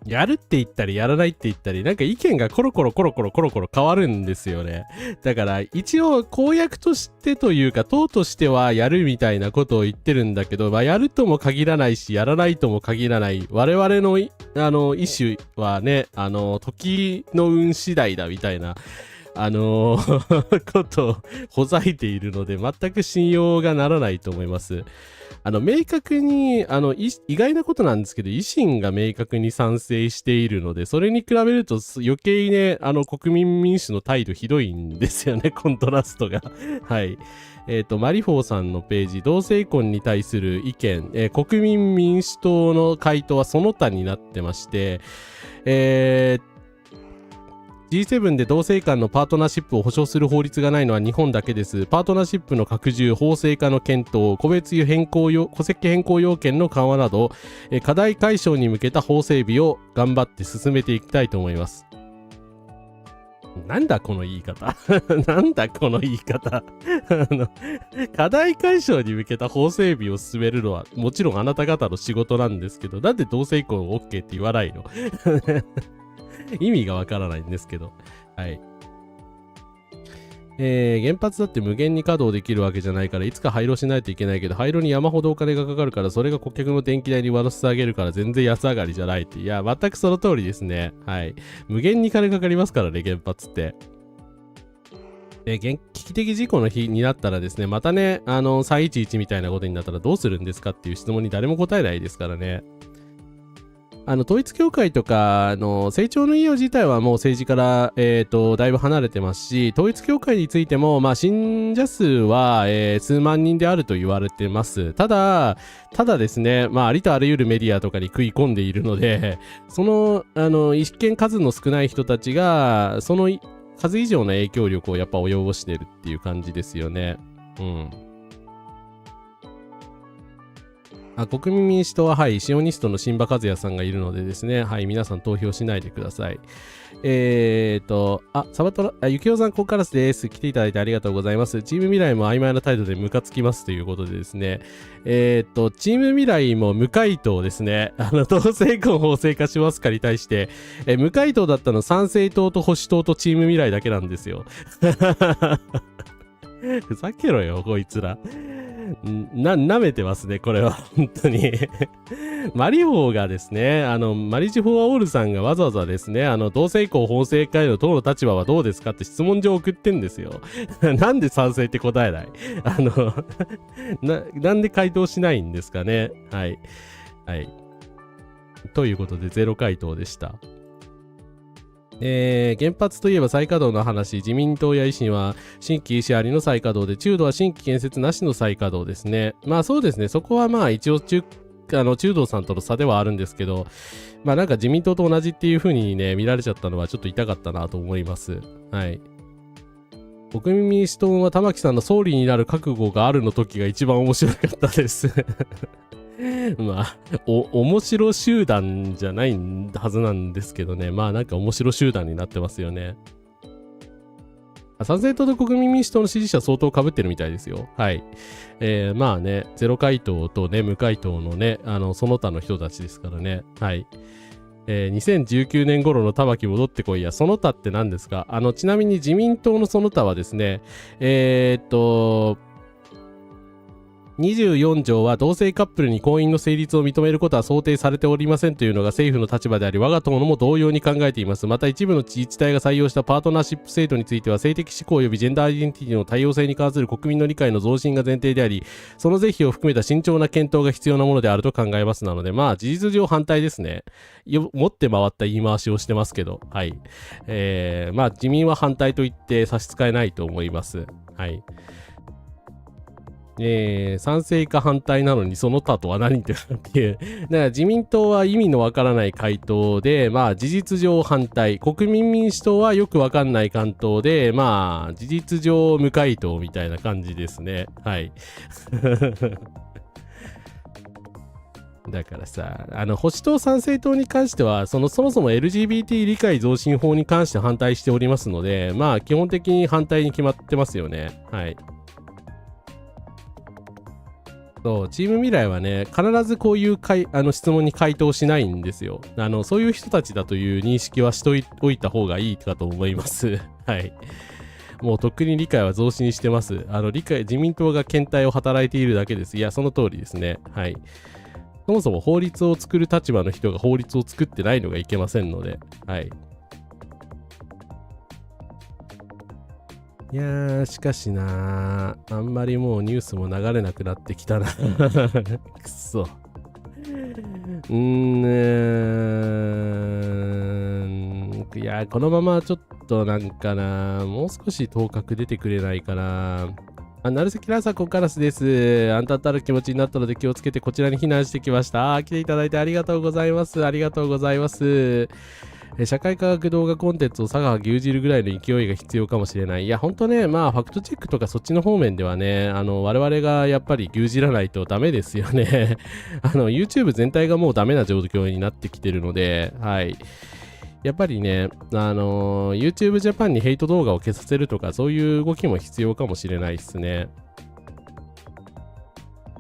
やるって言ったりやらないって言ったり、なんか意見がコロコロ変わるんですよね。だから一応公約としてというか党としてはやるみたいなことを言ってるんだけど、やるとも限らないしやらないとも限らない。我々の意思はね、時の運次第だみたいな。ことをほざいているので全く信用がならないと思います。明確に意外なことなんですけど、維新が明確に賛成しているので、それに比べると余計にね、国民民主の態度ひどいんですよね、コントラストが。はい。マリフォーさんのページ、同性婚に対する意見、国民民主党の回答はその他になってまして、G7 で同性間のパートナーシップを保障する法律がないのは日本だけです。パートナーシップの拡充、法制化の検討、戸籍変更要件の緩和など、課題解消に向けた法整備を頑張って進めていきたいと思います。なんだこの言い方なんだこの言い方課題解消に向けた法整備を進めるのはもちろんあなた方の仕事なんですけど、なんで同性婚を OK って言わないの意味がわからないんですけど。はい。原発だって無限に稼働できるわけじゃないから、いつか廃炉しないといけないけど、廃炉に山ほどお金がかかるから、それが顧客の電気代に割らせてあげるから全然安上がりじゃないって。いや、全くその通りですね。はい。無限に金かかりますからね、原発って。危機的事故の日になったらですね、またね、311みたいなことになったらどうするんですかっていう質問に誰も答えないですからね。統一教会とか成長の家自体はもう政治から、だいぶ離れてますし、統一教会についても、信者数は、数万人であると言われてます。ただですね、ありとあらゆるメディアとかに食い込んでいるので、その、一見数の少ない人たちが、その数以上の影響力をやっぱ及ぼしてるっていう感じですよね。うん。国民民主党は、はい、シオニストの新馬和也さんがいるのでですね、はい、皆さん投票しないでください。サバトラ、ゆきおさん、ここからです。来ていただいてありがとうございます。チーム未来も曖昧な態度でムカつきますということでですね、チーム未来も無回答ですね。同性婚法制化しますかに対して、無回答だったの参政党と保守党とチーム未来だけなんですよ。ふざけろよ、こいつら。舐めてますね、これは。本当に。マリオがですね、マリジフォアオールさんがわざわざですね、同性婚法制化への党の立場はどうですかって質問状を送ってんですよ。なんで賛成って答えないなんで回答しないんですかね。はい。はい。ということで、ゼロ回答でした。原発といえば再稼働の話、自民党や維新は新規医師ありの再稼働で、中道は新規建設なしの再稼働ですね。そうですね、そこは一応中道さんとの差ではあるんですけど、なんか自民党と同じっていう風にね、見られちゃったのはちょっと痛かったなと思います。はい。国民民主党は玉木さんの総理になる覚悟があるの時が一番面白かったです。面白集団じゃないはずなんですけどね。なんか面白集団になってますよね。参政党と国民民主党の支持者相当被ってるみたいですよ。はい。まあね、ゼロ回答とね、無回答のね、その他の人たちですからね。はい。2019年頃の玉木戻ってこいや、その他って何ですか？ちなみに自民党のその他はですね、24条は同性カップルに婚姻の成立を認めることは想定されておりませんというのが政府の立場であり、我が党のも同様に考えています。また一部の自治体が採用したパートナーシップ制度については、性的指向及びジェンダーアイデンティティの多様性に関する国民の理解の増進が前提であり、その是非を含めた慎重な検討が必要なものであると考えますなので、まあ事実上反対ですね。持って回った言い回しをしてますけど、はい。まあ自民は反対と言って差し支えないと思います。はい。賛成か反対なのにその他とは何ってっていう。だから自民党は意味のわからない回答で、まあ事実上反対。国民民主党はよくわかんない回答で、まあ事実上無回答みたいな感じですね。はい。だからさ、保守党参政党に関しては、そもそも LGBT 理解増進法に関して反対しておりますので、まあ基本的に反対に決まってますよね。はい。そう、チーム未来はね、必ずこういう質問に回答しないんですよ。そういう人たちだという認識はしておいた方がいいかと思います。はい。もうとっくに理解は増進してます。自民党が検体を働いているだけです。いや、その通りですね。はい。そもそも法律を作る立場の人が法律を作ってないのがいけませんので、はい。いやー、しかしなー、あんまりもうニュースも流れなくなってきたな。くそ。いやー、このままちょっとなんかな、もう少し頭角出てくれないかな。なるせきらさこカラスです。あんたたる気持ちになったので気をつけてこちらに避難してきました。来ていただいてありがとうございます。ありがとうございます。社会科学動画コンテンツを佐賀牛耳るぐらいの勢いが必要かもしれない。いや、ほんとね、まあ、ファクトチェックとかそっちの方面ではね、我々がやっぱり牛耳らないとダメですよね。YouTube 全体がもうダメな状況になってきてるので、はい。やっぱりね、YouTube Japan にヘイト動画を消させるとか、そういう動きも必要かもしれないですね。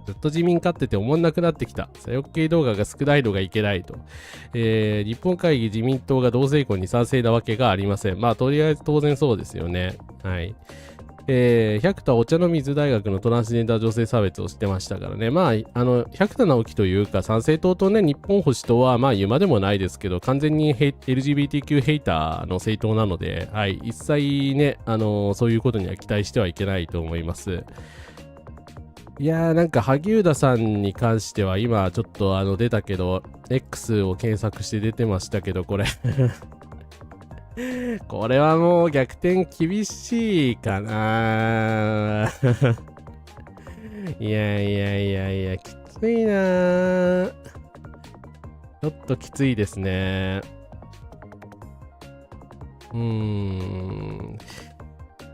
ずっと自民勝ってて思んなくなってきた。左翼系動画が少ないのがいけないと。日本会議自民党が同性婚に賛成なわけがありません。まあ、とりあえず当然そうですよね。はい。百田お茶の水大学のトランスジェンダー女性差別をしてましたからね。まあ、百田直樹というか、参政党とね、日本保守党は、まあ、言うまでもないですけど、完全にLGBTQ ヘイターの政党なので、はい。一切ね、そういうことには期待してはいけないと思います。いやー、なんか萩生田さんに関しては今ちょっと出たけど X を検索して出てましたけど、これこれはもう逆転厳しいかな。いやいやいやいや、きついなー。ちょっときついですね。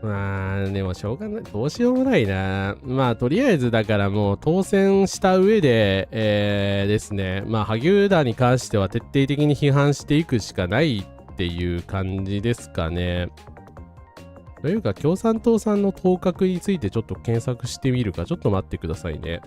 まあ、でもしょうがない。どうしようもないな。まあ、とりあえずだからもう当選した上で、ですね、まあ、萩生田に関しては徹底的に批判していくしかないっていう感じですかね。というか、共産党さんの頭角についてちょっと検索してみるか。ちょっと待ってくださいね。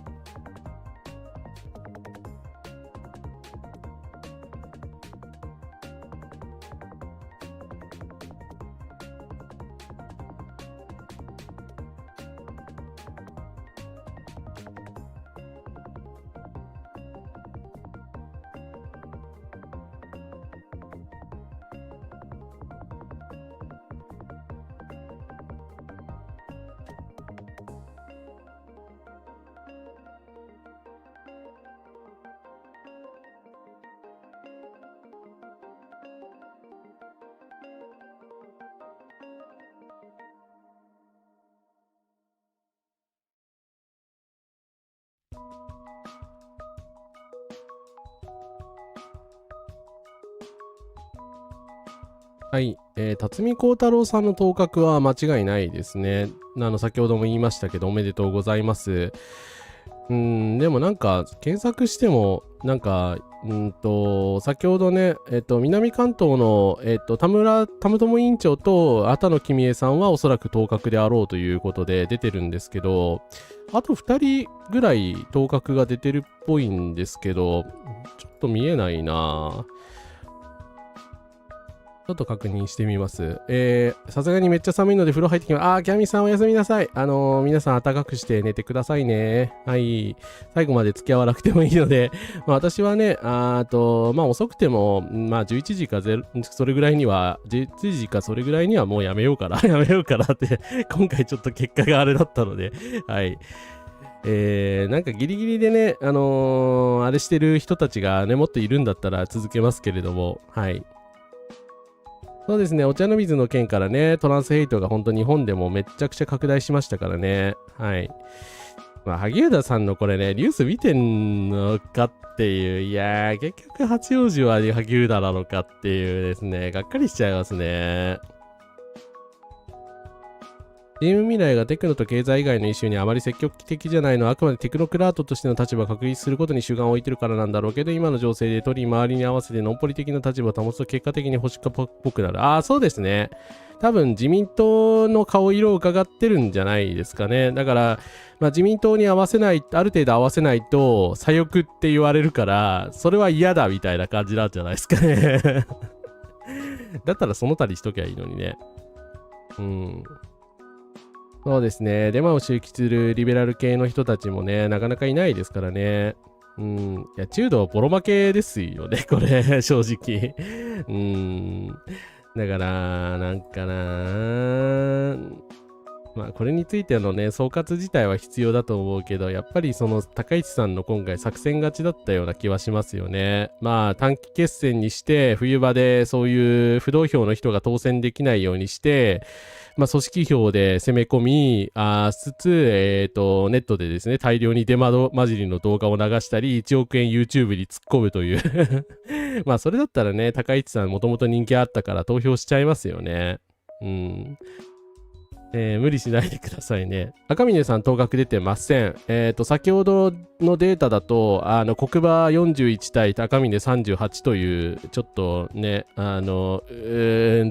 はい。辰巳孝太郎さんの頭角は間違いないですね。先ほども言いましたけど、おめでとうございます。でもなんか、検索しても、なんか、先ほどね、南関東の、田友委員長と畑野公恵さんはおそらく当確であろうということで出てるんですけど、あと2人ぐらい当確が出てるっぽいんですけど、ちょっと見えないな。ちょっと確認してみます。さすがにめっちゃ寒いので風呂入ってきます。キャミさんおやすみなさい。皆さん暖かくして寝てくださいね。はい。最後まで付き合わなくてもいいので、私はね、遅くても、11時かそれぐらいには、11時かそれぐらいにはもうやめようかな。やめようかなって、今回ちょっと結果があれだったので、はい。なんかギリギリでね、あれしてる人たちがね、もっといるんだったら続けますけれども、はい。そうですね、お茶の水の件からね、トランスヘイトが本当日本でもめっちゃくちゃ拡大しましたからね。はい。萩生田さんのこれね、ニュース見てんのかっていう、いやー、結局八王子は萩生田なのかっていうですね、がっかりしちゃいますね。チーム未来がテクノと経済以外のイシューにあまり積極的じゃないのはあくまでテクノクラートとしての立場を確立することに主眼を置いてるからなんだろうけど、今の情勢で取り回りに合わせてノンポリ的な立場を保つと結果的に保守家っぽくなる。そうですね。多分自民党の顔色を伺ってるんじゃないですかね。だから、自民党に合わせない、ある程度合わせないと左翼って言われるから、それは嫌だみたいな感じなんじゃないですかね。だったらその他にしときゃいいのにね。そうですね。デマを周期するリベラル系の人たちもね、なかなかいないですからね。いや、中道ボロ負けですよね、これ、正直。だから、なんかな。これについてのね、総括自体は必要だと思うけど、やっぱりその高市さんの今回作戦勝ちだったような気はしますよね。短期決戦にして、冬場でそういう不動票の人が当選できないようにして、組織票で攻め込みつつ、ネットでですね、大量にデマ混じりの動画を流したり、1億円 YouTube に突っ込むというそれだったらね、高市さんもともと人気あったから投票しちゃいますよね。無理しないでくださいね。赤嶺さん当確出てません。先ほどのデータだと、国馬41対赤嶺38という、ちょっとね、っ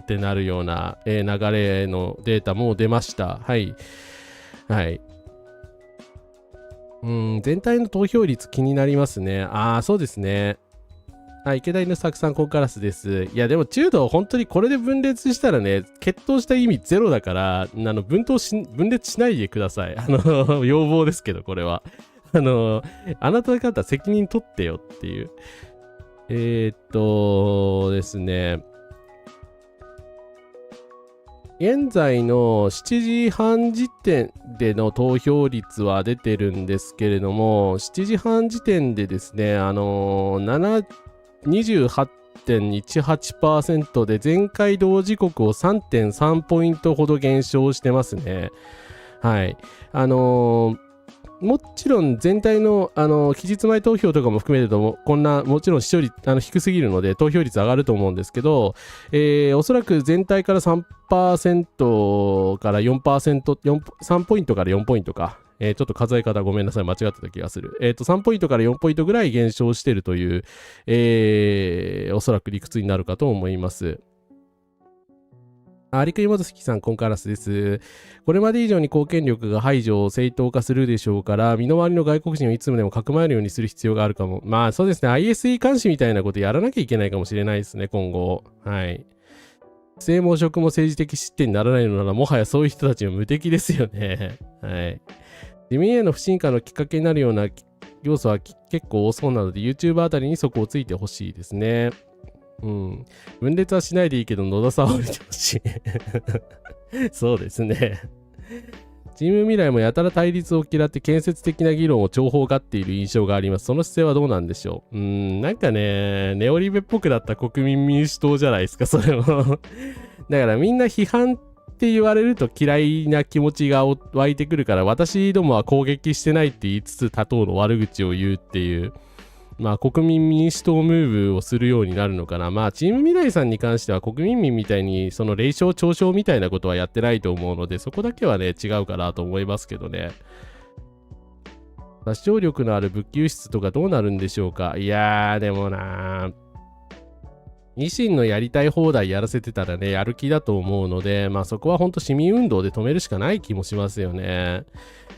てなるような、流れのデータも出ました。はい。はい。全体の投票率気になりますね。そうですね。池田犬作さんコンカラスです。いや、でも中道本当にこれで分裂したらね、決闘した意味ゼロだから、分裂しないでください。要望ですけど、これは。あなた方責任取ってよっていう。ですね。現在の7時半時点での投票率は出てるんですけれども、7時半時点でですね、28.18% で前回同時刻を 3.3 ポイントほど減少してますね。はい。もちろん全体の、期日前投票とかも含めるとこんなもちろん視聴率低すぎるので投票率上がると思うんですけど、おそらく全体から 3% から 4%、3ポイントから4ポイントか。ちょっと数え方ごめんなさい、間違ってた気がする。3ポイントから4ポイントぐらい減少しているという、おそらく理屈になるかと思います。リクイモトスキさん、コンカラスです。これまで以上に公権力が排除を正当化するでしょうから、身の回りの外国人をいつでもかくまえるようにする必要があるかも。そうですね、ISE 監視みたいなことやらなきゃいけないかもしれないですね、今後。はい。不正も職も政治的失点にならないのなら、もはやそういう人たちは無敵ですよね。はい。自民への不信感のきっかけになるような要素は結構多そうなので、YouTuber あたりにそこをついてほしいですね。分裂はしないでいいけど、野田さんは降りてほしい。そうですね。チーム未来もやたら対立を嫌って建設的な議論を重宝がっている印象があります。その姿勢はどうなんでしょう。なんかね、ネオリベっぽくなった国民民主党じゃないですか、それも。だからみんな批判って言われると嫌いな気持ちが湧いてくるから、私どもは攻撃してないって言いつつ他党の悪口を言うっていう、国民民主党ムーブをするようになるのかな。チーム未来さんに関しては国民民みたいにその霊障嘲笑みたいなことはやってないと思うので、そこだけはね違うかなと思いますけどね。殺傷力のある武器輸出とかどうなるんでしょうか。いやー、でもな維新のやりたい放題やらせてたらね、やる気だと思うので、まあそこは本当市民運動で止めるしかない気もしますよね。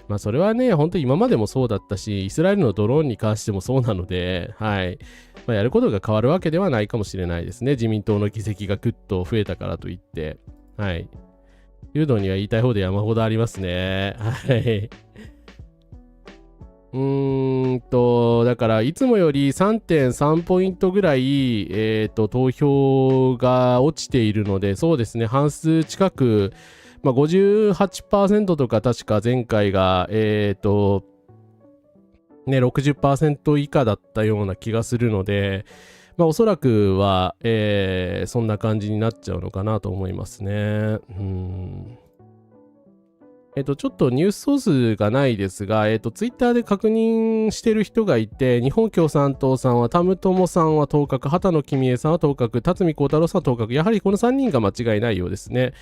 まあそれはね、本当今までもそうだったし、イスラエルのドローンに関してもそうなので、はい。まあ、やることが変わるわけではないかもしれないですね。自民党の議席がぐっと増えたからといって。はい。柔道には言いたい方で山ほどありますね。はい。だからいつもより 3.3 ポイントぐらい、投票が落ちているので、そうですね、半数近く、まあ、58% とか確か前回が、60% 以下だったような気がするので、まあ、おそらくは、そんな感じになっちゃうのかなと思いますね。ちょっとニュースソースがないですが、ツイッターで確認してる人がいて、日本共産党さんは、タムトモさんは当確、畑野公恵さんは当確、辰巳幸太郎さんは当確、やはりこの3人が間違いないようですね。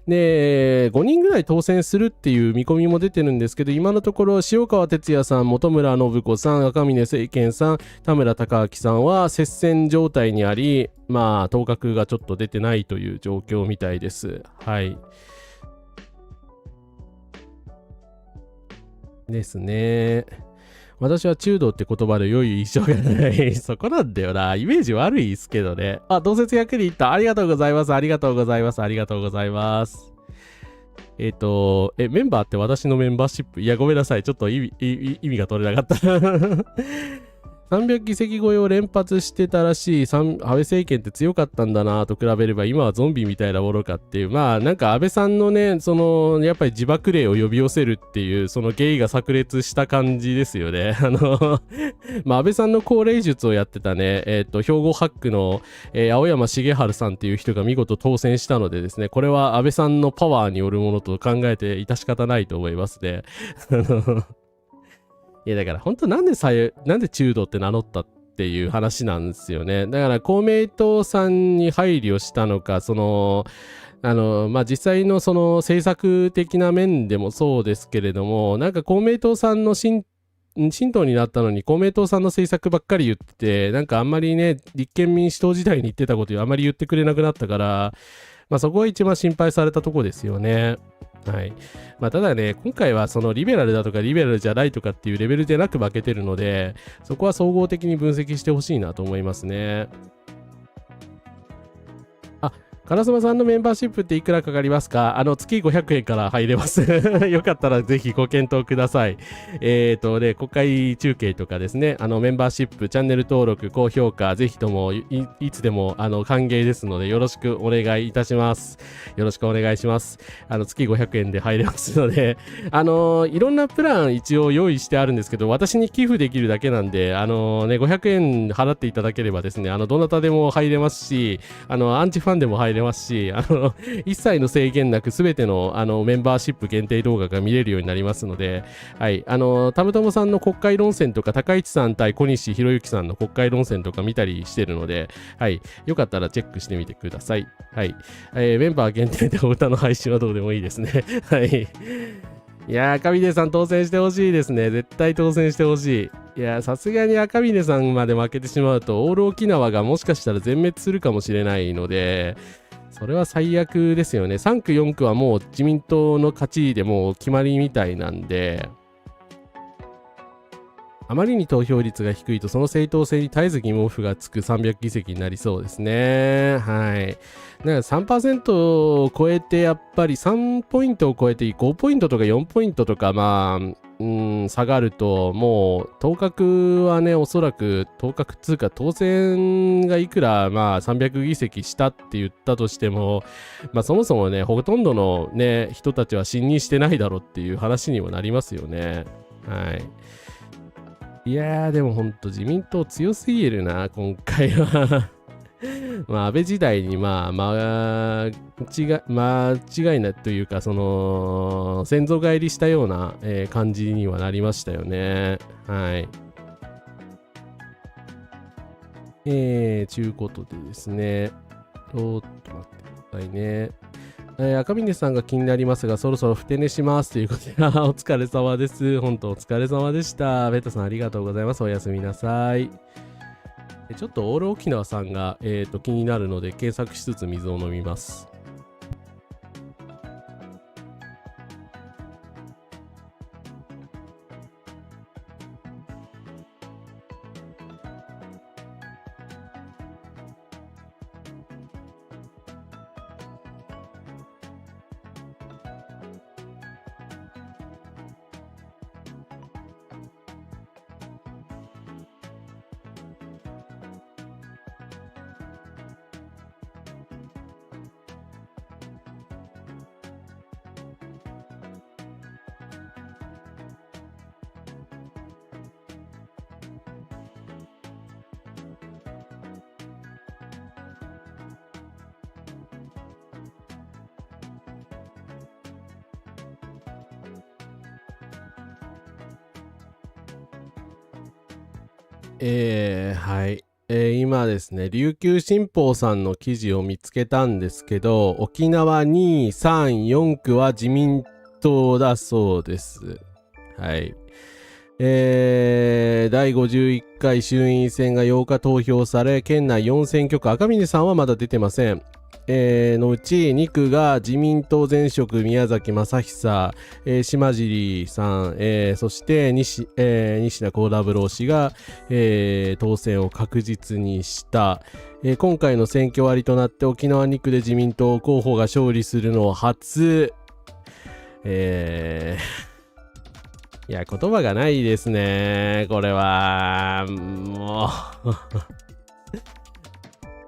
で、5人ぐらい当選するっていう見込みも出てるんですけど、今のところ、塩川哲也さん、本村信子さん、赤嶺政賢さん、田村隆明さんは接戦状態にあり、まあ、当確がちょっと出てないという状況みたいです。はい。ですね。私は中道って言葉で良い印象がない。そこなんだよな。イメージ悪いですけどね。あ、同説役に行った。ありがとうございます。ありがとうございます。ありがとうございます。メンバーって私のメンバーシップ。いや、ごめんなさい。ちょっと意味が取れなかった300議席超えを連発してたらしい安倍政権って強かったんだなと比べれば今はゾンビみたいなものかっていう、まあなんか安倍さんのね、やっぱり自爆霊を呼び寄せるっていうその芸が炸裂した感じですよね。まあ安倍さんの高齢術をやってたね、兵庫8区の、青山茂春さんっていう人が見事当選したのでですね、これは安倍さんのパワーによるものと考えて致し方ないと思いますね。いやだから本当なんで中道って名乗ったっていう話なんですよね。だから公明党さんに配慮したのか、まあ、実際のその政策的な面でもそうですけれども、なんか公明党さんの新党になったのに公明党さんの政策ばっかり言ってて、なんかあんまりね、立憲民主党時代に言ってたことあんまり言ってくれなくなったから、まあ、そこが一番心配されたとこですよね。はい。まあ、ただね、今回はそのリベラルだとかリベラルじゃないとかっていうレベルでなく負けてるので、そこは総合的に分析してほしいなと思いますね。烏丸さんのメンバーシップっていくらかかりますか？月500円から入れます。よかったらぜひご検討ください。国会中継とかですね、メンバーシップ、チャンネル登録、高評価、ぜひともいつでも歓迎ですので、よろしくお願いいたします。よろしくお願いします。月500円で入れますので、いろんなプラン一応用意してあるんですけど、私に寄付できるだけなんで、500円払っていただければですね、どなたでも入れますし、アンチファンでも入れますし、一切の制限なく全てのメンバーシップ限定動画が見れるようになりますので、はい、たむたむさんの国会論戦とか、高市さん対小西博之さんの国会論戦とか見たりしてるので、はい、よかったらチェックしてみてください。はい、メンバー限定でお歌の配信はどうでもいいですね。はい。いやー、赤嶺さん当選してほしいですね。絶対当選してほしい。いやー、さすがに赤嶺さんまで負けてしまうと、オール沖縄がもしかしたら全滅するかもしれないので、それは最悪ですよね。3区、4区はもう自民党の勝ちでもう決まりみたいなんで、あまりに投票率が低いとその正当性に絶えず疑問符がつく300議席になりそうですね。はい。だから3% を超えてやっぱり3ポイントを超えて5ポイントとか4ポイントとかまあ、下がるともう当確はねおそらく当確通貨当選がいくらまあ300議席したって言ったとしてもまあそもそもねほとんどのね人たちは信任してないだろうっていう話にもなりますよね。はい。いやー、でもほんと自民党強すぎるな、今回は。まあ、安倍時代に、間違いないというか、先祖返りしたような、感じにはなりましたよね。はい。ちゅうことでですね。ちょっと待ってくださいね。赤嶺さんが気になりますが、そろそろふて寝しますということで、お疲れ様です。本当お疲れ様でした。ベッドさんありがとうございます。おやすみなさい。ちょっとオール沖縄さんが、気になるので検索しつつ水を飲みます。はい。今ですね、琉球新報さんの記事を見つけたんですけど、沖縄2、3、4区は自民党だそうです。はい。第51回衆院選が8日投票され、県内4選挙区、赤嶺さんはまだ出てません。のうち2区が自民党前職宮崎正久、島尻さん、そして西田幸三郎氏が、当選を確実にした、今回の選挙割となって沖縄2区で自民党候補が勝利するのは初、いや言葉がないですねこれはもう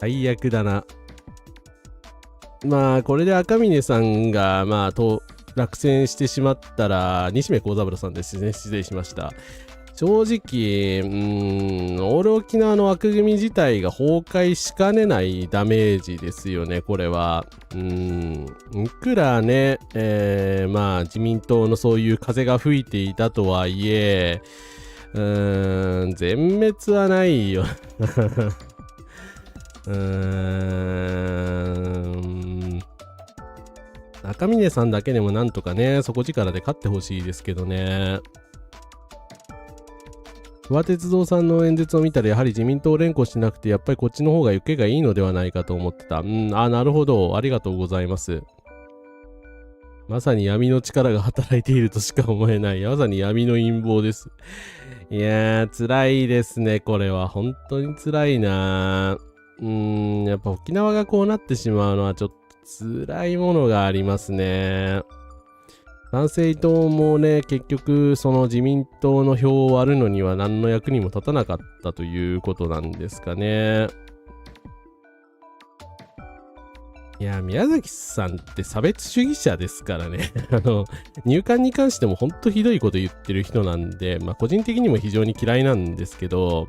最悪だな。まあこれで赤嶺さんが落選してしまったら西目幸三郎さんですね。失礼しました。正直オール沖縄の枠組み自体が崩壊しかねないダメージですよねこれは。いくらね、自民党のそういう風が吹いていたとはいえ全滅はないよ赤嶺さんだけでもなんとかね底力で勝ってほしいですけどね。不破鉄道さんの演説を見たらやはり自民党連呼しなくてやっぱりこっちの方が行けがいいのではないかと思ってた。なるほど、ありがとうございます。まさに闇の力が働いているとしか思えない。まさに闇の陰謀です。いやー辛いですねこれは。本当に辛いな。やっぱ沖縄がこうなってしまうのはちょっと辛いものがありますね。参政党もね結局その自民党の票を割るのには何の役にも立たなかったということなんですかね。いや宮崎さんって差別主義者ですからね入管に関してもほんとひどいこと言ってる人なんで、個人的にも非常に嫌いなんですけど、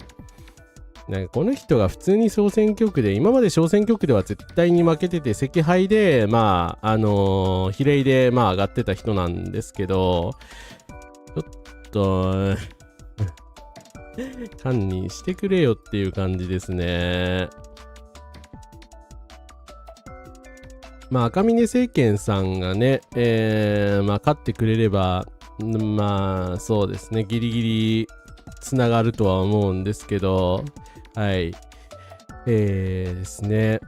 なんかこの人が普通に小選挙区で、今まで小選挙区では絶対に負けてて、惜敗で、比例で、上がってた人なんですけど、ちょっと、堪忍してくれよっていう感じですね。赤嶺政権さんがね、勝ってくれれば、そうですね、ギリギリつながるとは思うんですけど、はい。ですね。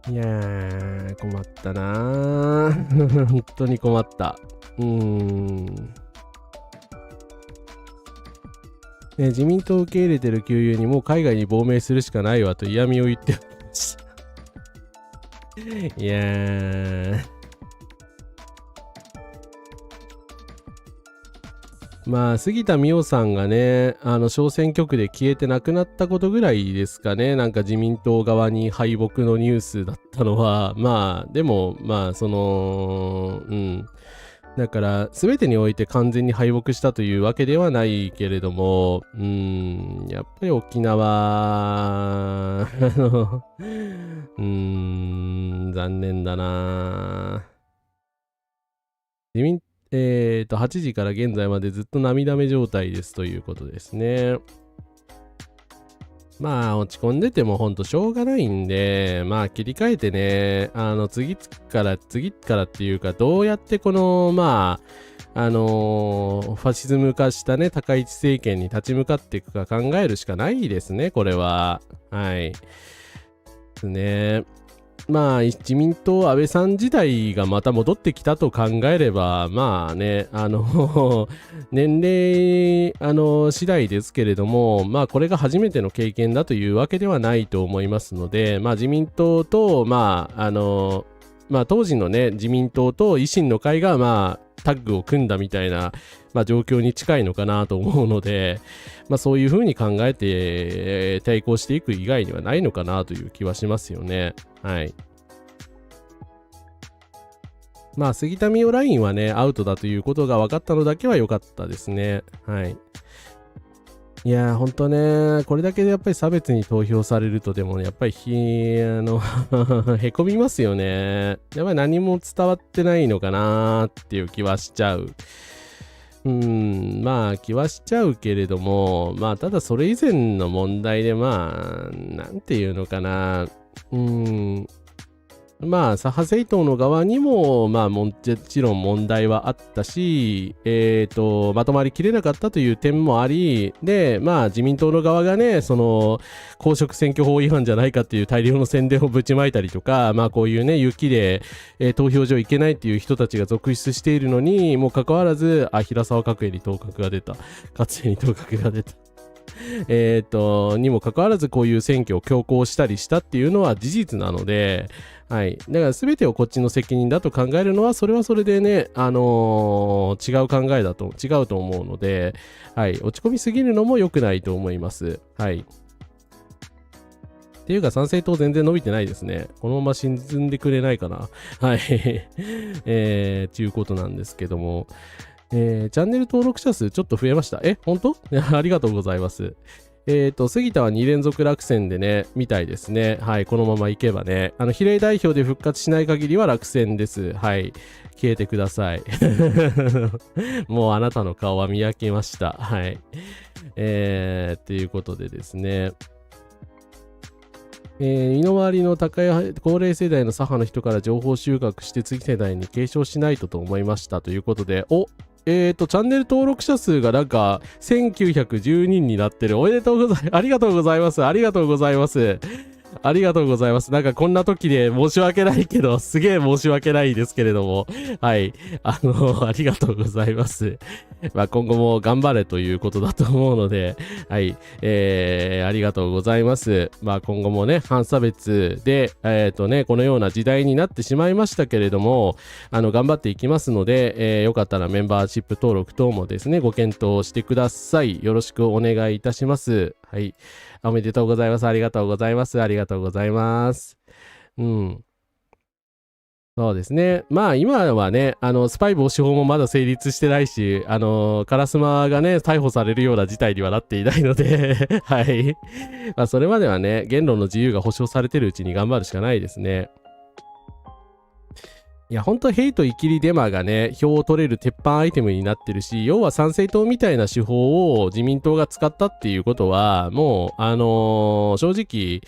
いやー、困ったなー。本当に困った。自民党を受け入れてる給油にもう海外に亡命するしかないわと嫌味を言っておりました。いやー。杉田水脈さんがね、小選挙区で消えて亡くなったことぐらいですかね。なんか自民党側に敗北のニュースだったのは、でも、だから、全てにおいて完全に敗北したというわけではないけれども、やっぱり沖縄、残念だな。8時から現在までずっと涙目状態ですということですね。まあ落ち込んでてもほんとしょうがないんで、まあ切り替えてね、次からっていうか、どうやってこの、まあ、ファシズム化したね、高市政権に立ち向かっていくか考えるしかないですね、これは。はい。ですね。まあ、自民党安倍さん時代がまた戻ってきたと考えれば、まあね、年齢、次第ですけれども、まあ、これが初めての経験だというわけではないと思いますので、まあ、自民党と、まあ、当時のね、自民党と維新の会が、まあ、タッグを組んだみたいな、まあ、状況に近いのかなと思うので、まあ、そういうふうに考えて対抗していく以外にはないのかなという気はしますよね。はい。まあ、杉田水脈ラインはね、アウトだということが分かったのだけは良かったですね。はい。いやー、ほんとね、これだけでやっぱり差別に投票されると、でもね、やっぱりへこみますよね。やっぱり何も伝わってないのかなーっていう気はしちゃう。まあ気はしちゃうけれども、まあただそれ以前の問題で、まあ、なんていうのかな、まあ左派政党の側にも、まあもちろん問題はあったし、まとまりきれなかったという点もあり、で、まあ自民党の側がね、その、公職選挙法違反じゃないかっていう大量の宣伝をぶちまいたりとか、まあこういうね、雪で、投票所行けないっていう人たちが続出しているのにもかかわらず、平沢角栄に当確が出た。勝に当確が出た。にもかかわらずこういう選挙を強行したりしたっていうのは事実なので、はい。だから全てをこっちの責任だと考えるのは、それはそれでね、違う考えだと、違うと思うので、はい。落ち込みすぎるのも良くないと思います。はい。っていうか、参政党全然伸びてないですね。このまま沈んでくれないかな。はい。ちゅうことなんですけども。チャンネル登録者数ちょっと増えました。本当ありがとうございます。杉田は2連続落選でね、みたいですね。はい、このままいけばね。比例代表で復活しない限りは落選です。はい、消えてください。もうあなたの顔は見分けました。はい。っていうことでですね。身の回りの高い高齢世代の左派の人から情報収穫して次世代に継承しないと思いましたということで、チャンネル登録者数がなんか1910人になってる。おめでとうございます。ありがとうございます。ありがとうございます。ありがとうございます。なんかこんな時で申し訳ないけど、すげえ申し訳ないですけれども、はい。ありがとうございます。まあ今後も頑張れということだと思うので、はい。ありがとうございます。まあ今後もね、反差別で、このような時代になってしまいましたけれども、頑張っていきますので、よかったらメンバーシップ登録等もですね、ご検討してください。よろしくお願いいたします。はい。おめでとうございます。ありがとうございます。ありがとうございます。そうですね。まあ今はね、スパイ防止法もまだ成立してないし、カラスマがね、逮捕されるような事態にはなっていないので、はい。まあそれまではね、言論の自由が保障されてるうちに頑張るしかないですね。いや、ほんとヘイトイキリデマがね、票を取れる鉄板アイテムになってるし、要は参政党みたいな手法を自民党が使ったっていうことは、もう、正直、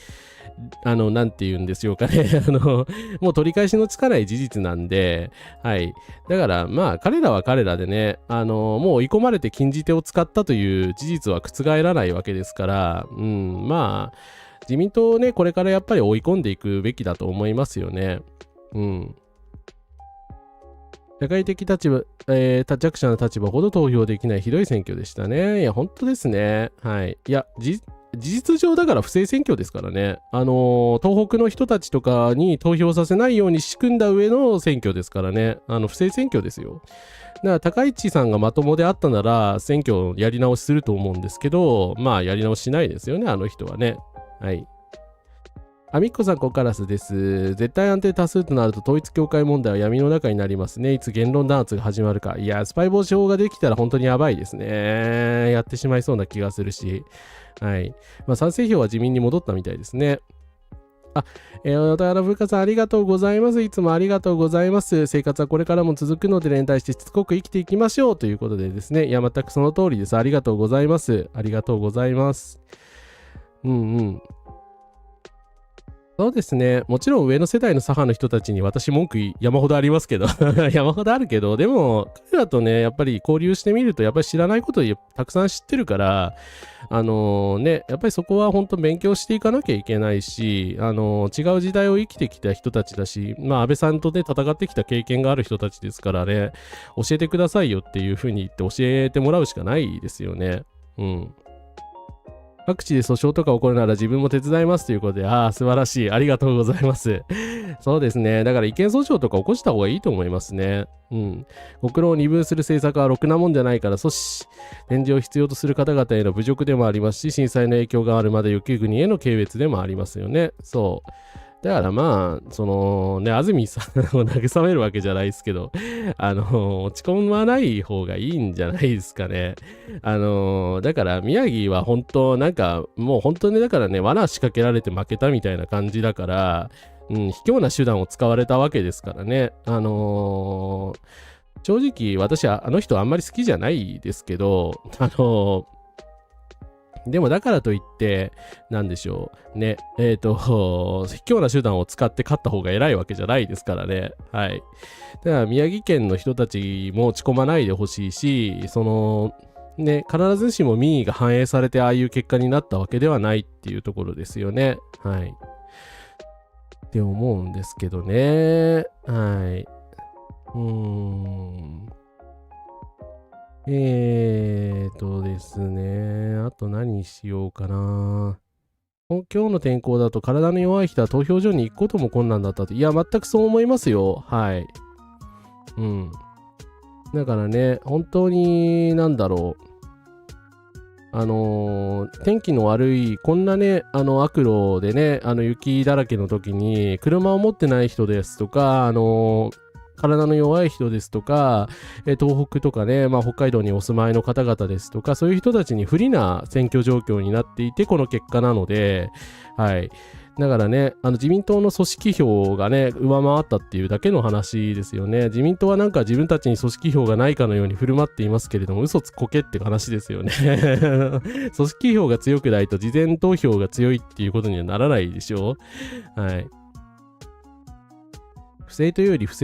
なんて言うんでしょうかね。もう取り返しのつかない事実なんで、はい。だから、まあ、彼らは彼らでね、もう追い込まれて禁じ手を使ったという事実は覆らないわけですから、まあ、自民党をね、これからやっぱり追い込んでいくべきだと思いますよね。社会的立場、弱者の立場ほど投票できないひどい選挙でしたね。いや、本当ですね。はい。いや、事実上だから不正選挙ですからね。東北の人たちとかに投票させないように仕組んだ上の選挙ですからね。不正選挙ですよ。だから高市さんがまともであったなら選挙をやり直しすると思うんですけど、まあやり直ししないですよね、あの人はね。はい。あみっこさん、コカラスです。絶対安定多数となると統一教会問題は闇の中になりますね。いつ言論弾圧が始まるか。いや、スパイ防止法ができたら本当にやばいですね。やってしまいそうな気がするし。はい。まあ、賛成票は自民に戻ったみたいですね。小田原文化さんありがとうございます。いつもありがとうございます。生活はこれからも続くので連帯してしつこく生きていきましょうということでですね。いや、全くその通りです。ありがとうございます。ありがとうございます。そうですね。もちろん上の世代の左派の人たちに私文句山ほどありますけど山ほどあるけど、でも彼らとね、やっぱり交流してみるとやっぱり知らないことをたくさん知ってるから、やっぱりそこは本当勉強していかなきゃいけないし、違う時代を生きてきた人たちだし、安倍さんとね、戦ってきた経験がある人たちですからね、教えてくださいよっていうふうに言って教えてもらうしかないですよね。各地で訴訟とか起こるなら自分も手伝いますということで、素晴らしい。ありがとうございます。そうですね。だから違憲訴訟とか起こした方がいいと思いますね。ご苦労を二分する政策はろくなもんじゃないから阻止。展示を必要とする方々への侮辱でもありますし、震災の影響があるまで雪国への軽蔑でもありますよね。そう。だから安住さんを慰めるわけじゃないですけど、落ち込まない方がいいんじゃないですかね。だから宮城は本当もう本当にだからね、罠仕掛けられて負けたみたいな感じだから、卑怯な手段を使われたわけですからね。正直私はあの人あんまり好きじゃないですけど、でもだからといって、なんでしょう。ね。卑怯な手段を使って勝った方が偉いわけじゃないですからね。はい。だから宮城県の人たちも落ち込まないでほしいし、必ずしも民意が反映されてああいう結果になったわけではないっていうところですよね。はい。って思うんですけどね。はい。ですね。あと何しようかな。今日の天候だと体の弱い人は投票所に行くことも困難だったと。いや、全くそう思いますよ。はい。だからね、本当に、天気の悪い、こんなね、悪路でね、雪だらけの時に、車を持ってない人ですとか、体の弱い人ですとか、東北とかね、北海道にお住まいの方々ですとか、そういう人たちに不利な選挙状況になっていて、この結果なので、はい。だからね、自民党の組織票がね、上回ったっていうだけの話ですよね。自民党は自分たちに組織票がないかのように振る舞っていますけれども、嘘つこけって話ですよね。組織票が強くないと、事前投票が強いっていうことにはならないでしょ。はい。不正というより不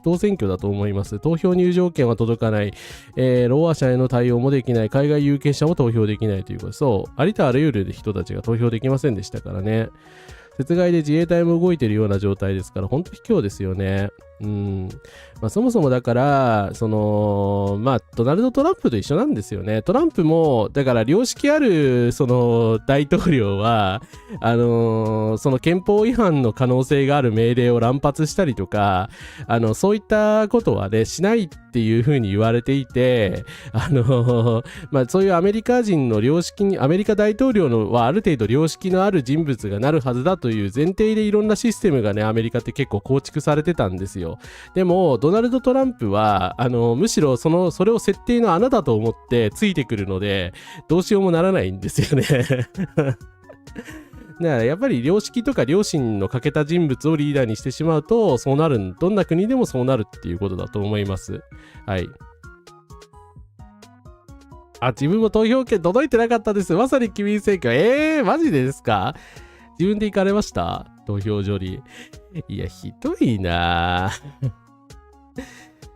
当選挙だと思います。投票入場券は届かない、ろうあ者への対応もできない、海外有権者も投票できないということ。そう、ありとあらゆる人たちが投票できませんでしたからね。雪害で自衛隊も動いているような状態ですから、本当卑怯ですよね。そもそもだから、ドナルド・トランプと一緒なんですよね。トランプも、だから良識ある、大統領は、憲法違反の可能性がある命令を乱発したりとか、そういったことはね、しないっていうふうに言われていて、そういうアメリカ人の良識に、アメリカ大統領のはある程度良識のある人物がなるはずだという前提でいろんなシステムがね、アメリカって結構構築されてたんですよ。でもドナルド・トランプはむしろそれを設定の穴だと思ってついてくるのでどうしようもならないんですよね。だからやっぱり良識とか良心の欠けた人物をリーダーにしてしまうとそうなる、どんな国でもそうなるっていうことだと思います。はい。自分も投票権届いてなかったです。まさに機民選挙。マジでですか？自分で行かれました？投票所に。いや、ひどいなぁ。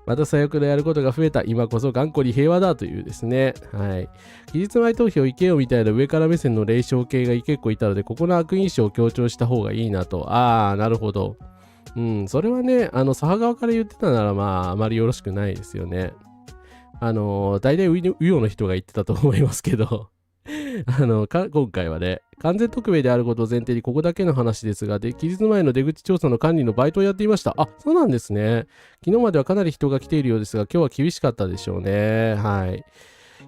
また左翼のやることが増えた。今こそ頑固に平和だというですね。はい。期日前投票行けよみたいな上から目線の霊障系が結構いたので、ここの悪印象を強調した方がいいなと。なるほど。それはね、左派側から言ってたなら、あまりよろしくないですよね。大体右翼の人が言ってたと思いますけど。今回はね、完全匿名であることを前提にここだけの話ですが、期日前の出口調査の管理のバイトをやっていました。そうなんですね。昨日まではかなり人が来ているようですが、今日は厳しかったでしょうね。はい。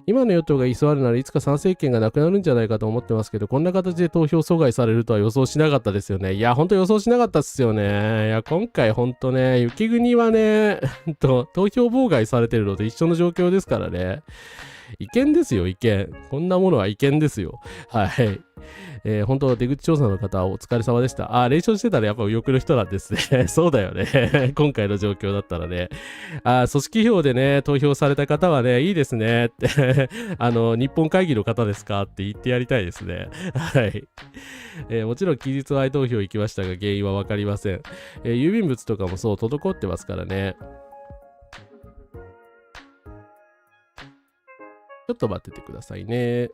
今の与党が居座るならいつか参政権がなくなるんじゃないかと思ってますけど、こんな形で投票阻害されるとは予想しなかったですよね。いや、ほんと予想しなかったっすよね。いや、今回ほんとね、雪国はね、投票妨害されてるのと一緒の状況ですからね。違憲ですよ、違憲。こんなものは違憲ですよ。はい。本当、出口調査の方、お疲れ様でした。連勝してたらやっぱ右翼の人なんですね。そうだよね。今回の状況だったらね。組織票でね、投票された方はね、いいですねって、日本会議の方ですかって言ってやりたいですね。はい。もちろん期日前投票行きましたが、原因はわかりません。郵便物とかもそう、滞ってますからね。ちょっと待っててくださいね。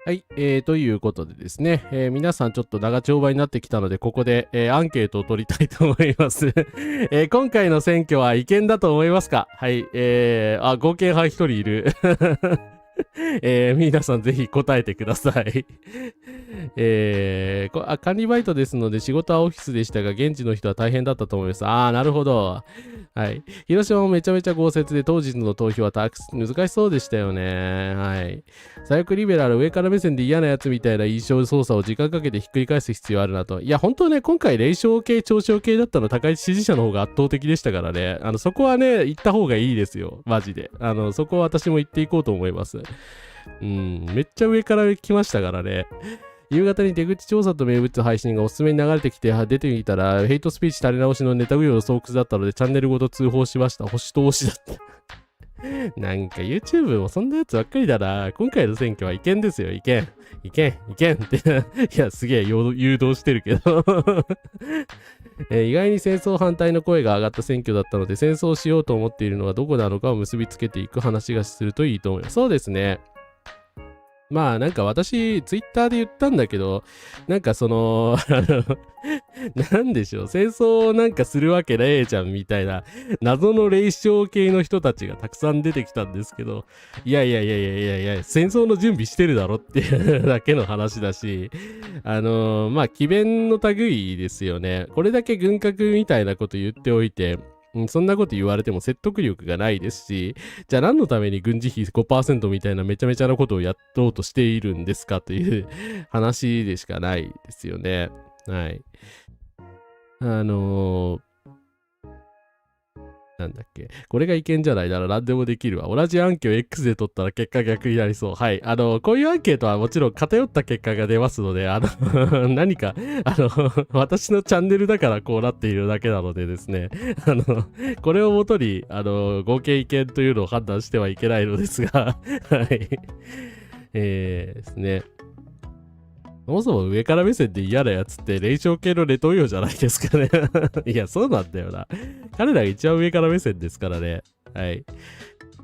はい、ということでですね、皆さんちょっと長丁場になってきたので、ここで、アンケートを取りたいと思います。今回の選挙は違憲だと思いますか？はい、合憲派一人いる。皆さんぜひ答えてください。管理バイトですので仕事はオフィスでしたが、現地の人は大変だったと思います。なるほど。はい。広島もめちゃめちゃ豪雪で、当時の投票は難しそうでしたよね。はい。左翼リベラル、上から目線で嫌なやつみたいな印象操作を時間かけてひっくり返す必要あるなと。いや、本当ね、今回、霊障系、嘲笑系だったの高い支持者の方が圧倒的でしたからね。そこはね、行った方がいいですよ。マジで。そこは私も行っていこうと思います。めっちゃ上から来ましたからね。夕方に出口調査と名物配信がおすすめに流れてきて出てみたら、ヘイトスピーチ垂れ直しのネタ供養の巣窟だったので、チャンネルごと通報しました。星と推しだった。なんか YouTube もそんなやつばっかりだな。今回の選挙は違憲ですよ。違憲。違憲。違憲って。いや、すげえ誘導してるけど。意外に戦争反対の声が上がった選挙だったので、戦争しようと思っているのはどこなのかを結びつけていく話がするといいと思います。そうですね。まあなんか私、ツイッターで言ったんだけど、なんかなんでしょう、戦争なんかするわけねえじゃんみたいな、謎の霊障系の人たちがたくさん出てきたんですけど、いや、戦争の準備してるだろっていうだけの話だし、まあ、詭弁の類ですよね。これだけ軍拡みたいなこと言っておいて、そんなこと言われても説得力がないですし、じゃあ何のために軍事費 5% みたいなめちゃめちゃなことをやろうとしているんですかという話でしかないですよね。はい。なんだっけ。これが意見じゃないなら何でもできるわ。同じアンケートを X で取ったら結果逆になりそう。はい。こういうアンケートはもちろん偏った結果が出ますので、何か、私のチャンネルだからこうなっているだけなのでですね、これをもとに、合計意見というのを判断してはいけないのですが、はい。ですね。そもそも上から目線で嫌なやつって霊障系のレト用じゃないですかね。いや、そうなんだよな。彼らが一番上から目線ですからね。はい。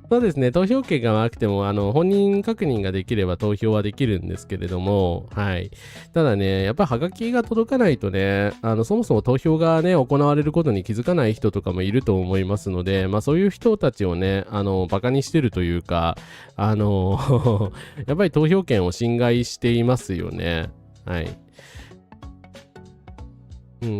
そうですね、投票権がなくても、本人確認ができれば投票はできるんですけれども、はい。ただね、やっぱハガキが届かないとね、そもそも投票がね、行われることに気づかない人とかもいると思いますので、まあそういう人たちをね、バカにしてるというか、やっぱり投票権を侵害していますよね。はい。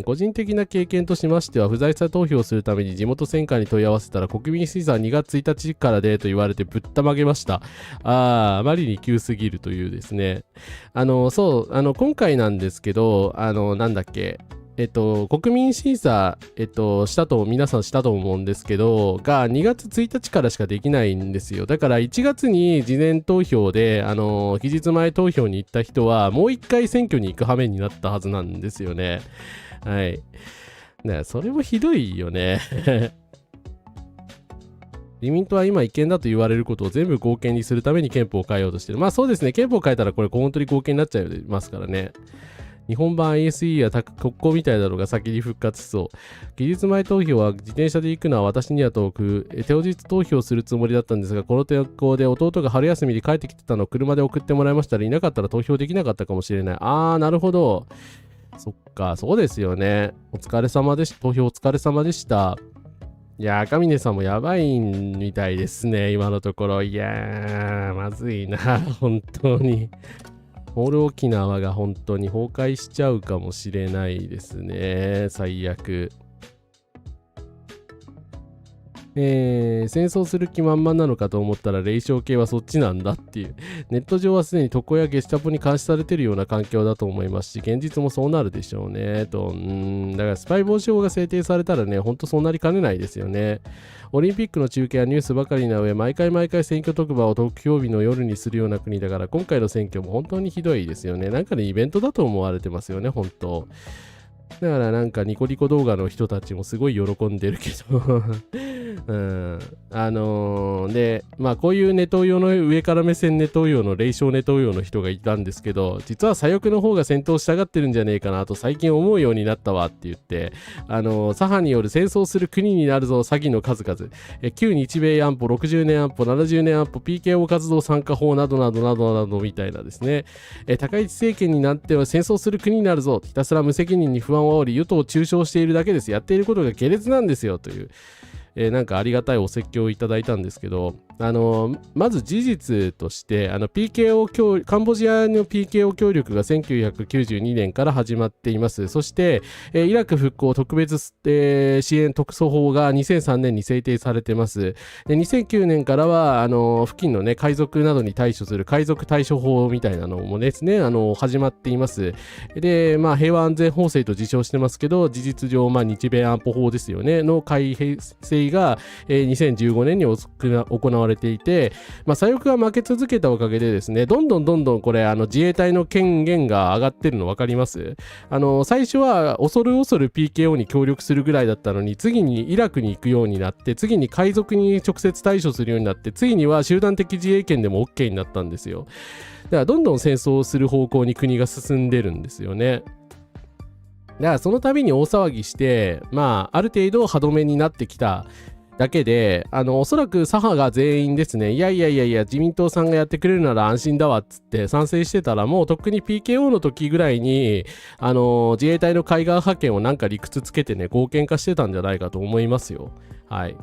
個人的な経験としましては、不在者投票するために地元選管に問い合わせたら、国民審査2月1日からでと言われてぶったまげました。あまりに急すぎるというですね。今回なんですけど、なんだっけ。国民審査、皆さんしたと思うんですけど、が2月1日からしかできないんですよ。だから1月に事前投票で、期日前投票に行った人は、もう一回選挙に行く羽目になったはずなんですよね。はい。それもひどいよね。自民党は今違憲だと言われることを全部合憲にするために憲法を変えようとしてる。まあそうですね。憲法を変えたらこれ本当に合憲になっちゃいますからね。日本版 ISE や国交みたいなのが先に復活しそう。期日前投票は自転車で行くのは私には遠く、当日投票するつもりだったんですが、この天候で弟が春休みに帰ってきてたのを車で送ってもらいましたら、いなかったら投票できなかったかもしれない。なるほど。そっか、そうですよね。お疲れ様でした。投票お疲れ様でした。いやー、赤嶺さんもやばいみたいですね、今のところ。いやー、まずいな、本当に。オール沖縄が本当に崩壊しちゃうかもしれないですね。最悪。戦争する気満々なのかと思ったら、霊障系はそっちなんだっていう。ネット上はすでに特攻やゲスタポに監視されているような環境だと思いますし、現実もそうなるでしょうね。だからスパイ防止法が制定されたらね、ほんとそうなりかねないですよね。オリンピックの中継はニュースばかりな上、毎回選挙特番を投票日の夜にするような国だから、今回の選挙も本当にひどいですよね。なんかね、イベントだと思われてますよね、本当。だからなんかニコニコ動画の人たちもすごい喜んでるけどで、まあこういうネトウヨの上から目線ネトウヨの霊障ネトウヨの人がいたんですけど、実は左翼の方が戦闘したがってるんじゃねえかなと最近思うようになったわって言って、左派による戦争する国になるぞ詐欺の数々、旧日米安保、60年安保、70年安保、PKO 活動参加法などなどなどなどみたいなですね、高市政権になっては戦争する国になるぞ、ひたすら無責任に不安を煽り与党を中傷しているだけです。やっていることが下劣なんですよという。なんかありがたいお説教をいただいたんですけど、まず事実として、カンボジアの PKO 協力が1992年から始まっています。そして、イラク復興特別、支援特措法が2003年に制定されています。で、2009年からは、付近のね、海賊などに対処する海賊対処法みたいなのもですね、始まっています。で、まあ、平和安全法制と自称してますけど、事実上、まあ、日米安保法ですよね、の改正が、2015年に行われていて、まあ、左翼が負け続けたおかげでですね、どんどんこれ自衛隊の権限が上がってるの分かります？最初は恐る PKO に協力するぐらいだったのに、次にイラクに行くようになって、次に海賊に直接対処するようになって、次には集団的自衛権でも OK になったんですよ。だからどんどん戦争をする方向に国が進んでるんですよね。だからその度に大騒ぎして、まあ、ある程度歯止めになってきただけで、おそらく左派が全員ですね、いや、自民党さんがやってくれるなら安心だわっつって賛成してたら、もうとっくに PKO の時ぐらいに、自衛隊の海岸派遣をなんか理屈つけてね、合憲化してたんじゃないかと思いますよ。はい。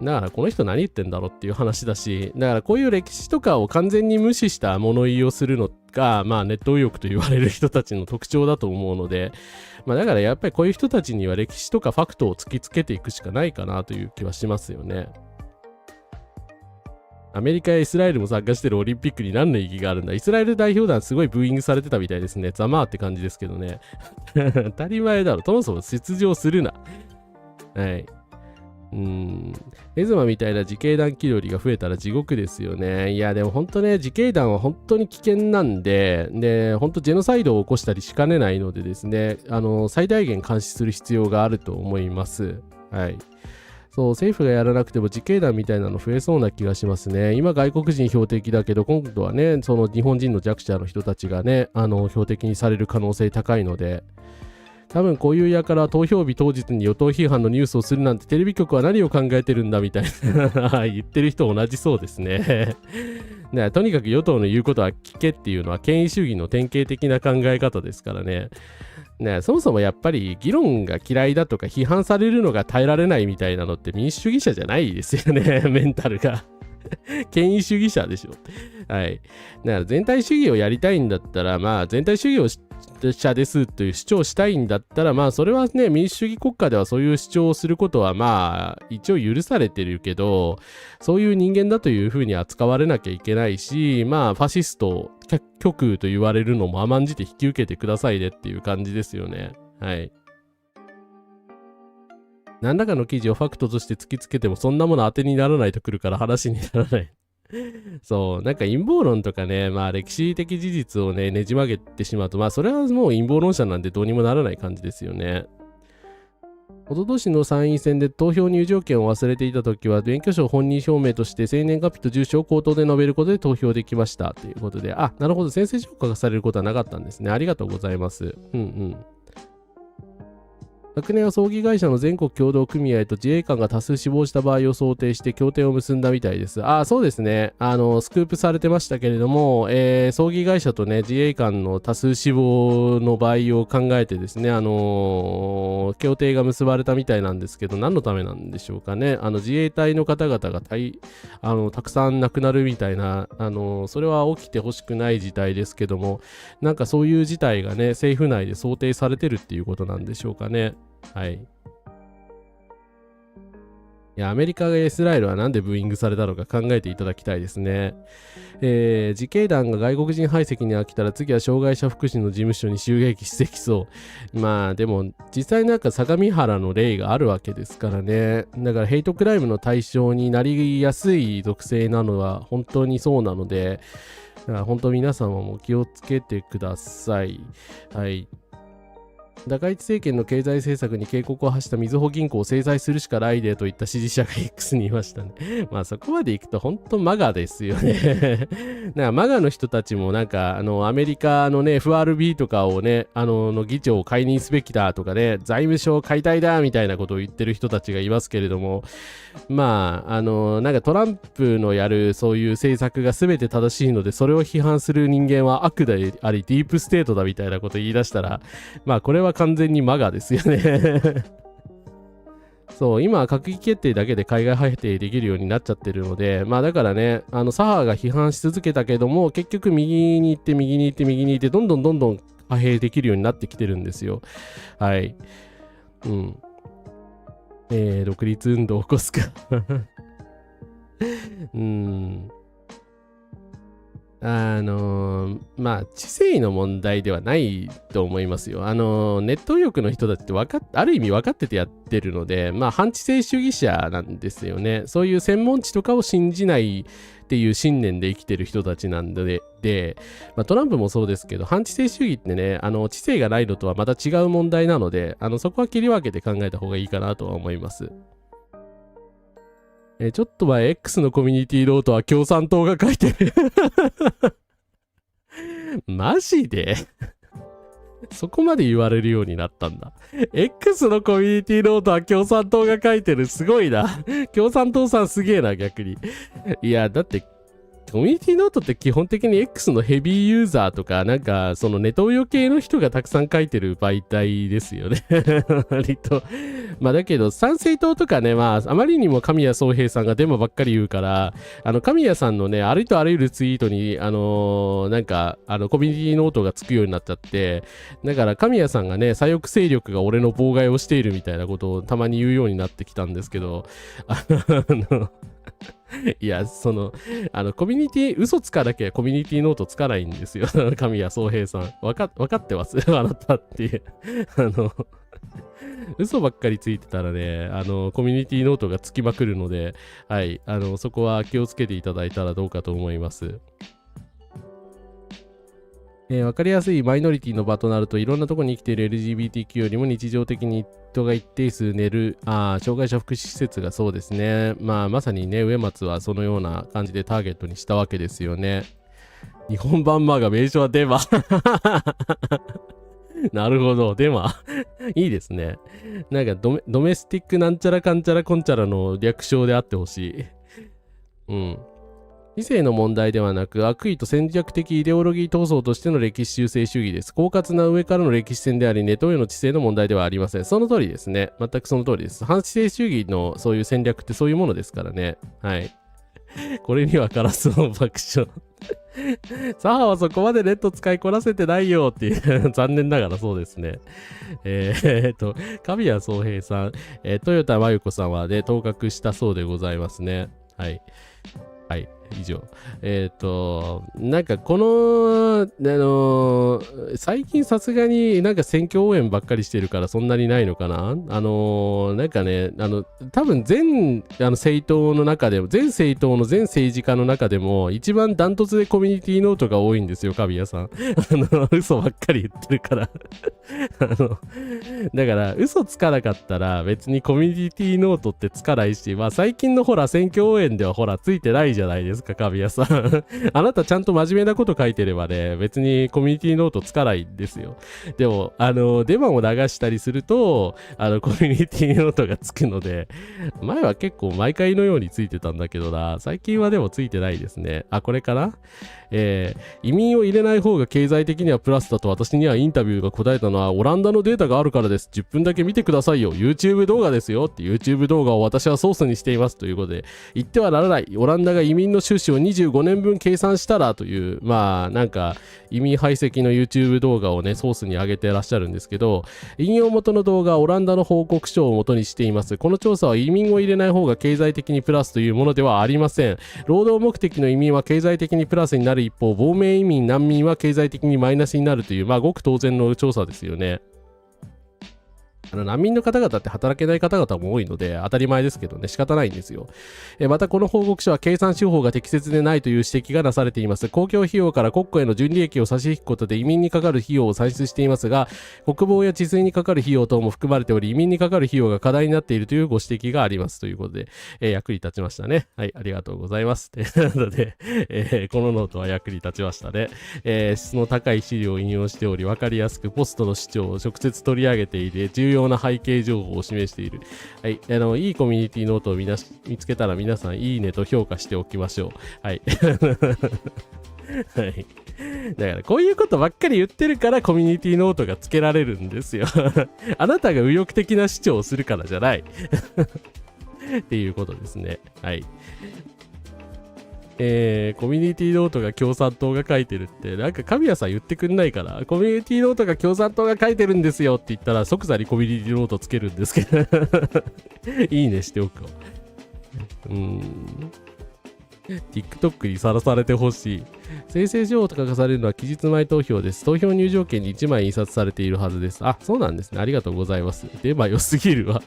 だからこの人何言ってんだろうっていう話だし、だからこういう歴史とかを完全に無視した物言いをするのが、まあネット右翼と言われる人たちの特徴だと思うので、まあだからやっぱりこういう人たちには歴史とかファクトを突きつけていくしかないかなという気はしますよね。アメリカやイスラエルも参加してるオリンピックに何の意義があるんだ。イスラエル代表団すごいブーイングされてたみたいですね。ざまあって感じですけどね。当たり前だろ。そもそも出場するな。はい。エズマみたいな自警団気取りが増えたら地獄ですよね。いや、でも本当ね、自警団は本当に危険なんで、本当ジェノサイドを起こしたりしかねないのでですね、最大限監視する必要があると思います。はい。そう、政府がやらなくても自警団みたいなの増えそうな気がしますね。今外国人標的だけど、今度はね、その日本人の弱者の人たちがね、標的にされる可能性高いので、多分こういうやから投票日当日に与党批判のニュースをするなんてテレビ局は何を考えてるんだみたいな言ってる人同じそうですねとにかく与党の言うことは聞けっていうのは権威主義の典型的な考え方ですからね。そもそもやっぱり議論が嫌いだとか批判されるのが耐えられないみたいなのって民主主義者じゃないですよねメンタルが権威主義者でしょ。はい。だから全体主義をやりたいんだったら、まあ全体主義者ですという主張をしたいんだったら、まあそれはね、民主主義国家ではそういう主張をすることはまあ一応許されてるけど、そういう人間だというふうに扱われなきゃいけないし、まあファシスト、極右と言われるのも甘んじて引き受けてくださいねっていう感じですよね。はい。何らかの記事をファクトとして突きつけてもそんなもの当てにならないとくるから話にならないそう、なんか陰謀論とかね、まあ歴史的事実をね、ねじ曲げてしまうと、まあそれはもう陰謀論者なんでどうにもならない感じですよね。おととしの参院選で投票入場券を忘れていたときは、免許証本人証明として生年月日と住所を口頭で述べることで投票できましたということで、なるほど、宣誓書がされることはなかったんですね。ありがとうございます。昨年は葬儀会社の全国協同組合と自衛官が多数死亡した場合を想定して協定を結んだみたいです。そうですね。スクープされてましたけれども、葬儀会社とね、自衛官の多数死亡の場合を考えてですね、協定が結ばれたみたいなんですけど、何のためなんでしょうかね。自衛隊の方々がたくさん亡くなるみたいな、それは起きてほしくない事態ですけども、なんかそういう事態がね、政府内で想定されてるっていうことなんでしょうかね。はい。いや、アメリカがイスラエルはなんでブーイングされたのか考えていただきたいですね。自警団が外国人排斥に飽きたら次は障害者福祉の事務所に襲撃してきそう。まあでも実際なんか相模原の例があるわけですからね。だからヘイトクライムの対象になりやすい属性なのは本当にそうなので、だから本当皆様も気をつけてください。はい。高市政権の経済政策に警告を発したみずほ銀行を制裁するしかないでといった支持者が X にいましたね。まあそこまで行くと本当マガですよね。なんかマガの人たちもなんかアメリカのね FRB とかをねの議長を解任すべきだとかね財務省解体だみたいなことを言ってる人たちがいますけれども、まあなんかトランプのやるそういう政策が全て正しいのでそれを批判する人間は悪でありディープステートだみたいなことを言い出したら、まあこれは完全にマガですよね。そう、今は閣議決定だけで海外派兵できるようになっちゃってるので、まあだからね、左派が批判し続けたけども、結局右に行って右に行って右に行って、どんどん派兵できるようになってきてるんですよ。はい。独立運動を起こすか。まあ、知性の問題ではないと思いますよ。ネット右翼の人たちってある意味分かっててやってるので、まあ、反知性主義者なんですよね。そういう専門知とかを信じないっていう信念で生きてる人たちなんで、まあ、トランプもそうですけど、反知性主義ってね、知性がないのとはまた違う問題なので、そこは切り分けて考えた方がいいかなとは思います。ちょっと前 X のコミュニティノートは共産党が書いてる。マジでそこまで言われるようになったんだ。X のコミュニティノートは共産党が書いてる。すごいな。共産党さんすげえな、逆に。いや、だって、コミュニティノートって基本的に X のヘビーユーザーとか、なんか、そのネトウヨ系の人がたくさん書いてる媒体ですよね。割と。まあだけど、参政党とかね、まあ、あまりにも神谷宗平さんがデマばっかり言うから、神谷さんのね、ありとあらゆるツイートに、なんか、コミュニティノートがつくようになっちゃって、だから神谷さんがね、左翼勢力が俺の妨害をしているみたいなことをたまに言うようになってきたんですけど、いや、コミュニティ、嘘つかなきゃコミュニティノートつかないんですよ。神谷宗平さん。わかってますあなたっていう。嘘ばっかりついてたらね、コミュニティノートがつきまくるので、はい、そこは気をつけていただいたらどうかと思います。わかりやすいマイノリティの場となるといろんなところに生きている LGBTQ よりも日常的に人が一定数寝る障害者福祉施設がそうですね。まあまさにね、植松はそのような感じでターゲットにしたわけですよね。日本版マガ名称はデマ。なるほど、デマ。いいですね。なんかドメスティックなんちゃらかんちゃらこんちゃらの略称であってほしい。理性の問題ではなく悪意と戦略的イデオロギー闘争としての歴史修正主義です。狡猾な上からの歴史戦でありネトウヨの知性の問題ではありません。その通りですね。全くその通りです。反知性主義のそういう戦略ってそういうものですからね。はい。これにはカラスの爆笑。左派はそこまでネット使いこなせてないよっていう残念ながらそうですね。神谷宗平さん、豊田真由子さんはね、当確したそうでございますね。はい。はい、以上。なんかこの、最近さすがになんか選挙応援ばっかりしてるからそんなにないのかな。なんかね、多分全政党の中でも、全政党の全政治家の中でも、一番ダントツでコミュニティノートが多いんですよ、神谷さん。嘘ばっかり言ってるから。だから嘘つかなかったら別にコミュニティノートってつかないし、まあ最近のほら選挙応援ではほらついてないじゃないですか、神谷さん。あなたちゃんと真面目なこと書いてればね、別にコミュニティノートつかないんですよ。でも、デマを流したりすると、コミュニティノートがつくので、前は結構毎回のようについてたんだけどな、最近はでもついてないですね。あ、これかな？移民を入れない方が経済的にはプラスだと私にはインタビューが答えたのはオランダのデータがあるからです。10分だけ見てくださいよ。YouTube 動画ですよって YouTube 動画を私はソースにしていますということで、言ってはならない。オランダが移民の収支を25年分計算したらという、まあなんか移民排斥の YouTube 動画をね、ソースに上げてらっしゃるんですけど、引用元の動画はオランダの報告書を元にしています。この調査は移民を入れない方が経済的にプラスというものではありません。労働目的の移民は経済的にプラスになる一方、亡命移民、難民は経済的にマイナスになるという、まあごく当然の調査ですよね。難民の方々って働けない方々も多いので当たり前ですけどね、仕方ないんですよ。またこの報告書は計算手法が適切でないという指摘がなされています。公共費用から国庫への純利益を差し引くことで移民にかかる費用を算出していますが、国防や治水にかかる費用等も含まれており、移民にかかる費用が課題になっているというご指摘がありますということで、役に立ちましたね。はい、ありがとうございます。なので、このノートは役に立ちましたね。質の高い資料を引用しており、分かりやすくポストの主張を直接取り上げていて、重要な背景情報を示している。はい。いいコミュニティノートを見つけたら皆さんいいねと評価しておきましょう。はい。はい。だからこういうことばっかり言ってるからコミュニティノートがつけられるんですよ。あなたが右翼的な主張をするからじゃない。っていうことですね。はい。コミュニティノートが共産党が書いてるって、なんか神谷さん言ってくんないから、コミュニティノートが共産党が書いてるんですよって言ったら即座にコミュニティノートつけるんですけど、いいねしておくわ。TikTok にさらされてほしい。生成情報と書かされるのは期日前投票です。投票入場券に1枚印刷されているはずです。あ、そうなんですね。ありがとうございます。デマ良すぎるわ。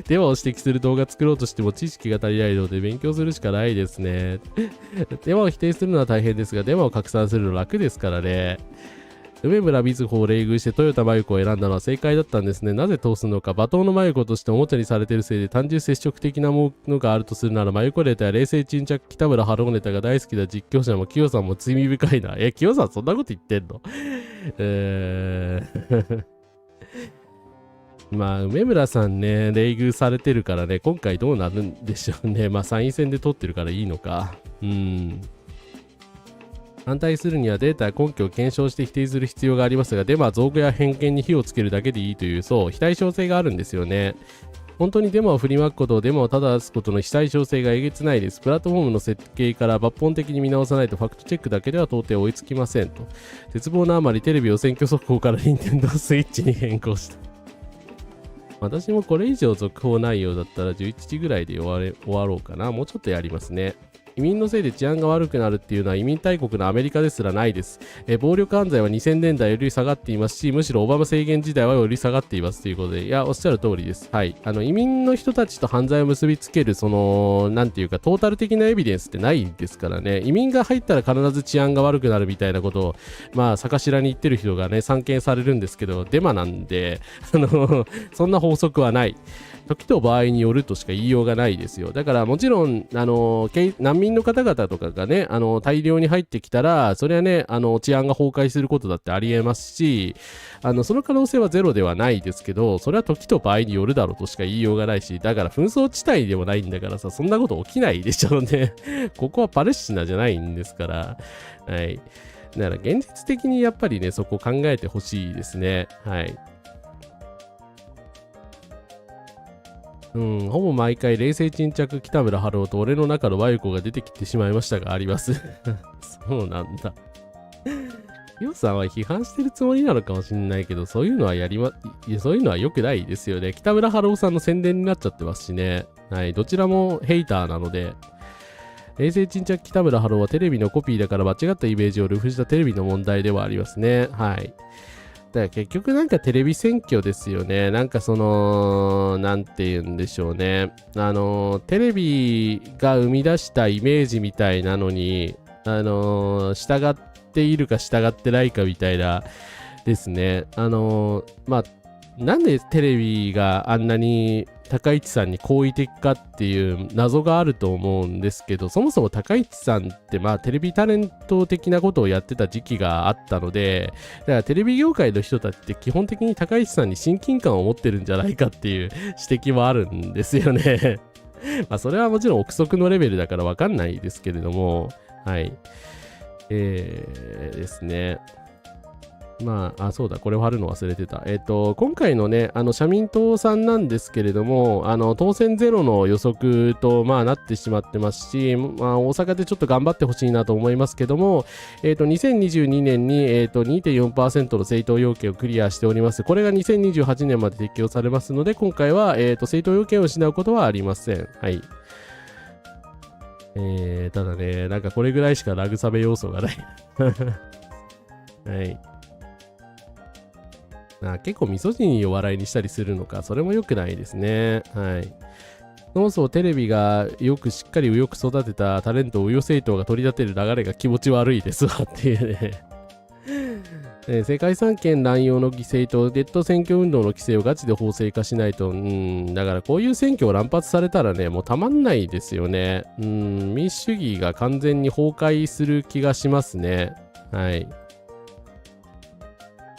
デマを指摘する動画作ろうとしても知識が足りないので勉強するしかないですね。デマを否定するのは大変ですが、デマを拡散するの楽ですからね。梅村瑞穂を冷遇して豊田真由子を選んだのは正解だったんですね。なぜ通すのか。罵倒の真由子としておもちゃにされているせいで単純接触的なものがあるとするなら、真由子ネタや冷静沈着北村春夫ネタが大好きな実況者も清さんも罪深いな。清さんそんなこと言ってんの？まあ、梅村さんね、冷遇されてるからね、今回どうなるんでしょうね。まあ、参院選で取ってるからいいのか。反対するにはデータや根拠を検証して否定する必要がありますが、デマは造語や偏見に火をつけるだけでいいという、そう、非対称性があるんですよね。本当にデマを振りまくことをデマを正すことの非対称性がえげつないです。プラットフォームの設計から抜本的に見直さないとファクトチェックだけでは到底追いつきませんと。絶望のあまりテレビを選挙速報から Nintendo Switch に変更した。私もこれ以上続報内容だったら11時ぐらいで終わろうかな。もうちょっとやりますね。移民のせいで治安が悪くなるっていうのは移民大国のアメリカですらないです。暴力犯罪は2000年代より下がっていますし、むしろオバマ政権時代はより下がっていますということで、いや、おっしゃる通りです。はい。移民の人たちと犯罪を結びつける、なんていうか、トータル的なエビデンスってないですからね。移民が入ったら必ず治安が悪くなるみたいなことを、まあ、逆しらに言ってる人がね、散見されるんですけど、デマなんで、そんな法則はない。時と場合によるとしか言いようがないですよ。だからもちろん、難民の方々とかがね、大量に入ってきたら、それはね、治安が崩壊することだってありえますし、その可能性はゼロではないですけど、それは時と場合によるだろうとしか言いようがないし、だから紛争地帯でもないんだからさ、そんなこと起きないでしょうね。ここはパレスチナじゃないんですから、はい。だから現実的にやっぱりね、そこ考えてほしいですね。はい。ほぼ毎回冷静沈着北村春夫と俺の中の和由子が出てきてしまいましたがあります。そうなんだ。ヨウさんは批判してるつもりなのかもしれないけど、そういうのはそういうのは良くないですよね。北村春夫さんの宣伝になっちゃってますしね。はい、どちらもヘイターなので。冷静沈着北村春夫はテレビのコピーだから間違ったイメージをルフしたテレビの問題ではありますね。はい。だから結局なんかテレビ選挙ですよね。なんかなんて言うんでしょうね。テレビが生み出したイメージみたいなのに、従っているか従ってないかみたいな。ですね。まあ、なんでテレビがあんなに高市さんに好意的かっていう謎があると思うんですけど、そもそも高市さんってまあテレビタレント的なことをやってた時期があったので、だからテレビ業界の人たちって基本的に高市さんに親近感を持ってるんじゃないかっていう指摘もあるんですよね。まあそれはもちろん憶測のレベルだからわかんないですけれども、はい。ですね。まあ、そうだ、これを貼るの忘れてた。今回のね、社民党さんなんですけれども、当選ゼロの予測と、まあ、なってしまってますし、まあ、大阪でちょっと頑張ってほしいなと思いますけども、2022年に、2.4% の政党要件をクリアしております。これが2028年まで適用されますので、今回は、政党要件を失うことはありません。はい。ただね、なんかこれぐらいしか慰め要素がない。はい。結構ミソジニーを笑いにしたりするのか、それも良くないですね。はい。そもそもテレビがしっかりよく育てたタレントを右翼政党が取り立てる流れが気持ち悪いですわっていうね。世界遺産権乱用の規制とネット選挙運動の規制をガチで法制化しないと、だからこういう選挙を乱発されたらね、もうたまんないですよね。民主主義が完全に崩壊する気がしますね。はい。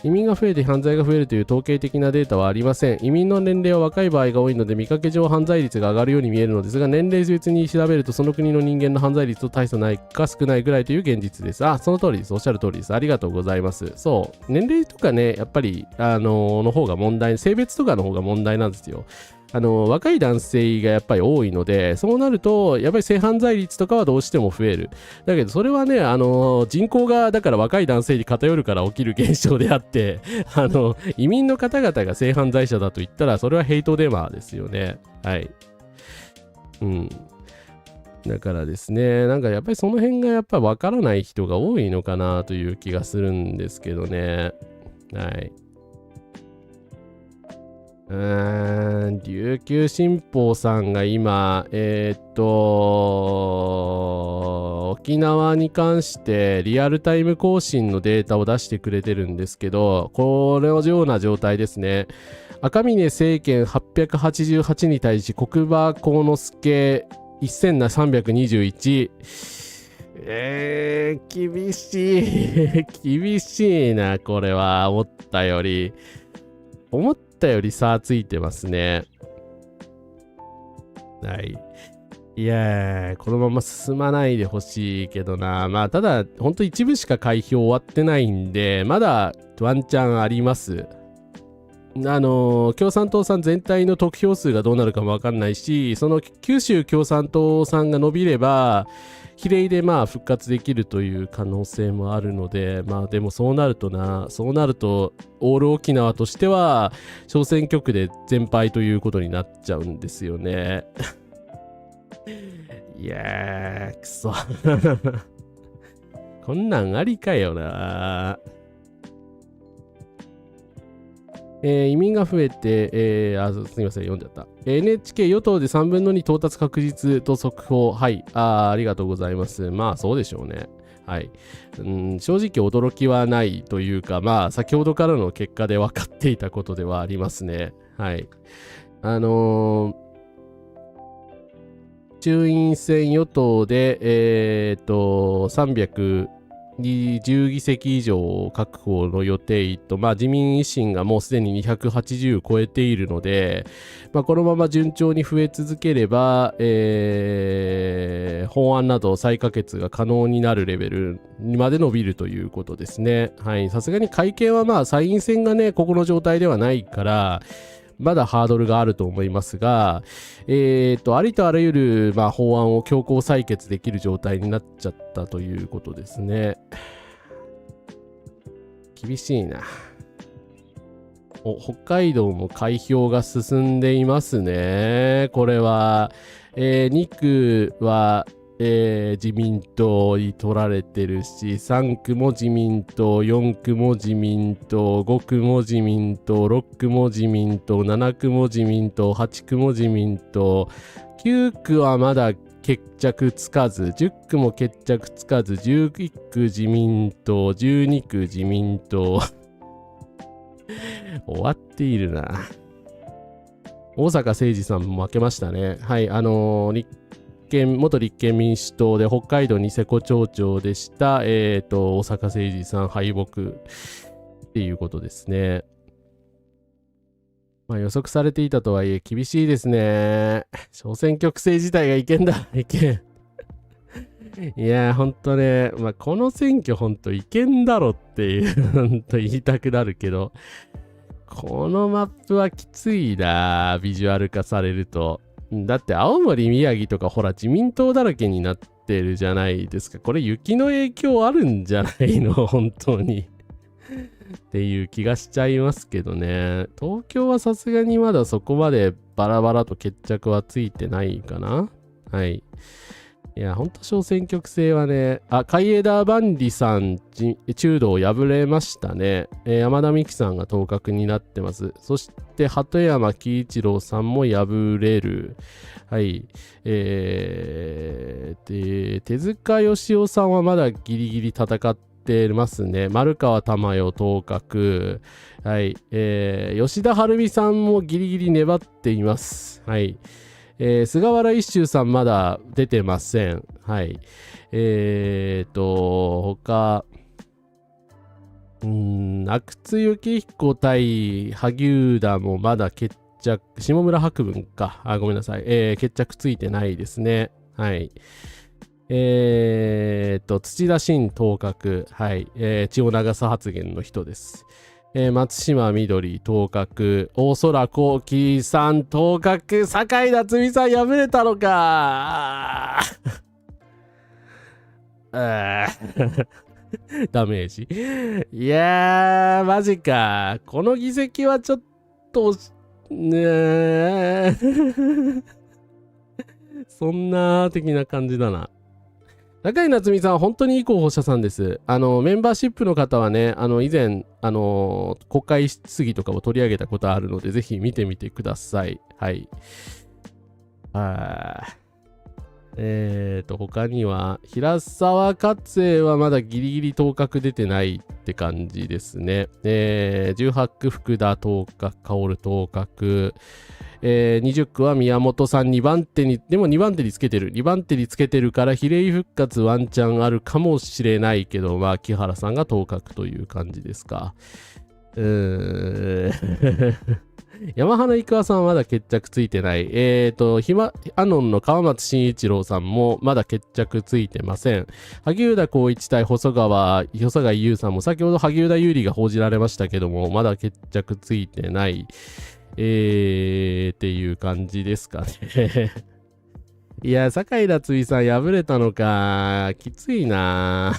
移民が増えて犯罪が増えるという統計的なデータはありません。移民の年齢は若い場合が多いので見かけ上犯罪率が上がるように見えるのですが、年齢別に調べるとその国の人間の犯罪率と大差ないか少ないぐらいという現実です。その通りです。おっしゃる通りです。ありがとうございます。そう。年齢とかね、やっぱり、の方が問題、性別とかの方が問題なんですよ。若い男性がやっぱり多いので、そうなると、やっぱり性犯罪率とかはどうしても増える。だけど、それはね、人口が、だから若い男性に偏るから起きる現象であって、移民の方々が性犯罪者だと言ったら、それはヘイトデマですよね。はい。だからですね、なんかやっぱりその辺がやっぱりわからない人が多いのかなという気がするんですけどね。はい。琉球新報さんが今、沖縄に関してリアルタイム更新のデータを出してくれてるんですけど、このような状態ですね。赤嶺政権888に対し、国場幸之助1321。厳しい。厳しいな、これは。思ったより差ついてますね。はい。いやー、このまま進まないでほしいけどな。まあ、ただ、ほんと一部しか開票終わってないんで、まだワンチャンあります。共産党さん全体の得票数がどうなるかもわかんないし、その九州共産党さんが伸びれば、比例でまあ復活できるという可能性もあるので、まあでもそうなるとオール沖縄としては小選挙区で全敗ということになっちゃうんですよね。いやー、くそ。こんなんありかよな。移民が増えて、すみません、読んじゃった。NHK 与党で3分の2到達確実と速報。はい。ありがとうございます。まあ、そうでしょうね。はい。正直驚きはないというか、まあ、先ほどからの結果で分かっていたことではありますね。はい。衆院選与党で、310議席以上確保の予定と、まあ、自民維新がもうすでに280を超えているので、まあ、このまま順調に増え続ければ、法案など再可決が可能になるレベルにまで伸びるということですね。はい。さすがに会見はまあ参院選がね、ここの状態ではないから、まだハードルがあると思いますが、ありとあらゆる、まあ、法案を強行採決できる状態になっちゃったということですね。厳しいな。北海道も開票が進んでいますね。これは、2区は、自民党に取られてるし、3区も自民党、4区も自民党、5区も自民党、6区も自民党、7区も自民党、8区も自民党、9区はまだ決着つかず、10区も決着つかず、11区自民党、12区自民党。終わっているな。大阪誠二さんも負けましたね。はい、元立憲民主党で北海道ニセコ町長でした、大阪誠二さん敗北っていうことですね。まあ予測されていたとはいえ厳しいですね。小選挙区制自体がいけんだ。いけん。いやーほんとね、まあこの選挙ほんといけんだろっていうほんと言いたくなるけど、このマップはきついな、ビジュアル化されると。だって青森、宮城とかほら自民党だらけになってるじゃないですか。これ雪の影響あるんじゃないの本当に。っていう気がしちゃいますけどね。東京はさすがにまだそこまでバラバラと決着はついてないかな。はい。いや、ほんと小選挙区制はね、海江田万里さん、中道敗れましたね。山田美樹さんが当確になってます。そして、鳩山喜一郎さんも敗れる。はい。で、手塚義雄さんはまだギリギリ戦ってますね。丸川珠代当確。はい。吉田晴美さんもギリギリ粘っています。はい。菅原一秀さんまだ出てません。はい。他、阿久津幸彦対萩生田もまだ決着、下村博文か。ごめんなさい。決着ついてないですね。はい。土田新当確。はい。血を流す発言の人です。松島みどり当確、大空幸輝さん当確、酒井夏美さん敗れたのかダメージ。いやー、マジか。この議席はちょっと、そんな的な感じだな。中井夏美さんは本当にいい候補者さんです。メンバーシップの方はね、以前、国会質疑とかを取り上げたことあるので、ぜひ見てみてください。はい。他には、平沢勝栄はまだギリギリ当確出てないって感じですね。18区福田当確、薫当確。20区は宮本さん2番手に、でも2番手につけてる。2番手につけてるから、比例復活ワンチャンあるかもしれないけど、まあ、木原さんが当確という感じですか。山花郁和さんはまだ決着ついてない。アノンの川松慎一郎さんもまだ決着ついてません。萩生田光一対細貝優さんも先ほど萩生田有利が報じられましたけども、まだ決着ついてない。っていう感じですかね。いや、酒井夏美さん敗れたのか。きついな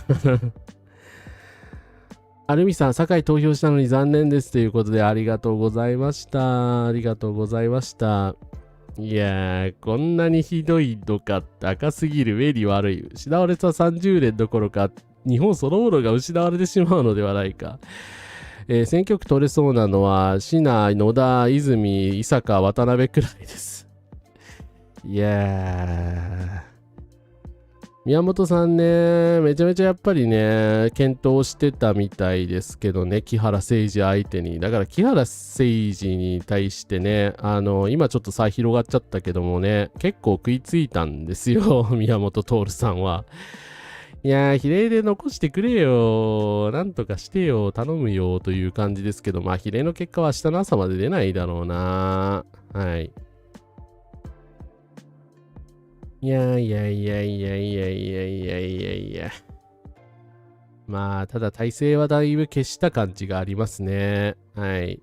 アルミさん、酒井投票したのに残念ですということでありがとうございました。ありがとうございました。いやー、こんなにひどいのかって赤すぎる、目に悪い。失われた30年どころか、日本そのものが失われてしまうのではないか。選挙区取れそうなのは、椎名、野田、泉、伊坂、渡辺くらいです。いやー。宮本さんね、めちゃめちゃやっぱりね、検討してたみたいですけどね、木原誠二相手に。だから木原誠二に対してね、今ちょっと差広がっちゃったけどもね、結構食いついたんですよ、宮本徹さんは。いやー、比例で残してくれよ。なんとかしてよ。頼むよ。という感じですけど、まあ、比例の結果は明日の朝まで出ないだろうな。はい。いやいやいやいやいやいやいやいやいや。まあ、ただ体制はだいぶ消した感じがありますね。はい。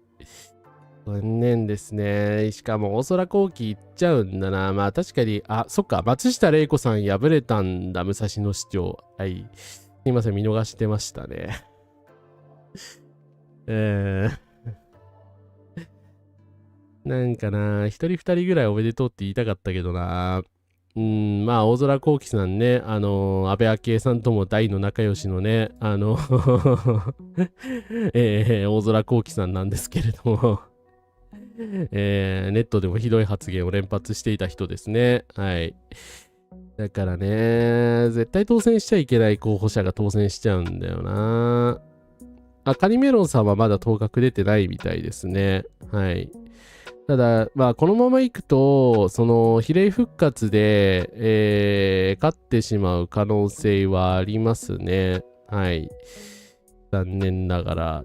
残念ですね。しかも大空後期行っちゃうんだな。まあ確かに、そっか、松下玲子さん敗れたんだ、武蔵野市長。はい。すいません、見逃してましたね。なんかな、一人二人ぐらいおめでとうって言いたかったけどな。まあ、大空幸輝さんね、安倍昭恵さんとも大の仲良しのね、大空幸輝さんなんですけれどもネットでもひどい発言を連発していた人ですね。はい。だからね、絶対当選しちゃいけない候補者が当選しちゃうんだよな。カニメロンさんはまだ当確出てないみたいですね。はい。ただ、まあ、このままいくと、その、比例復活で、勝ってしまう可能性はありますね。はい。残念ながら。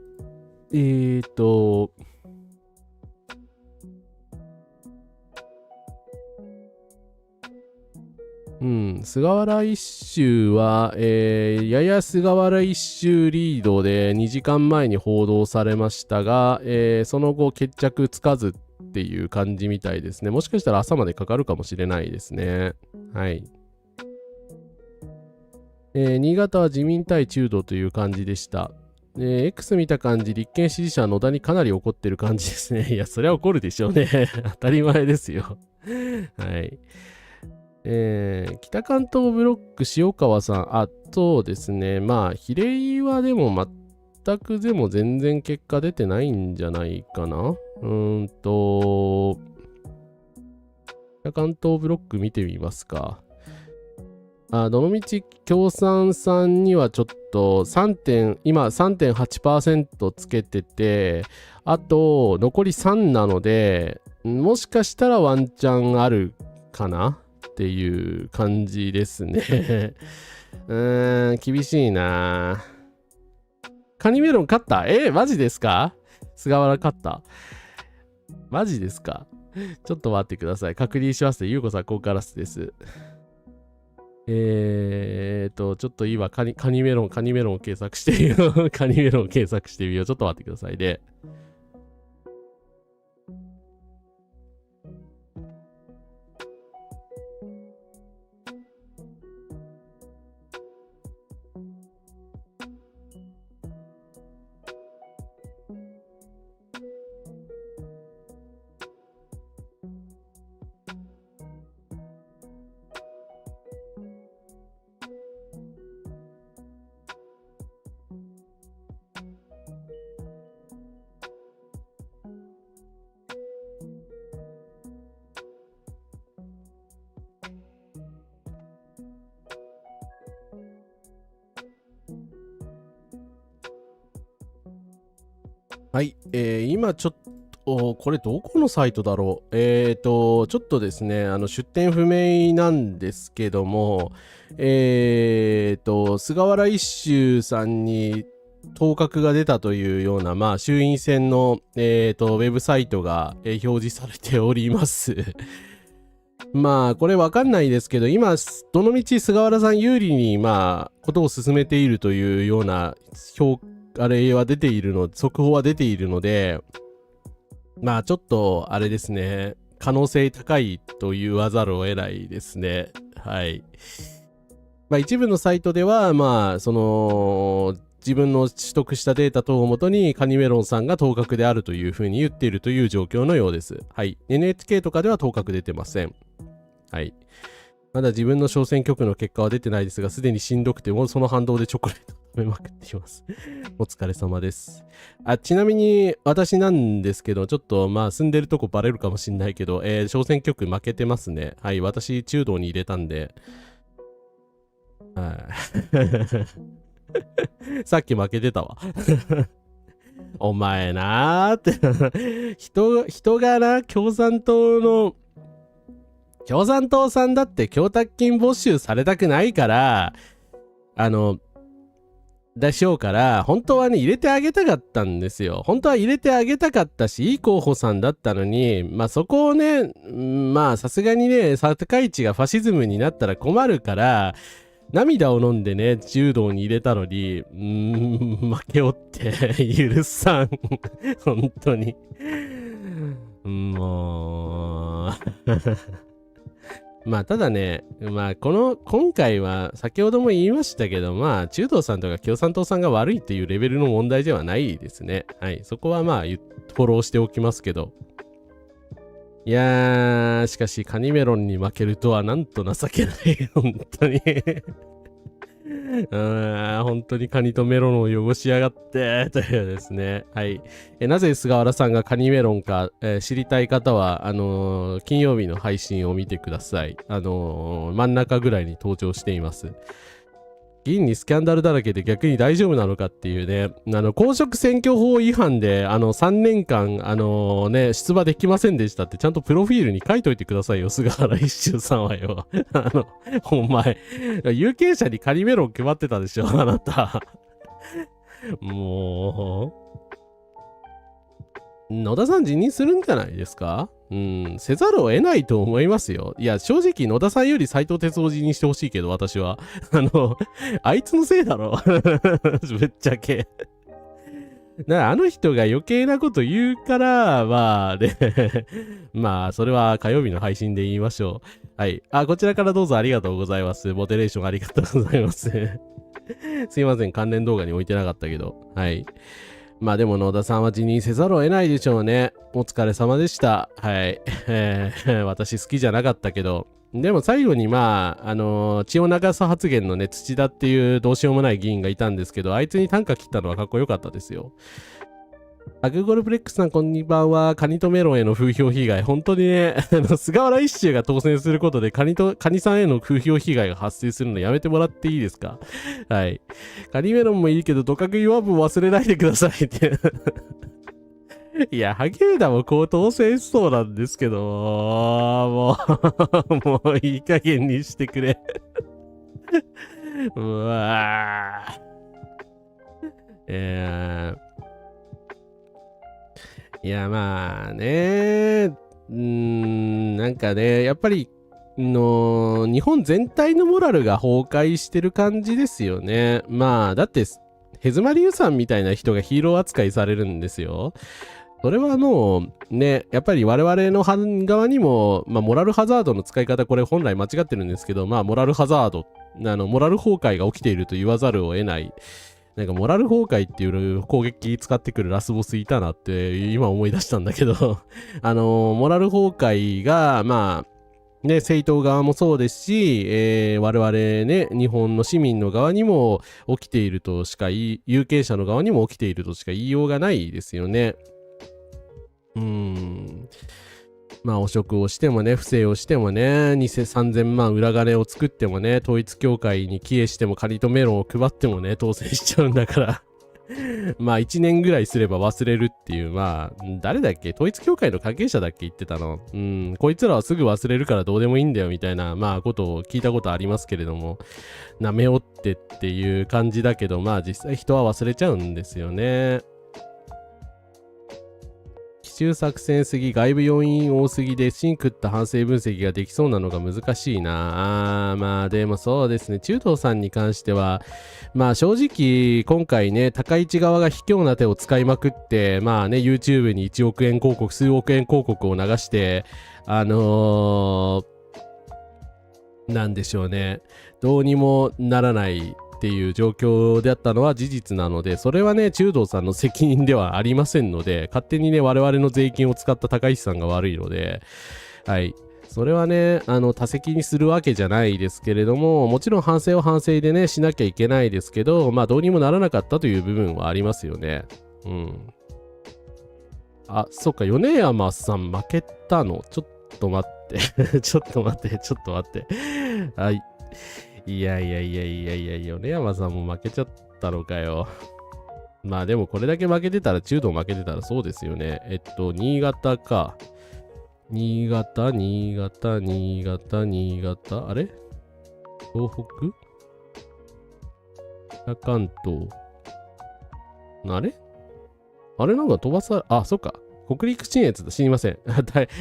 うん、菅原一秀は、やや菅原一秀リードで2時間前に報道されましたが、その後決着つかずっていう感じみたいですね。もしかしたら朝までかかるかもしれないですね。はい。新潟は自民対中道という感じでした。X 見た感じ、立憲支持者は野田にかなり怒ってる感じですね。いや、それは怒るでしょうね。当たり前ですよ。はい。北関東ブロック塩川さん、そうですね。まあ、比例はでも全くでも全然結果出てないんじゃないかな。北関東ブロック見てみますか。どのみち共産さんにはちょっと今 3.8% つけてて、あと残り3なので、もしかしたらワンチャンあるかなっていう感じですね。厳しいな。カニメロン勝った？マジですか？菅原勝った？マジですか？ちょっと待ってください。確認します。ゆうこさん、ここからです。ちょっと今カニメロンを検索してみよう。カニメロンを検索してみよう。ちょっと待ってくださいね。はい、今ちょっと、これどこのサイトだろう。ちょっとですね、出典不明なんですけども、菅原一秀さんに当確が出たというような、まあ、衆院選の、ウェブサイトが、表示されております。まあ、これわかんないですけど、今、どのみち菅原さん有利に、まあ、ことを進めているというようなあれは出ているの、速報は出ているので、まあちょっとあれですね、可能性高いと言わざるを得ないですね。はい。まあ一部のサイトでは、まあその、自分の取得したデータ等をもとにカニメロンさんが当確であるというふうに言っているという状況のようです。はい。NHK とかでは当確出てません。はい。まだ自分の小選挙区の結果は出てないですが、すでにしんどくてもその反動でチョコレート食べまくっています。お疲れ様です。ちなみに私なんですけど、ちょっとまあ住んでるとこバレるかもしんないけど、小選挙区負けてますね。はい、私中道に入れたんで。はい。さっき負けてたわ。お前なーって人がな、共産党さんだって供託金没収されたくないから、でしょうから、本当はね、入れてあげたかったんですよ。本当は入れてあげたかったし、いい候補さんだったのに、まあそこをね、まあさすがにね、高市がファシズムになったら困るから、涙を飲んでね、柔道に入れたのに、負けおって許さん。本当に。もうまあただね、まあ今回は先ほども言いましたけど、まあ中道さんとか共産党さんが悪いっていうレベルの問題ではないですね。はい。そこはまあフォローしておきますけど。いやー、しかしカニメロンに負けるとはなんと情けない。本当に本当にカニとメロンを汚しやがって、というですね。はい。なぜ菅原さんがカニメロンか、知りたい方は、金曜日の配信を見てください。真ん中ぐらいに登場しています。議員にスキャンダルだらけで逆に大丈夫なのかっていうね、公職選挙法違反で、3年間、出馬できませんでしたって、ちゃんとプロフィールに書いといてくださいよ、菅原一秀さんはよ。お前、有権者にカニメロン配ってたでしょ、あなた。もう、野田さん辞任するんじゃないですか？せざるを得ないと思いますよ。いや、正直野田さんより斉藤哲夫辞任してほしいけど、私は。あいつのせいだろ。ぶっちゃけ。だからあの人が余計なこと言うから、まあね、まあ、それは火曜日の配信で言いましょう。はい。こちらからどうぞありがとうございます。モデレーションありがとうございます。すいません、関連動画に置いてなかったけど。はい。まあでも野田さんは辞任せざるを得ないでしょうね。お疲れ様でした。はい。私好きじゃなかったけど。でも最後にまあ、血を流す発言のね、土田っていうどうしようもない議員がいたんですけど、あいつに短歌切ったのはかっこよかったですよ。グーゴルプレックスさんこんにちは。カニとメロンへの風評被害。本当にね、菅原一秀が当選することでカニさんへの風評被害が発生するのやめてもらっていいですか？はい。カニメロンもいいけど、ドカク弱分忘れないでくださいって。いや、ハゲーダもこう当選しそうなんですけど、もういい加減にしてくれ。うわぁ。いや、まあね、なんかね、やっぱり、日本全体のモラルが崩壊してる感じですよね。まあ、だって、ヘズマリュウさんみたいな人がヒーロー扱いされるんですよ。それはもう、ね、やっぱり我々の側にも、まあ、モラルハザードの使い方、これ本来間違ってるんですけど、まあ、モラルハザード、モラル崩壊が起きていると言わざるを得ない。なんかモラル崩壊っていう攻撃使ってくるラスボスいたなって今思い出したんだけどモラル崩壊がまあね政党側もそうですし、我々ね日本の市民の側にも起きているとしか有権者の側にも起きているとしか言いようがないですよね。まあ汚職をしてもね、不正をしてもね、3000万裏金を作ってもね、統一教会に帰依してもカニとメロンを配ってもね、当選しちゃうんだから。まあ1年ぐらいすれば忘れるっていう、まあ、誰だっけ統一教会の関係者だっけ言ってたの。こいつらはすぐ忘れるからどうでもいいんだよみたいな、まあことを聞いたことありますけれども、なめおってっていう感じだけど、まあ実際人は忘れちゃうんですよね。奇襲作戦すぎ、外部要因多すぎで、シンクった反省分析ができそうなのが難しいな。まあでもそうですね、中東さんに関しては、まあ正直、今回ね、高市側が卑怯な手を使いまくって、まあね、YouTube に1億円広告、数億円広告を流して、なんでしょうね、どうにもならないっていう状況であったのは事実なので、それはね中道さんの責任ではありませんので、勝手にね我々の税金を使った高市さんが悪いので、はい、それはね多責にするわけじゃないですけれども、もちろん反省は反省でねしなきゃいけないですけど、まあどうにもならなかったという部分はありますよね。そっか、米山さん負けたの？ちょっと待ってちょっと待ってはい、いや、米山さんも負けちゃったのかよ。まあでもこれだけ負けてたら、中道負けてたらそうですよね。新潟か。新潟、あれ東北？北関東。あれなんか飛ばさ、そっか。北陸信越だ。すみません。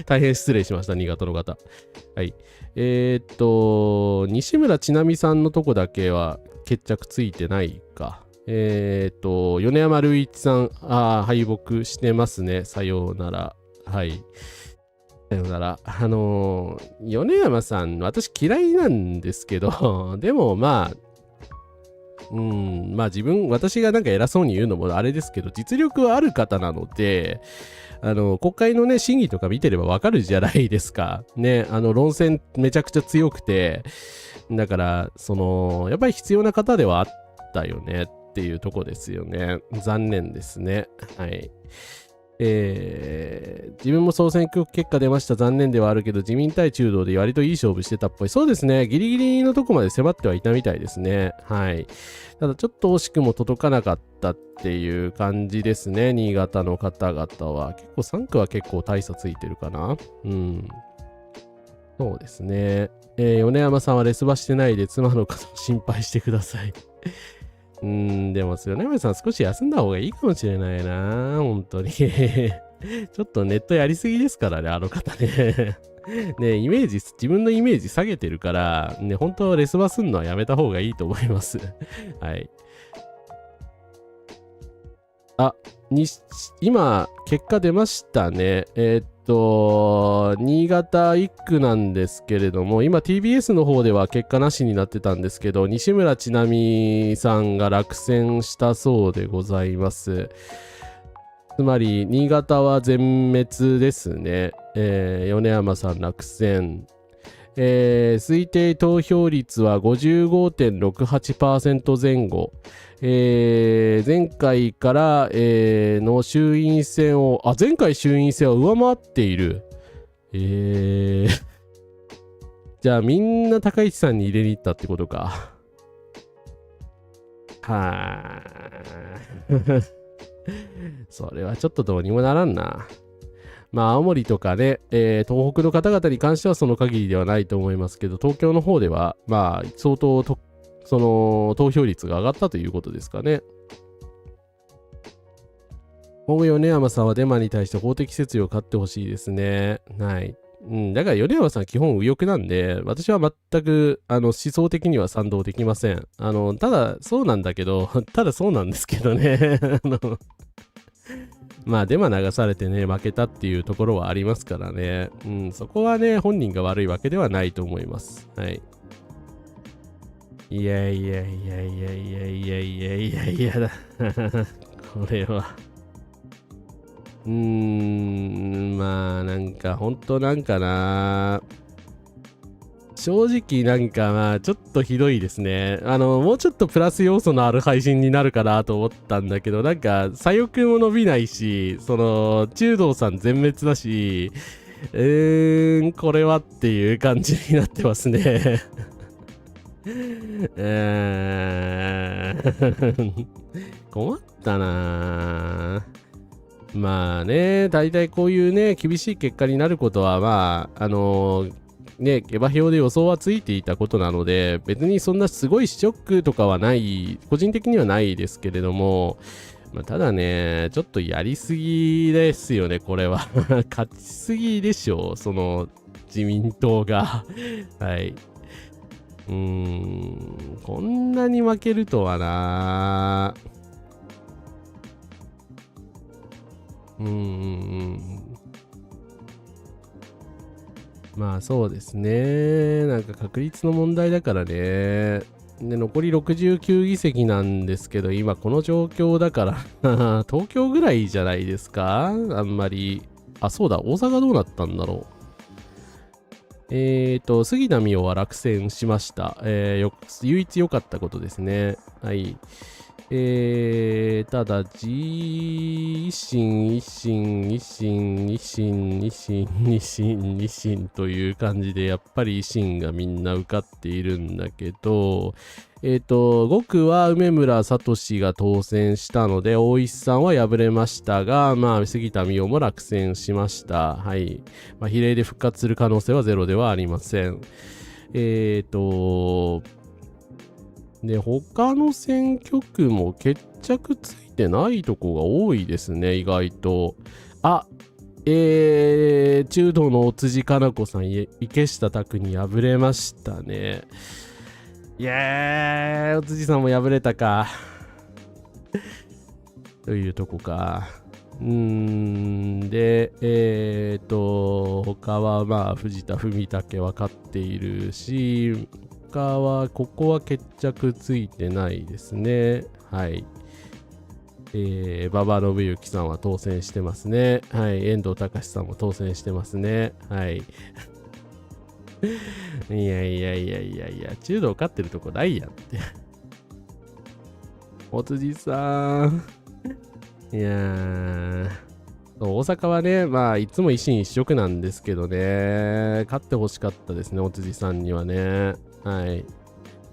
大変失礼しました、新潟の方。はい。西村ちなみさんのとこだけは決着ついてないか。米山隆一さん、敗北してますね。さようなら。はい。さようなら。米山さん、私嫌いなんですけど、でもまあ、まあ私がなんか偉そうに言うのもあれですけど、実力はある方なので、国会のね、審議とか見てればわかるじゃないですか。ね、論戦めちゃくちゃ強くて、だから、やっぱり必要な方ではあったよねっていうとこですよね。残念ですね。はい。自分も総選挙結果出ました。残念ではあるけど、自民対中道で割といい勝負してたっぽい。そうですね。ギリギリのとこまで迫ってはいたみたいですね。はい。ただちょっと惜しくも届かなかったっていう感じですね。新潟の方々は。結構3区は結構大差ついてるかな。うん。そうですね。米山さんはレスバしてないで妻のことを心配してください。でも、米山さん少し休んだ方がいいかもしれないな。本当に。ちょっとネットやりすぎですからね、あの方ね。ね、自分のイメージ下げてるから、ね、本当はレスバすんのはやめた方がいいと思います。はい。今、結果出ましたね。新潟1区なんですけれども、今 TBS の方では結果なしになってたんですけど、西村智奈美さんが落選したそうでございます。つまり、新潟は全滅ですね。米山さん落選。推定投票率は 55.68% 前後。前回から、の衆院選を、前回衆院選を上回っている。じゃあみんな高市さんに入れに行ったってことか。はー。それはちょっとどうにもならんな。まあ、青森とかね、東北の方々に関してはその限りではないと思いますけど、東京の方では、まあ、相当その投票率が上がったということですかね。今後、米山さんはデマに対して法的説明を買ってほしいですね。はい。だから米山さん基本右翼なんで、私は全く思想的には賛同できません。ただそうなんだけど、ただそうなんですけどね。まあデマ流されてね、負けたっていうところはありますからね。そこはね、本人が悪いわけではないと思います。はい。いやいやいやいやいやいやいやいやいやだ。これは。まあなんか本当なんかな。正直なんかまあちょっとひどいですね。もうちょっとプラス要素のある配信になるかなと思ったんだけど、なんか左翼も伸びないし、中道さん全滅だし、これはっていう感じになってますね。困ったなぁ。まあね、大体こういうね、厳しい結果になることは、まあ、ね、下馬評で予想はついていたことなので、別にそんなすごいショックとかはない、個人的にはないですけれども、まあ、ただね、ちょっとやりすぎですよね、これは。勝ちすぎでしょ、自民党が。はい。こんなに負けるとはな。まあそうですね。なんか確率の問題だからね。で、残り69議席なんですけど、今この状況だから東京ぐらいじゃないですかあんまり。そうだ、大阪どうなったんだろう。杉田水脈は落選しました。唯一良かったことですね。はい。ただ、維新という感じで、やっぱり維新がみんな受かっているんだけど、5区は梅村聡が当選したので、大石さんは敗れましたが、まあ、杉田水脈も落選しました。はい。まあ、比例で復活する可能性はゼロではありません。で、他の選挙区も決着ついてないとこが多いですね、意外と。中道の辻かな子さん、池下拓に敗れましたね。いやー、お辻さんも敗れたか。というとこか。で、他はまあ、藤田文武は勝っているし、ここは決着ついてないですね。はい。馬場信之さんは当選してますね。はい。遠藤隆さんも当選してますね。はい。いやいやいやいやいや、中道勝ってるとこないやんって。お辻さん。いやー。お大阪はね、まあ、いつも一心一色なんですけどね、勝ってほしかったですね、お辻さんにはね。はい。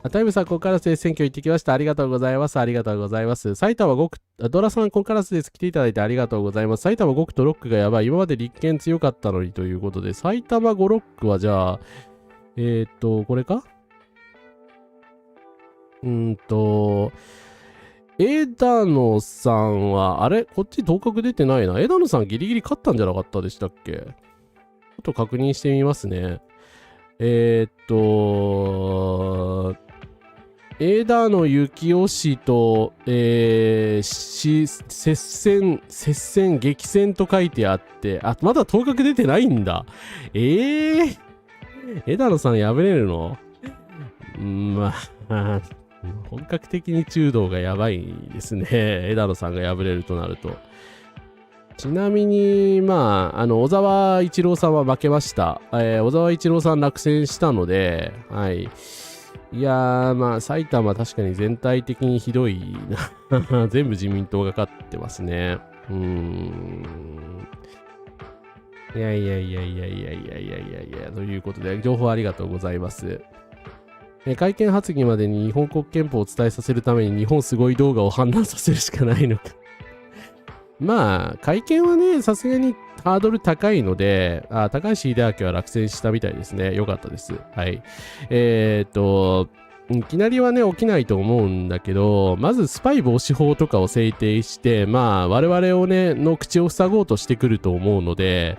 タイムさん、コンカラスです。選挙行ってきました。ありがとうございます。ありがとうございます。埼玉5区、ドラさん、コンカラスです。来ていただいてありがとうございます。埼玉5区と6区がやばい。今まで立憲強かったのにということで、埼玉5、6区はじゃあ、これか枝野さんは、あれこっち当確出てないな。枝野さんギリギリ勝ったんじゃなかったでしたっけ？ちょっと確認してみますね。枝野幸男氏と、接戦、激戦と書いてあって、あ、まだ当確出てないんだ。枝野さん敗れるの？まあ、本格的に中道がやばいですね。枝野さんが敗れるとなると。ちなみに、まあ、小沢一郎さんは負けました。小沢一郎さん落選したので、はい。いやー、まあ、埼玉確かに全体的にひどいな。全部自民党が勝ってますね。いや、ということで、情報ありがとうございます。会見発議までに日本国憲法を伝えさせるために日本すごい動画を氾濫させるしかないのか。まあ、会見はね、さすがにハードル高いので、高橋秀明は落選したみたいですね。よかったです。はい。いきなりはね、起きないと思うんだけど、まずスパイ防止法とかを制定して、まあ、我々をね、の口を塞ごうとしてくると思うので、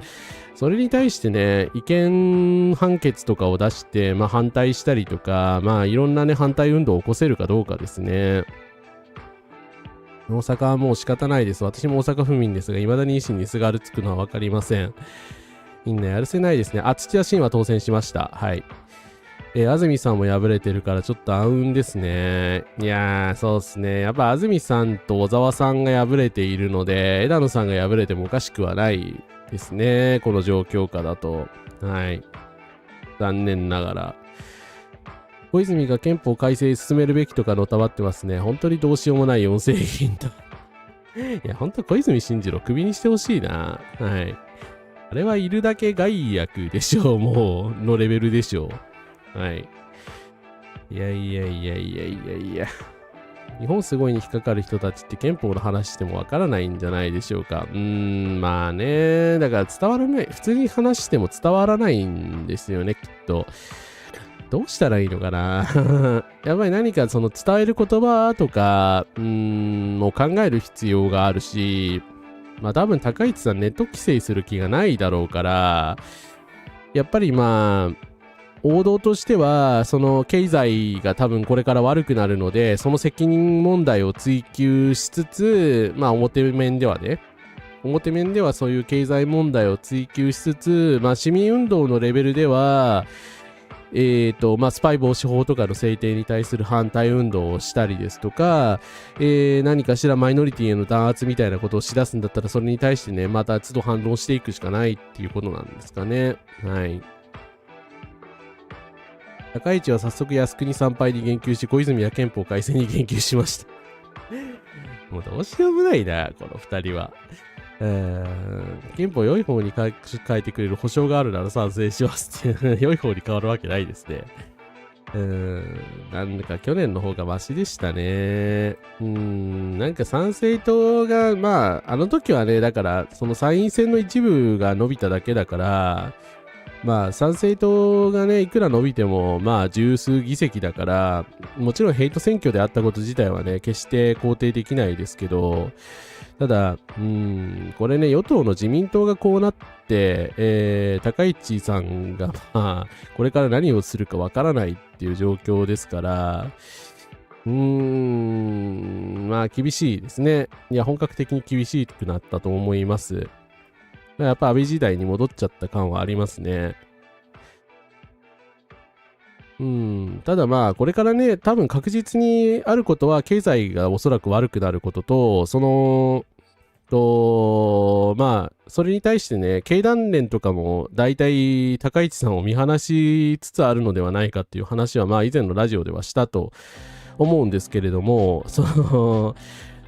それに対してね、違憲判決とかを出して、まあ、反対したりとか、まあ、いろんなね、反対運動を起こせるかどうかですね。大阪はもう仕方ないです。私も大阪府民ですが、未だに維新にすがるつくのは分かりません。みんなやるせないですね。土屋慎は当選しました。はい。安住さんも敗れてるからちょっと暗雲ですね。いやー、そうですね。やっぱ安住さんと小沢さんが敗れているので、枝野さんが敗れてもおかしくはないですね。この状況下だと。はい。残念ながら。小泉が憲法改正進めるべきとかのたまってますね。本当にどうしようもない4世議員と。いや、本当小泉進次郎クビにしてほしいな。はい。あれはいるだけ害悪でしょう。もう、のレベルでしょう。はい。いや。日本すごいに引っかかる人たちって憲法の話してもわからないんじゃないでしょうか。まあね。だから伝わらない。普通に話しても伝わらないんですよね、きっと。どうしたらいいのかなやっぱり何かその伝える言葉とか、を考える必要があるし、まあ多分高市さんネット規制する気がないだろうから、やっぱりまあ、王道としては、その経済が多分これから悪くなるので、その責任問題を追及しつつ、まあ表面ではそういう経済問題を追及しつつ、まあ市民運動のレベルでは、まあ、スパイ防止法とかの制定に対する反対運動をしたりですとか、何かしらマイノリティへの弾圧みたいなことをしだすんだったら、それに対してね、また都度反論していくしかないっていうことなんですかね。はい。高市は早速靖国参拝に言及し、小泉は憲法改正に言及しました。もうどうしようもないな、この二人は。憲法良い方に変えてくれる保証があるなら賛成しますって良い方に変わるわけないですね。なんか去年の方がマシでしたね。なんか参政党が、まあ、あの時はね、だから、その参院選の一部が伸びただけだから、まあ、参政党がね、いくら伸びても、まあ、十数議席だから、もちろんヘイト選挙であったこと自体はね、決して肯定できないですけど、ただ、これね、与党の自民党がこうなって、高市さんが、まあ、これから何をするかわからないっていう状況ですから、まあ、厳しいですね。いや、本格的に厳しくなったと思います。やっぱ安倍時代に戻っちゃった感はありますね。ただまあ、これからね、多分確実にあることは、経済がおそらく悪くなることと、まあ、それに対してね、経団連とかも大体高市さんを見放しつつあるのではないかっていう話は、まあ以前のラジオではしたと思うんですけれども、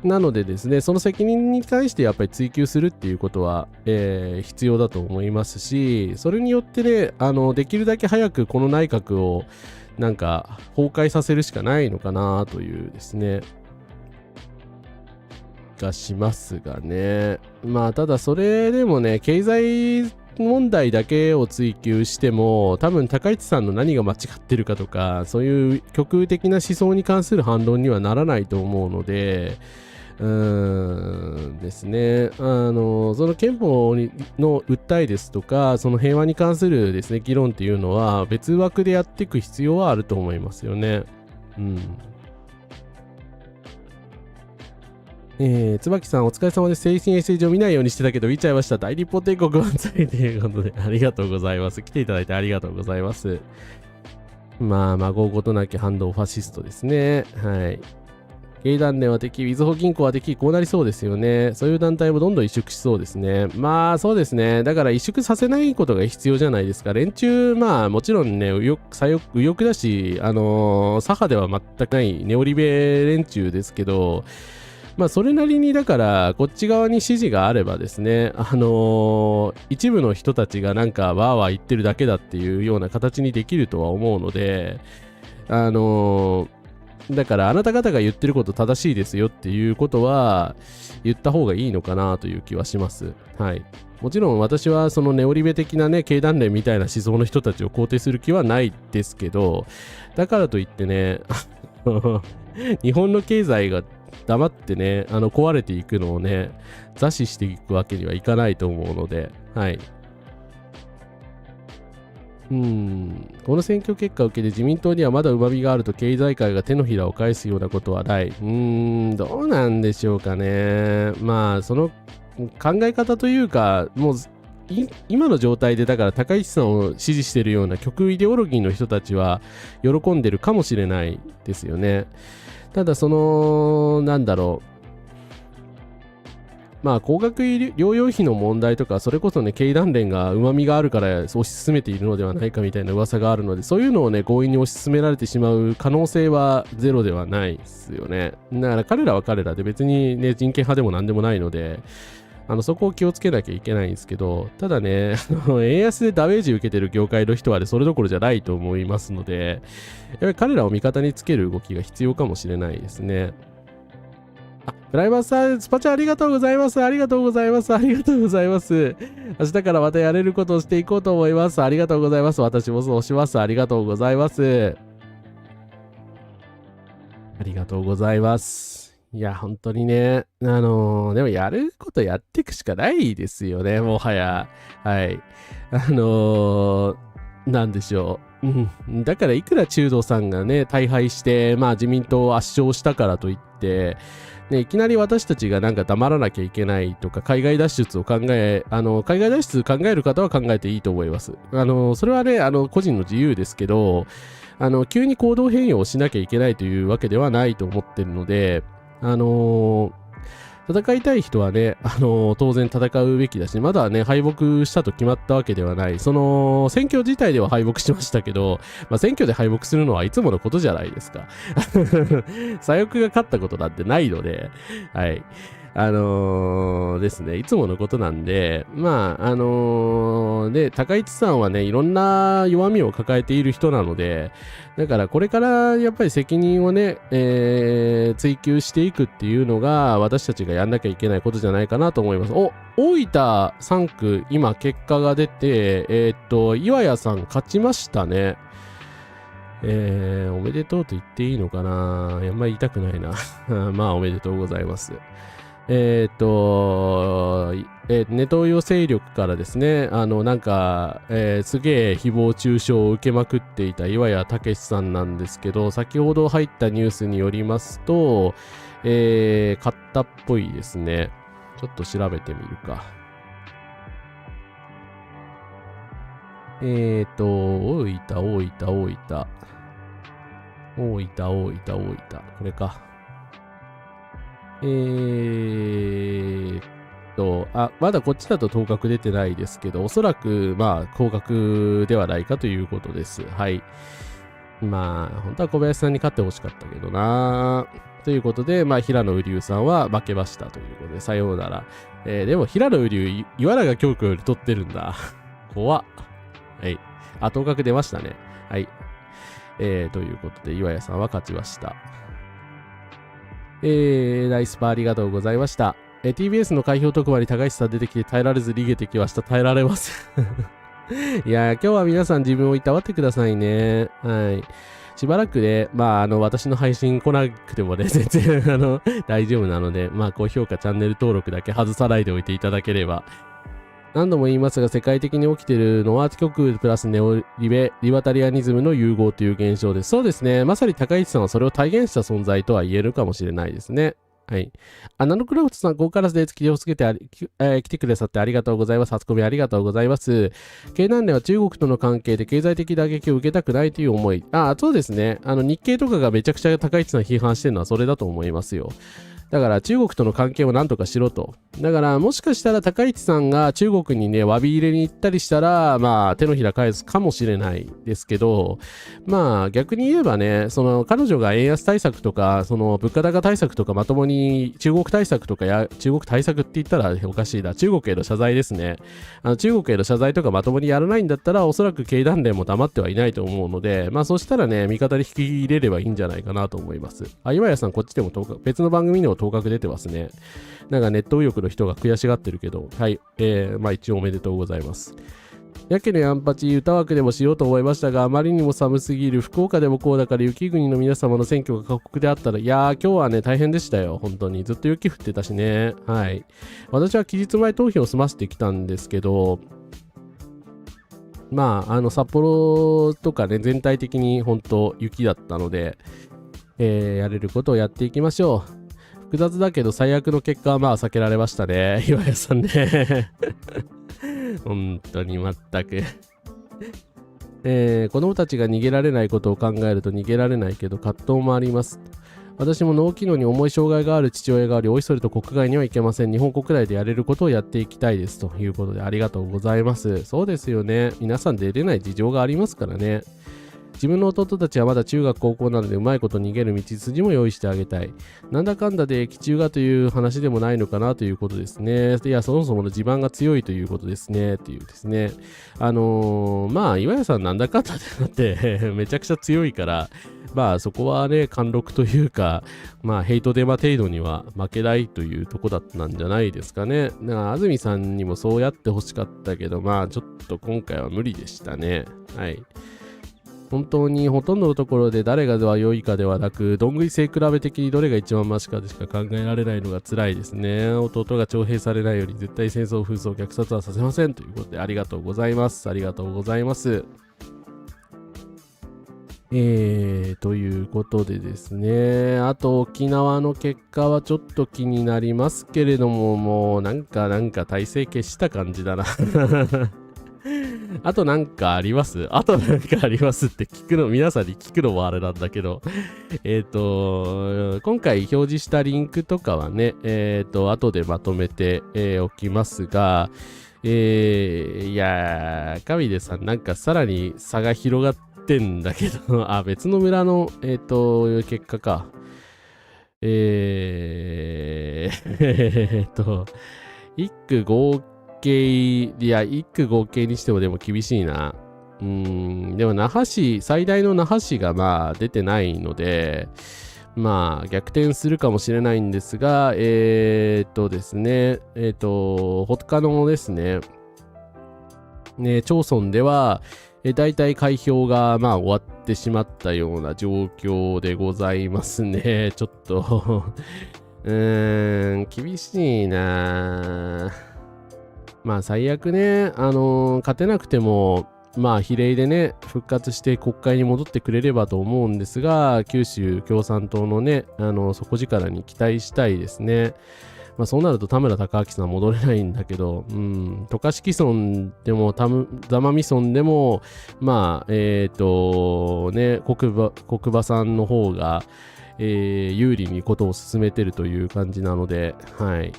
なのでですね、その責任に関してやっぱり追及するっていうことは、必要だと思いますし、それによってね、できるだけ早くこの内閣をなんか崩壊させるしかないのかなというですね、がしますがね。まあただそれでもね、経済問題だけを追求しても多分高市さんの何が間違ってるかとか、そういう極右的な思想に関する反論にはならないと思うので、ですね、その憲法の訴えですとか、その平和に関するですね議論っていうのは別枠でやっていく必要はあると思いますよね。椿さんお疲れ様です。精神衛生上見ないようにしてたけど見ちゃいました。大立法帝国万歳ということでありがとうございます。来ていただいてありがとうございます。まあ孫ごとなき反動ファシストですね。はい。経団連は敵、みずほ銀行は敵、こうなりそうですよね。そういう団体もどんどん萎縮しそうですね。まあそうですね。だから萎縮させないことが必要じゃないですか。連中、まあもちろんね、右翼だし、左派では全くないネオリベ連中ですけど、まあそれなりにだからこっち側に支持があればですね、一部の人たちがなんかわーわー言ってるだけだっていうような形にできるとは思うので、だからあなた方が言ってること正しいですよっていうことは言った方がいいのかなという気はします。はい。もちろん私はそのネオリベ的なね、経団連みたいな思想の人たちを肯定する気はないですけど、だからといってね、日本の経済が黙ってね、壊れていくのをね、座視していくわけにはいかないと思うので、はい。この選挙結果を受けて自民党にはまだ旨味があると経済界が手のひらを返すようなことはない。どうなんでしょうかね。まあ、その考え方というか、もう今の状態でだから高市さんを支持しているような極右イデオロギーの人たちは喜んでるかもしれないですよね。ただなんだろう。まあ、高額療養費の問題とか、それこそね、経団連が旨味があるから推し進めているのではないかみたいな噂があるので、そういうのをね、強引に推し進められてしまう可能性はゼロではないですよね。だから彼らは彼らで別にね、人権派でも何でもないので、そこを気をつけなきゃいけないんですけど、ただね、円安でダメージ受けてる業界の人はね、それどころじゃないと思いますので、やっぱり彼らを味方につける動きが必要かもしれないですね。クライマーさん、スパチャありがとうございます。ありがとうございます。ありがとうございます。明日からまたやれることをしていこうと思います。ありがとうございます。私もそうします。ありがとうございます。ありがとうございます。いや、本当にね、でもやることやっていくしかないですよね、もはや。はい。なんでしょう。だからいくら中道さんがね、大敗して、まあ自民党を圧勝したからといって、ね、いきなり私たちがなんか黙らなきゃいけないとか、海外脱出を海外脱出考える方は考えていいと思います。それはね、個人の自由ですけど、急に行動変容をしなきゃいけないというわけではないと思ってるので、戦いたい人はね、当然戦うべきだし、まだね、敗北したと決まったわけではない。選挙自体では敗北しましたけど、まあ、選挙で敗北するのはいつものことじゃないですか。左翼が勝ったことなんてないので、はい。ですね、いつものことなんで、まあ、で、高市さんはね、いろんな弱みを抱えている人なので、だからこれからやっぱり責任をね、追及していくっていうのが私たちがやんなきゃいけないことじゃないかなと思います。大分3区、今結果が出て、岩谷さん勝ちましたね。おめでとうと言っていいのかな？あんまり言いたくないな。まあ、おめでとうございます。ネトウヨ勢力からですね、なんか、すげえ誹謗中傷を受けまくっていた岩谷武さんなんですけど、先ほど入ったニュースによりますと、勝ったっぽいですね。ちょっと調べてみるか。大分。これか。まだこっちだと当確出てないですけど、おそらく、まあ、高額ではないかということです。はい。まあ、本当は小林さんに勝ってほしかったけどな。ということで、まあ、平野瓜生さんは負けましたということで、さようなら。でも、平野瓜生、岩永京子より取ってるんだ。怖っ。はい。当確出ましたね。はい。ということで、岩屋さんは勝ちました。ナイスパーありがとうございました。TBS の開票特番に高橋さん出てきて耐えられず逃げてきました。耐えられません。いやー、今日は皆さん自分をいたわってくださいね。はい。しばらくで、まあ、私の配信来なくてもね、全然、大丈夫なので、まあ、高評価、チャンネル登録だけ外さないでおいていただければ。何度も言いますが、世界的に起きているのは、極右プラスネオリバタリアニズムの融合という現象です。そうですね。まさに高市さんはそれを体現した存在とは言えるかもしれないですね。はい。ナノクラフトさん、5からで月をつけて来てくださってありがとうございます。初コミありがとうございます。経団連は中国との関係で経済的打撃を受けたくないという思い。そうですね。日経とかがめちゃくちゃ高市さん批判してるのはそれだと思いますよ。だから中国との関係をなんとかしろと。だからもしかしたら高市さんが中国にね、詫び入れに行ったりしたら、まあ手のひら返すかもしれないですけど、まあ逆に言えばね、その彼女が円安対策とか、その物価高対策とかまともに中国対策とか中国対策って言ったらおかしいな。中国への謝罪ですね。中国への謝罪とかまともにやらないんだったら、おそらく経団連も黙ってはいないと思うので、まあそしたらね、味方に引き入れればいいんじゃないかなと思います。岩屋さんこっちでも別の番組でも当確出てますね。なんかネット右翼の人が悔しがってるけど、はい。まあ一応おめでとうございます。やけにアンパチ歌枠でもしようと思いましたが、あまりにも寒すぎる。福岡でもこうだから雪国の皆様の選挙が過酷であったら、いやー今日はね大変でしたよ。本当にずっと雪降ってたしね。はい。私は期日前投票を済ませてきたんですけど、まあ札幌とかね全体的に本当雪だったので、やれることをやっていきましょう。複雑だけど最悪の結果はまあ避けられましたね。岩屋さんね。本当に全く。子供たちが逃げられないことを考えると逃げられないけど葛藤もあります。私も脳機能に重い障害がある父親があり、おいそれと国外には行けません。日本国内でやれることをやっていきたいです。ということでありがとうございます。そうですよね。皆さん出れない事情がありますからね。自分の弟たちはまだ中学高校なのでうまいこと逃げる道筋も用意してあげたい。なんだかんだで期中がという話でもないのかなということですね。いや、そもそもの地盤が強いということですね。っていうですね。まあ、岩屋さんなんだかんだってなってめちゃくちゃ強いから、まあそこはね、貫禄というか、まあヘイトデマ程度には負けないというとこだったんじゃないですかね。だから安住さんにもそうやってほしかったけど、まあちょっと今回は無理でしたね。はい。本当にほとんどのところで誰が良いかではなく、どんぐり背比べ的にどれが一番マシかでしか考えられないのが辛いですね。弟が徴兵されないように絶対戦争、紛争、虐殺はさせませんということでありがとうございます。ありがとうございます。ということでですね。あと沖縄の結果はちょっと気になりますけれども、もうなんか体制消した感じだな。あとなんかありますって聞くの、皆さんに聞くのもあれなんだけど、今回表示したリンクとかはね、後でまとめて、おきますが、いやー、神出さんなんかさらに差が広がってんだけど、別の村の、結果か。一区合計、いや、一区合計にしてもでも厳しいな。でも那覇市、最大の那覇市がまあ出てないので、まあ逆転するかもしれないんですが、ですね、他のですね、町村では、大体開票がまあ終わってしまったような状況でございますね。ちょっと厳しいな。まあ最悪ね、勝てなくても、まあ比例でね、復活して国会に戻ってくれればと思うんですが、九州共産党のね、底力に期待したいですね。まあそうなると田村孝明さん戻れないんだけど、渡嘉敷村でも座間味村でも、まあ、ね、国場さんの方が、有利にことを進めてるという感じなので、はい。ち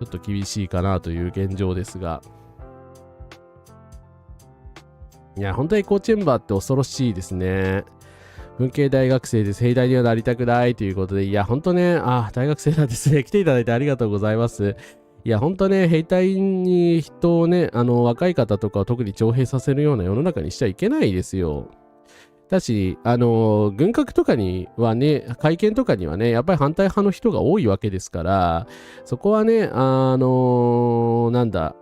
ょっと厳しいかなという現状ですが。いや、本当にエコーチェンバーって恐ろしいですね。文系大学生です。兵隊にはなりたくないということで、いや、本当ね、大学生なんですね。来ていただいてありがとうございます。いや、本当ね、兵隊に人をね、若い方とかを特に徴兵させるような世の中にしちゃいけないですよ。だし、軍拡とかにはね、会見とかにはね、やっぱり反対派の人が多いわけですから、そこはね、なんだ、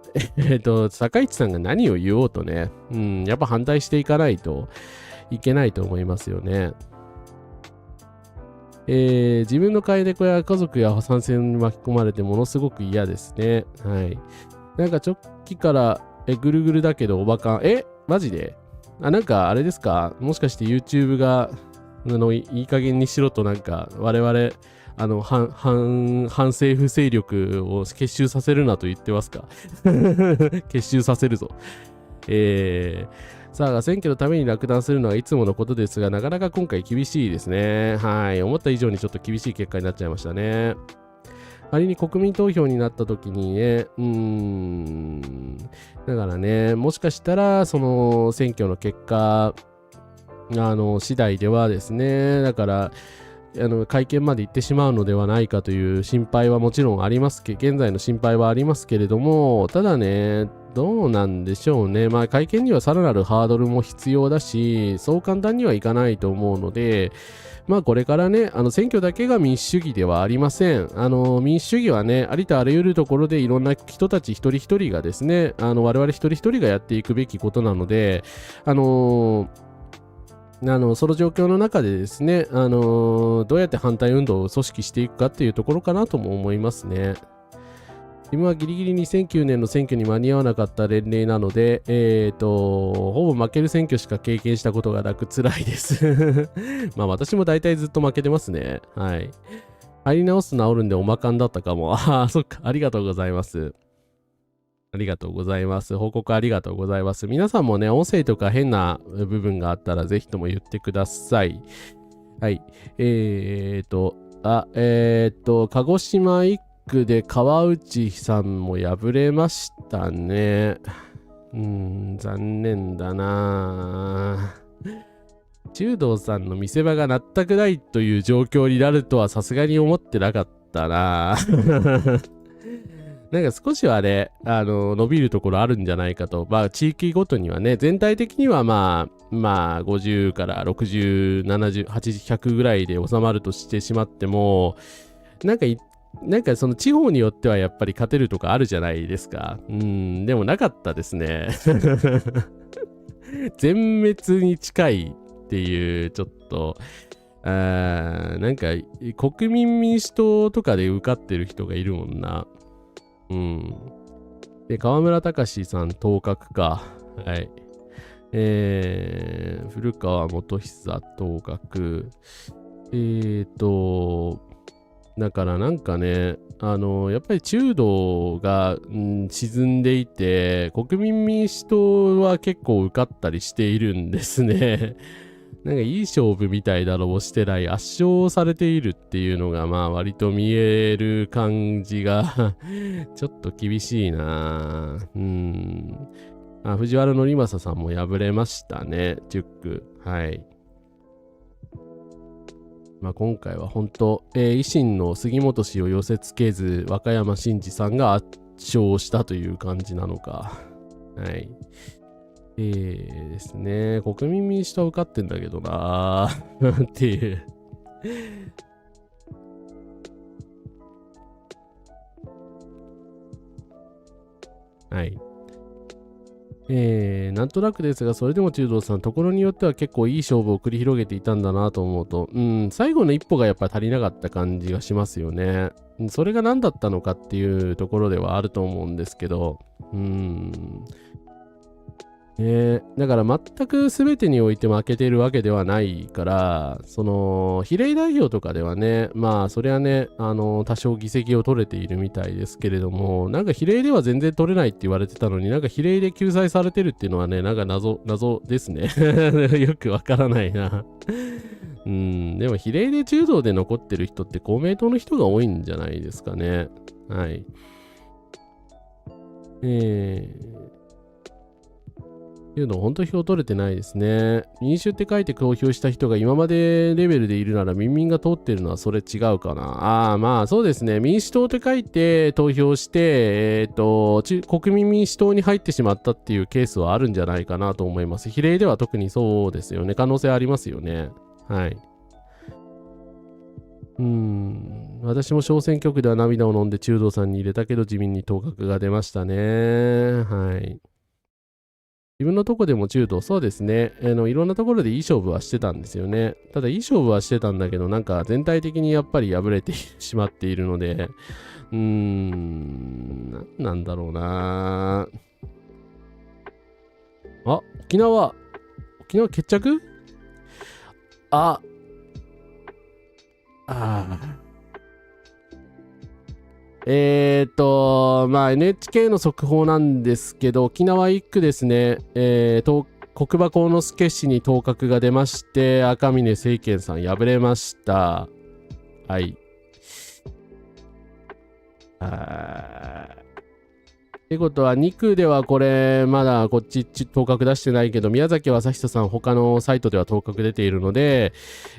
坂市さんが何を言おうとね、やっぱ反対していかないといけないと思いますよね。自分の飼い猫や家族や参戦に巻き込まれてものすごく嫌ですね。はい。なんか直帰から、ぐるぐるだけどおバカ、マジでなんかあれですか、もしかして YouTube が、いい加減にしろとなんか、我々、反政府勢力を結集させるなと言ってますか結集させるぞ。さあ、選挙のために落胆するのはいつものことですが、なかなか今回厳しいですね。はい。思った以上にちょっと厳しい結果になっちゃいましたね。仮に国民投票になった時にね、だからね、もしかしたら、その選挙の結果、次第ではですね、だから、会見まで行ってしまうのではないかという心配はもちろんありますけど、現在の心配はありますけれども、ただね、どうなんでしょうね。まあ、会見にはさらなるハードルも必要だし、そう簡単にはいかないと思うので、まあこれからね、選挙だけが民主主義ではありません。民主主義はね、ありとあらゆるところでいろんな人たち一人一人がですね、我々一人一人がやっていくべきことなので、その状況の中でですね、どうやって反対運動を組織していくかっていうところかなとも思いますね。自分はギリギリ2009年の選挙に間に合わなかった年齢なので、ほぼ負ける選挙しか経験したことがなく辛いですまあ私も大体ずっと負けてますね。はい。入り直すと治るんでおまかんだったかも。そっか。ありがとうございます。ありがとうございます。報告ありがとうございます。皆さんもね、音声とか変な部分があったらぜひとも言ってください。はい。鹿児島1区で川内さんも敗れましたね。残念だな。中道さんの見せ場が全くないという状況になるとはさすがに思ってなかったな。なんか少しはね、伸びるところあるんじゃないかと。まあ、地域ごとにはね、全体的にはまあ、50から60、70、80、100ぐらいで収まるとしてしまっても、なんかその地方によってはやっぱり勝てるとかあるじゃないですか。でもなかったですね。全滅に近いっていう、ちょっと、なんか国民民主党とかで受かってる人がいるもんな。で、河村隆さん、当確か。はい。古川元久、当確。だからなんかね、やっぱり中道が、沈んでいて、国民民主党は結構受かったりしているんですね。なんかいい勝負みたいだろうしてない圧勝されているっていうのがまあ割と見える感じがちょっと厳しいな。藤原紀正さんも敗れましたね、10区。はい。まあ今回は本当、維新の杉本氏を寄せつけず、和歌山真司さんが圧勝したという感じなのか。はい。ですね、国民民主党は受かってんだけどなーっていう。はい。なんとなくですが、それでも中道さん、ところによっては結構いい勝負を繰り広げていたんだなと思うと、最後の一歩がやっぱり足りなかった感じがしますよね。それが何だったのかっていうところではあると思うんですけど、だから全く全てにおいて負けているわけではないから、その比例代表とかではね、まあそれはね、多少議席を取れているみたいですけれども、なんか比例では全然取れないって言われてたのに、なんか比例で救済されてるっていうのはね、なんか謎ですね。よくわからないな。でも比例で中道で残ってる人って公明党の人が多いんじゃないですかね。はい。いうの本当票取れてないですね。民主って書いて投票した人が今までレベルでいるなら民民が通ってるのはそれ違うかな。まあそうですね。民主党って書いて投票して、国民民主党に入ってしまったっていうケースはあるんじゃないかなと思います。比例では特にそうですよね。可能性ありますよね。はい。私も小選挙区では涙を飲んで中道さんに入れたけど自民に当確が出ましたね。はい。自分のとこでも中途、そうですね。いろんなところでいい勝負はしてたんですよね。ただ、いい勝負はしてたんだけど、なんか全体的にやっぱり敗れてしまっているので、なんだろうな。沖縄決着。まあ NHK の速報なんですけど、沖縄1区ですね、国場幸之助氏に当確が出まして、赤嶺政賢さん敗れました。はい。ってことは2区ではこれまだこっち当確出してないけど、宮崎正久さん他のサイトでは当確出ているので、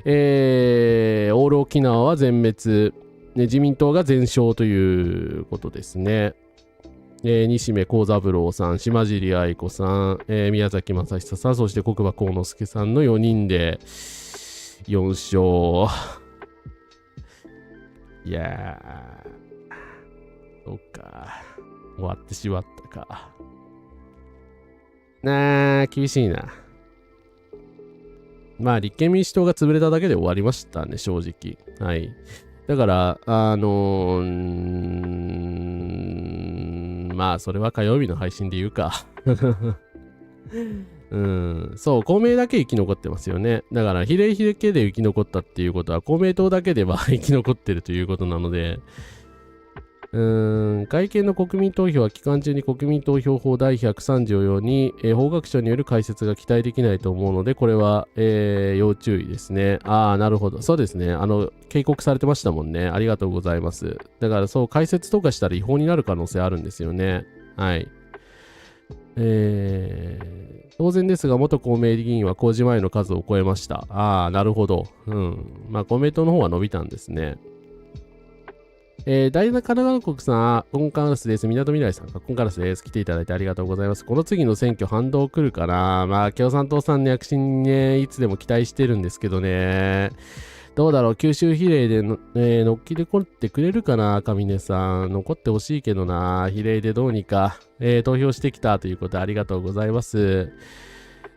オール沖縄は全滅、自民党が全勝ということですね。西目幸三郎さん、島尻愛子さん、宮崎正久さん、そして国場幸之助さんの4人で4勝。いやー、そうか。終わってしまったか。厳しいな。まあ、立憲民主党が潰れただけで終わりましたね、正直。はい。だから、まあ、それは火曜日の配信で言うか。そう、公明だけ生き残ってますよね。だから、比例だけで生き残ったっていうことは、公明党だけでは生き残ってるということなので、会見の国民投票は期間中に国民投票法第103条ように、法学省による解説が期待できないと思うので、これは、要注意ですね。なるほど。そうですね。警告されてましたもんね。ありがとうございます。だからそう、解説とかしたら違法になる可能性あるんですよね。はい。当然ですが、元公明議員は公示前の数を超えました。なるほど。まあ、公明党の方は伸びたんですね。大神奈川国さん、コンカラスです。港未来さん、コンカラスです。来ていただいてありがとうございます。この次の選挙、反動来るかな。まあ、共産党さんの躍進ね、いつでも期待してるんですけどね。どうだろう、九州比例で乗っきでこってくれるかな、上根さん。残ってほしいけどな、比例でどうにか、投票してきたということでありがとうございます。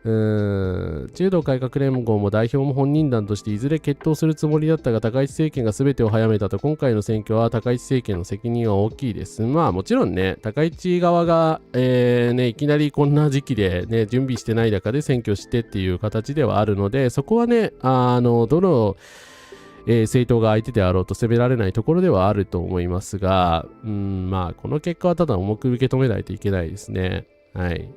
中道改革連合も代表も本人団としていずれ決闘するつもりだったが、高市政権が全てを早めたと、今回の選挙は高市政権の責任は大きいです。まあもちろんね、高市側が、いきなりこんな時期でね、準備してない中で選挙してっていう形ではあるので、そこはね、どの政党が相手であろうと責められないところではあると思いますが、まあこの結果はただ重く受け止めないといけないですね。はい。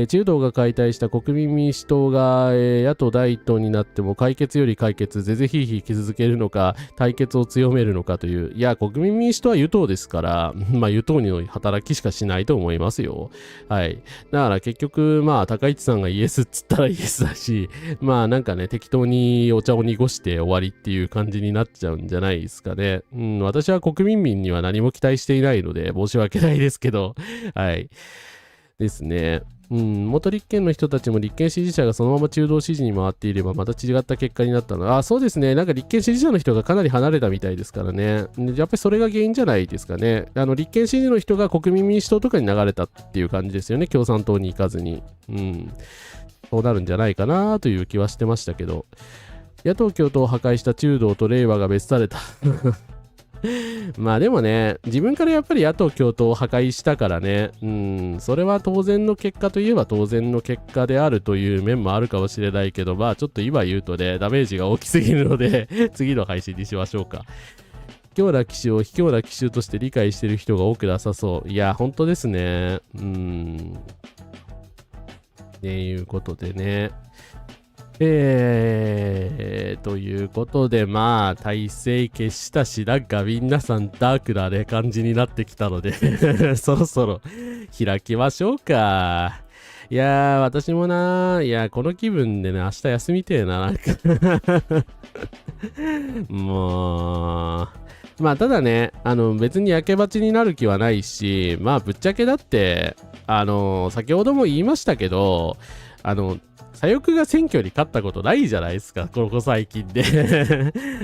中道が解体した国民民主党が、野党第一党になっても解決より解決、ぜぜひいひき続けるのか、対決を強めるのかという、いや、国民民主党は与党ですから、まあ、与党の働きしかしないと思いますよ。はい。だから結局、まあ、高市さんがイエスっつったらイエスだし、まあ、なんかね、適当にお茶を濁して終わりっていう感じになっちゃうんじゃないですかね。私は国民民には何も期待していないので、申し訳ないですけど、はい。ですね。元立憲の人たちも立憲支持者がそのまま中道支持に回っていればまた違った結果になったの。そうですね。なんか立憲支持者の人がかなり離れたみたいですからね。やっぱりそれが原因じゃないですかね。立憲支持の人が国民民主党とかに流れたっていう感じですよね。共産党に行かずに。そうなるんじゃないかなという気はしてましたけど。野党共闘を破壊した中道と令和が別された。まあでもね、自分からやっぱり野党共闘を破壊したからね、それは当然の結果といえば当然の結果であるという面もあるかもしれないけど、まあちょっと今言うとね、ダメージが大きすぎるので次の配信にしましょうか。卑怯な機種を卑怯な機種として理解してる人が多くなさそう。いや、本当ですね。いうことでね。ということで、まあ、体制消したし、なんか皆さんダークなね、感じになってきたのでそろそろ開きましょうか。いやー、私もなー、いやー、この気分でね、明日休みてえな、なんかもう、まあ、ただね、別に焼けばちになる気はないし、まあ、ぶっちゃけだって、先ほども言いましたけど、左翼が選挙に勝ったことないじゃないですか、ここ最近で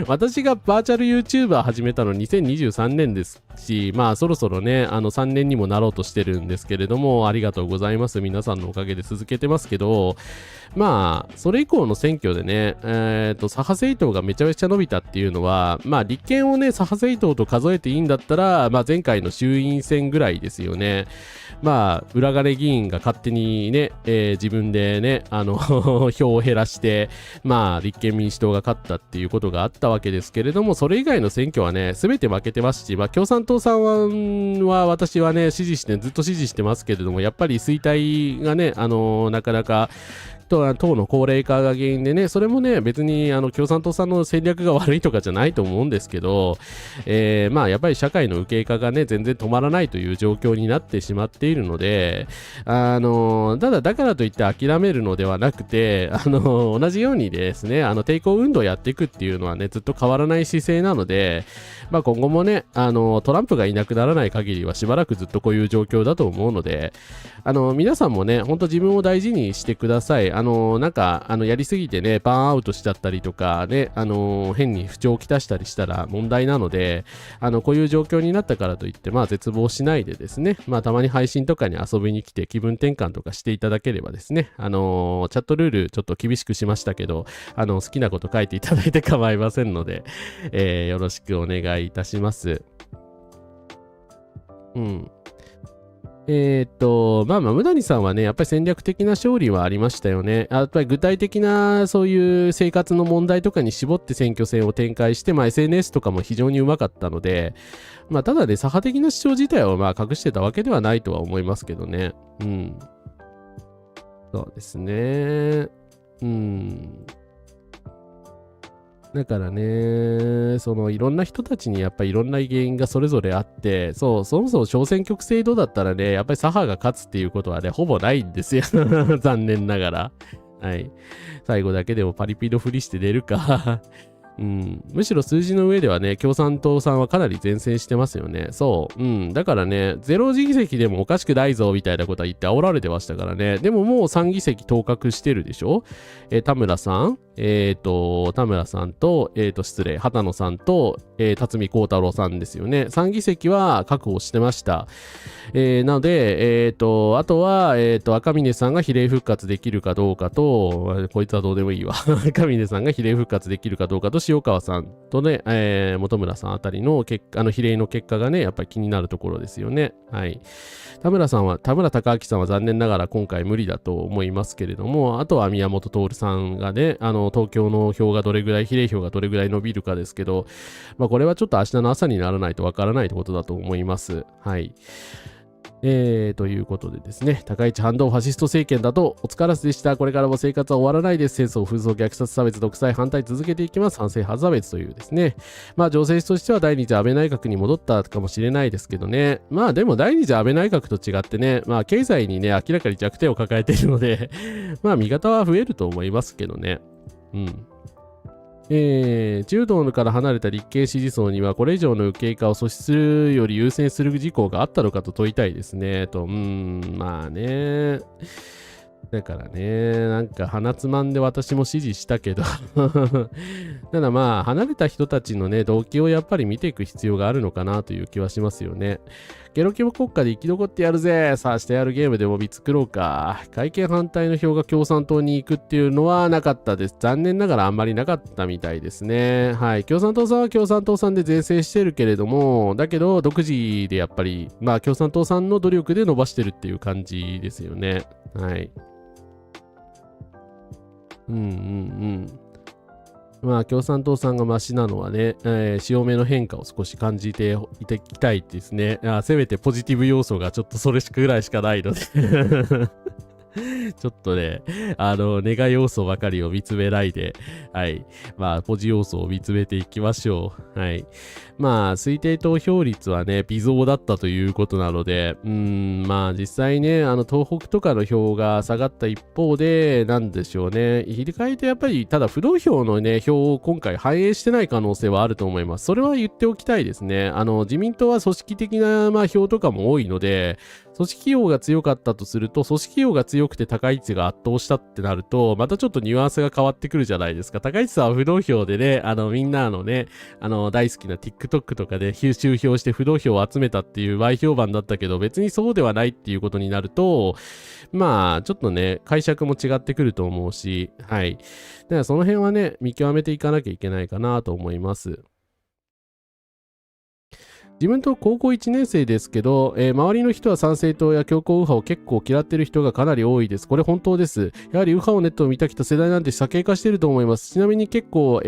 私がバーチャル YouTuber 始めたの2023年ですし、まあそろそろね、3年にもなろうとしてるんですけれども、ありがとうございます。皆さんのおかげで続けてますけど、まあ、それ以降の選挙でね、左派政党がめちゃめちゃ伸びたっていうのは、まあ立憲をね、左派政党と数えていいんだったら、まあ前回の衆院選ぐらいですよね。まあ、裏金議員が勝手にね、自分でね、票を減らして、まあ、立憲民主党が勝ったっていうことがあったわけですけれども、それ以外の選挙はね、すべて負けてますし、まあ、共産党さんは私はね、ずっと支持してますけれども、やっぱり衰退がね、なかなか、党の高齢化が原因でね、それもね、別に共産党さんの戦略が悪いとかじゃないと思うんですけど、まあやっぱり社会の右傾化がね、全然止まらないという状況になってしまっているので、ただだからといって諦めるのではなくて、同じようにですね、抵抗運動をやっていくっていうのはね、ずっと変わらない姿勢なので、まあ今後もね、トランプがいなくならない限りはしばらくずっとこういう状況だと思うので、皆さんもね、本当自分を大事にしてください。なんか、やりすぎてね、バーンアウトしちゃったりとかね、変に不調をきたしたりしたら問題なので、こういう状況になったからといって、まあ、絶望しないでですね、まあ、たまに配信とかに遊びに来て気分転換とかしていただければですね、チャットルールちょっと厳しくしましたけど、好きなこと書いていただいて構いませんので、よろしくお願いいたします。うん。まあ、無谷さんはね、やっぱり戦略的な勝利はありましたよね。やっぱり具体的なそういう生活の問題とかに絞って選挙戦を展開して、まあ、SNS とかも非常にうまかったので、まあ、ただね、左派的な主張自体はまあ隠してたわけではないとは思いますけどね。うん。そうですね。うん。だからね、いろんな人たちにやっぱりいろんな原因がそれぞれあって、そもそも小選挙区制度だったらね、やっぱり左派が勝つっていうことはね、ほぼないんですよ。残念ながら。はい。最後だけでもパリピのふりして出るかうん、むしろ数字の上ではね、共産党さんはかなり善戦してますよね。そう。うん。だからね、0議席でもおかしくないぞみたいなことは言って煽られてましたからね。でももう3議席当確してるでしょ。田村さん田村さんと、失礼、畑野さんと、辰巳幸太郎さんですよね。3議席は確保してました。なので、あとは、赤嶺さんが比例復活できるかどうかと、こいつはどうでもいいわ。赤嶺さんが比例復活できるかどうかと、塩川さんとね、本村さんあたりの比例の結果がね、やっぱり気になるところですよね。はい。田村隆明さんは残念ながら今回無理だと思いますけれども、あとは宮本徹さんがね、東京の票がどれぐらい、比例票がどれぐらい伸びるかですけど、まあこれはちょっと明日の朝にならないとわからないってことだと思います。はい。ということでですね、高市反動ファシスト政権だとお疲れ様でした。これからも生活は終わらないです。戦争、紛争、虐殺、差別、独裁、反対続けていきます。反省、外差別というですね。まあ、情勢としては第二次安倍内閣に戻ったかもしれないですけどね。まあ、でも第二次安倍内閣と違ってね、まあ、経済にね、明らかに弱点を抱えているのでまあ、味方は増えると思いますけどね。うん。柔道から離れた立憲支持層にはこれ以上の右傾化を阻止するより優先する事項があったのかと問いたいですね。まあね。だからね、なんか鼻つまんで私も支持したけどただまあ、離れた人たちのね、動機をやっぱり見ていく必要があるのかなという気はしますよね。ゲロキモ国家で生き残ってやるぜ。さあ、してやるゲームでも見作ろうか。改憲反対の票が共産党に行くっていうのはなかったです。残念ながらあんまりなかったみたいですね。はい。共産党さんは共産党さんで税制してるけれども、だけど独自でやっぱり、まあ共産党さんの努力で伸ばしてるっていう感じですよね。はい。まあ、共産党さんがマシなのはね、潮目の変化を少し感じていきたいですね。せめてポジティブ要素がちょっとそれぐらいしかないのでちょっとね、ネガ要素ばかりを見つめないで、はい。まあ、ポジ要素を見つめていきましょう。はい。まあ、推定投票率はね、微増だったということなので、まあ、実際ね、東北とかの票が下がった一方で、なんでしょうね。入れ替えてやっぱり、ただ不動票のね、票を今回反映してない可能性はあると思います。それは言っておきたいですね。自民党は組織的な、まあ、票とかも多いので、組織票が強かったとすると、組織票が強くて高市が圧倒したってなると、またちょっとニュアンスが変わってくるじゃないですか。高市さんは不動票でね、みんなのね、大好きな TikTok とかで集票して不動票を集めたっていう前評判だったけど、別にそうではないっていうことになると、まあ、ちょっとね、解釈も違ってくると思うし、はい。だからその辺はね、見極めていかなきゃいけないかなと思います。自分と高校1年生ですけど、周りの人は参政党や強硬右派を結構嫌ってる人がかなり多いです。これ本当です。やはり右派をネットを見たきた世代なんて左傾化してると思います。ちなみに結構、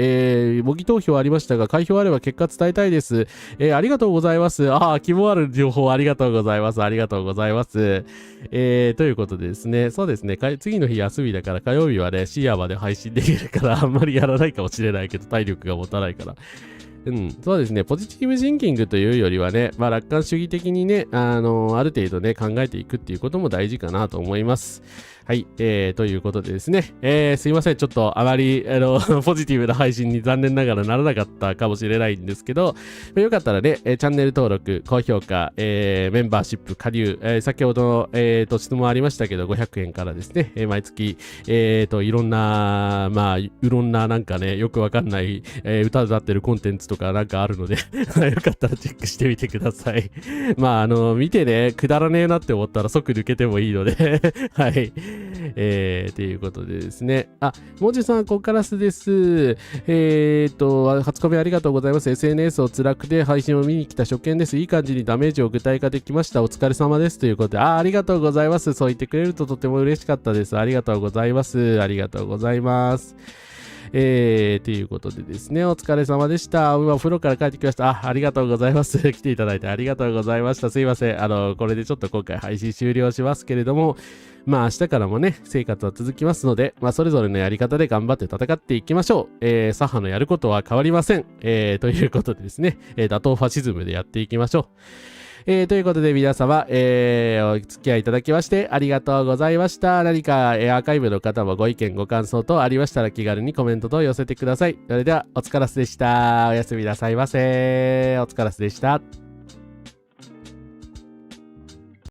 模擬投票ありましたが、開票あれば結果伝えたいです。ありがとうございます。希望ある情報ありがとうございます。ありがとうございます。ということでですね、そうですね、次の日休みだから火曜日はね、深夜まで配信できるからあんまりやらないかもしれないけど、体力が持たないから。そうですね。ポジティブシンキングというよりはね、まあ、楽観主義的にね、ある程度ね、考えていくっていうことも大事かなと思います。はい、ということでですね、すいません。ちょっとあまり、ポジティブな配信に残念ながらならなかったかもしれないんですけど、よかったらね、チャンネル登録、高評価、メンバーシップ、加入、先ほど、質問ありましたけど、500円からですね、毎月、いろんな、まあ、いろんななんかね、よくわかんない、歌歌ってるコンテンツとかなんかあるので、よかったらチェックしてみてください。まあ、見てね、くだらねえなって思ったら即抜けてもいいので、はい。ということでですね。もじさん、ここからです。初コメありがとうございます。SNS を辛くて配信を見に来た初見です。いい感じにダメージを具体化できました。お疲れ様です。ということで、ありがとうございます。そう言ってくれるととても嬉しかったです。ありがとうございます。ありがとうございます。ということでですね、お疲れ様でした。今、お風呂から帰ってきました。ありがとうございます。来ていただいてありがとうございました。すいません。これでちょっと今回配信終了しますけれども、まあ、明日からもね、生活は続きますので、まあ、それぞれのやり方で頑張って戦っていきましょう。左派のやることは変わりません。ということでですね、打倒ファシズムでやっていきましょう。ということで皆様、お付き合いいただきましてありがとうございました。何か、アーカイブの方もご意見ご感想等ありましたら気軽にコメント等寄せてください。それではお疲れ様でした。おやすみなさいませ。お疲れ様でした。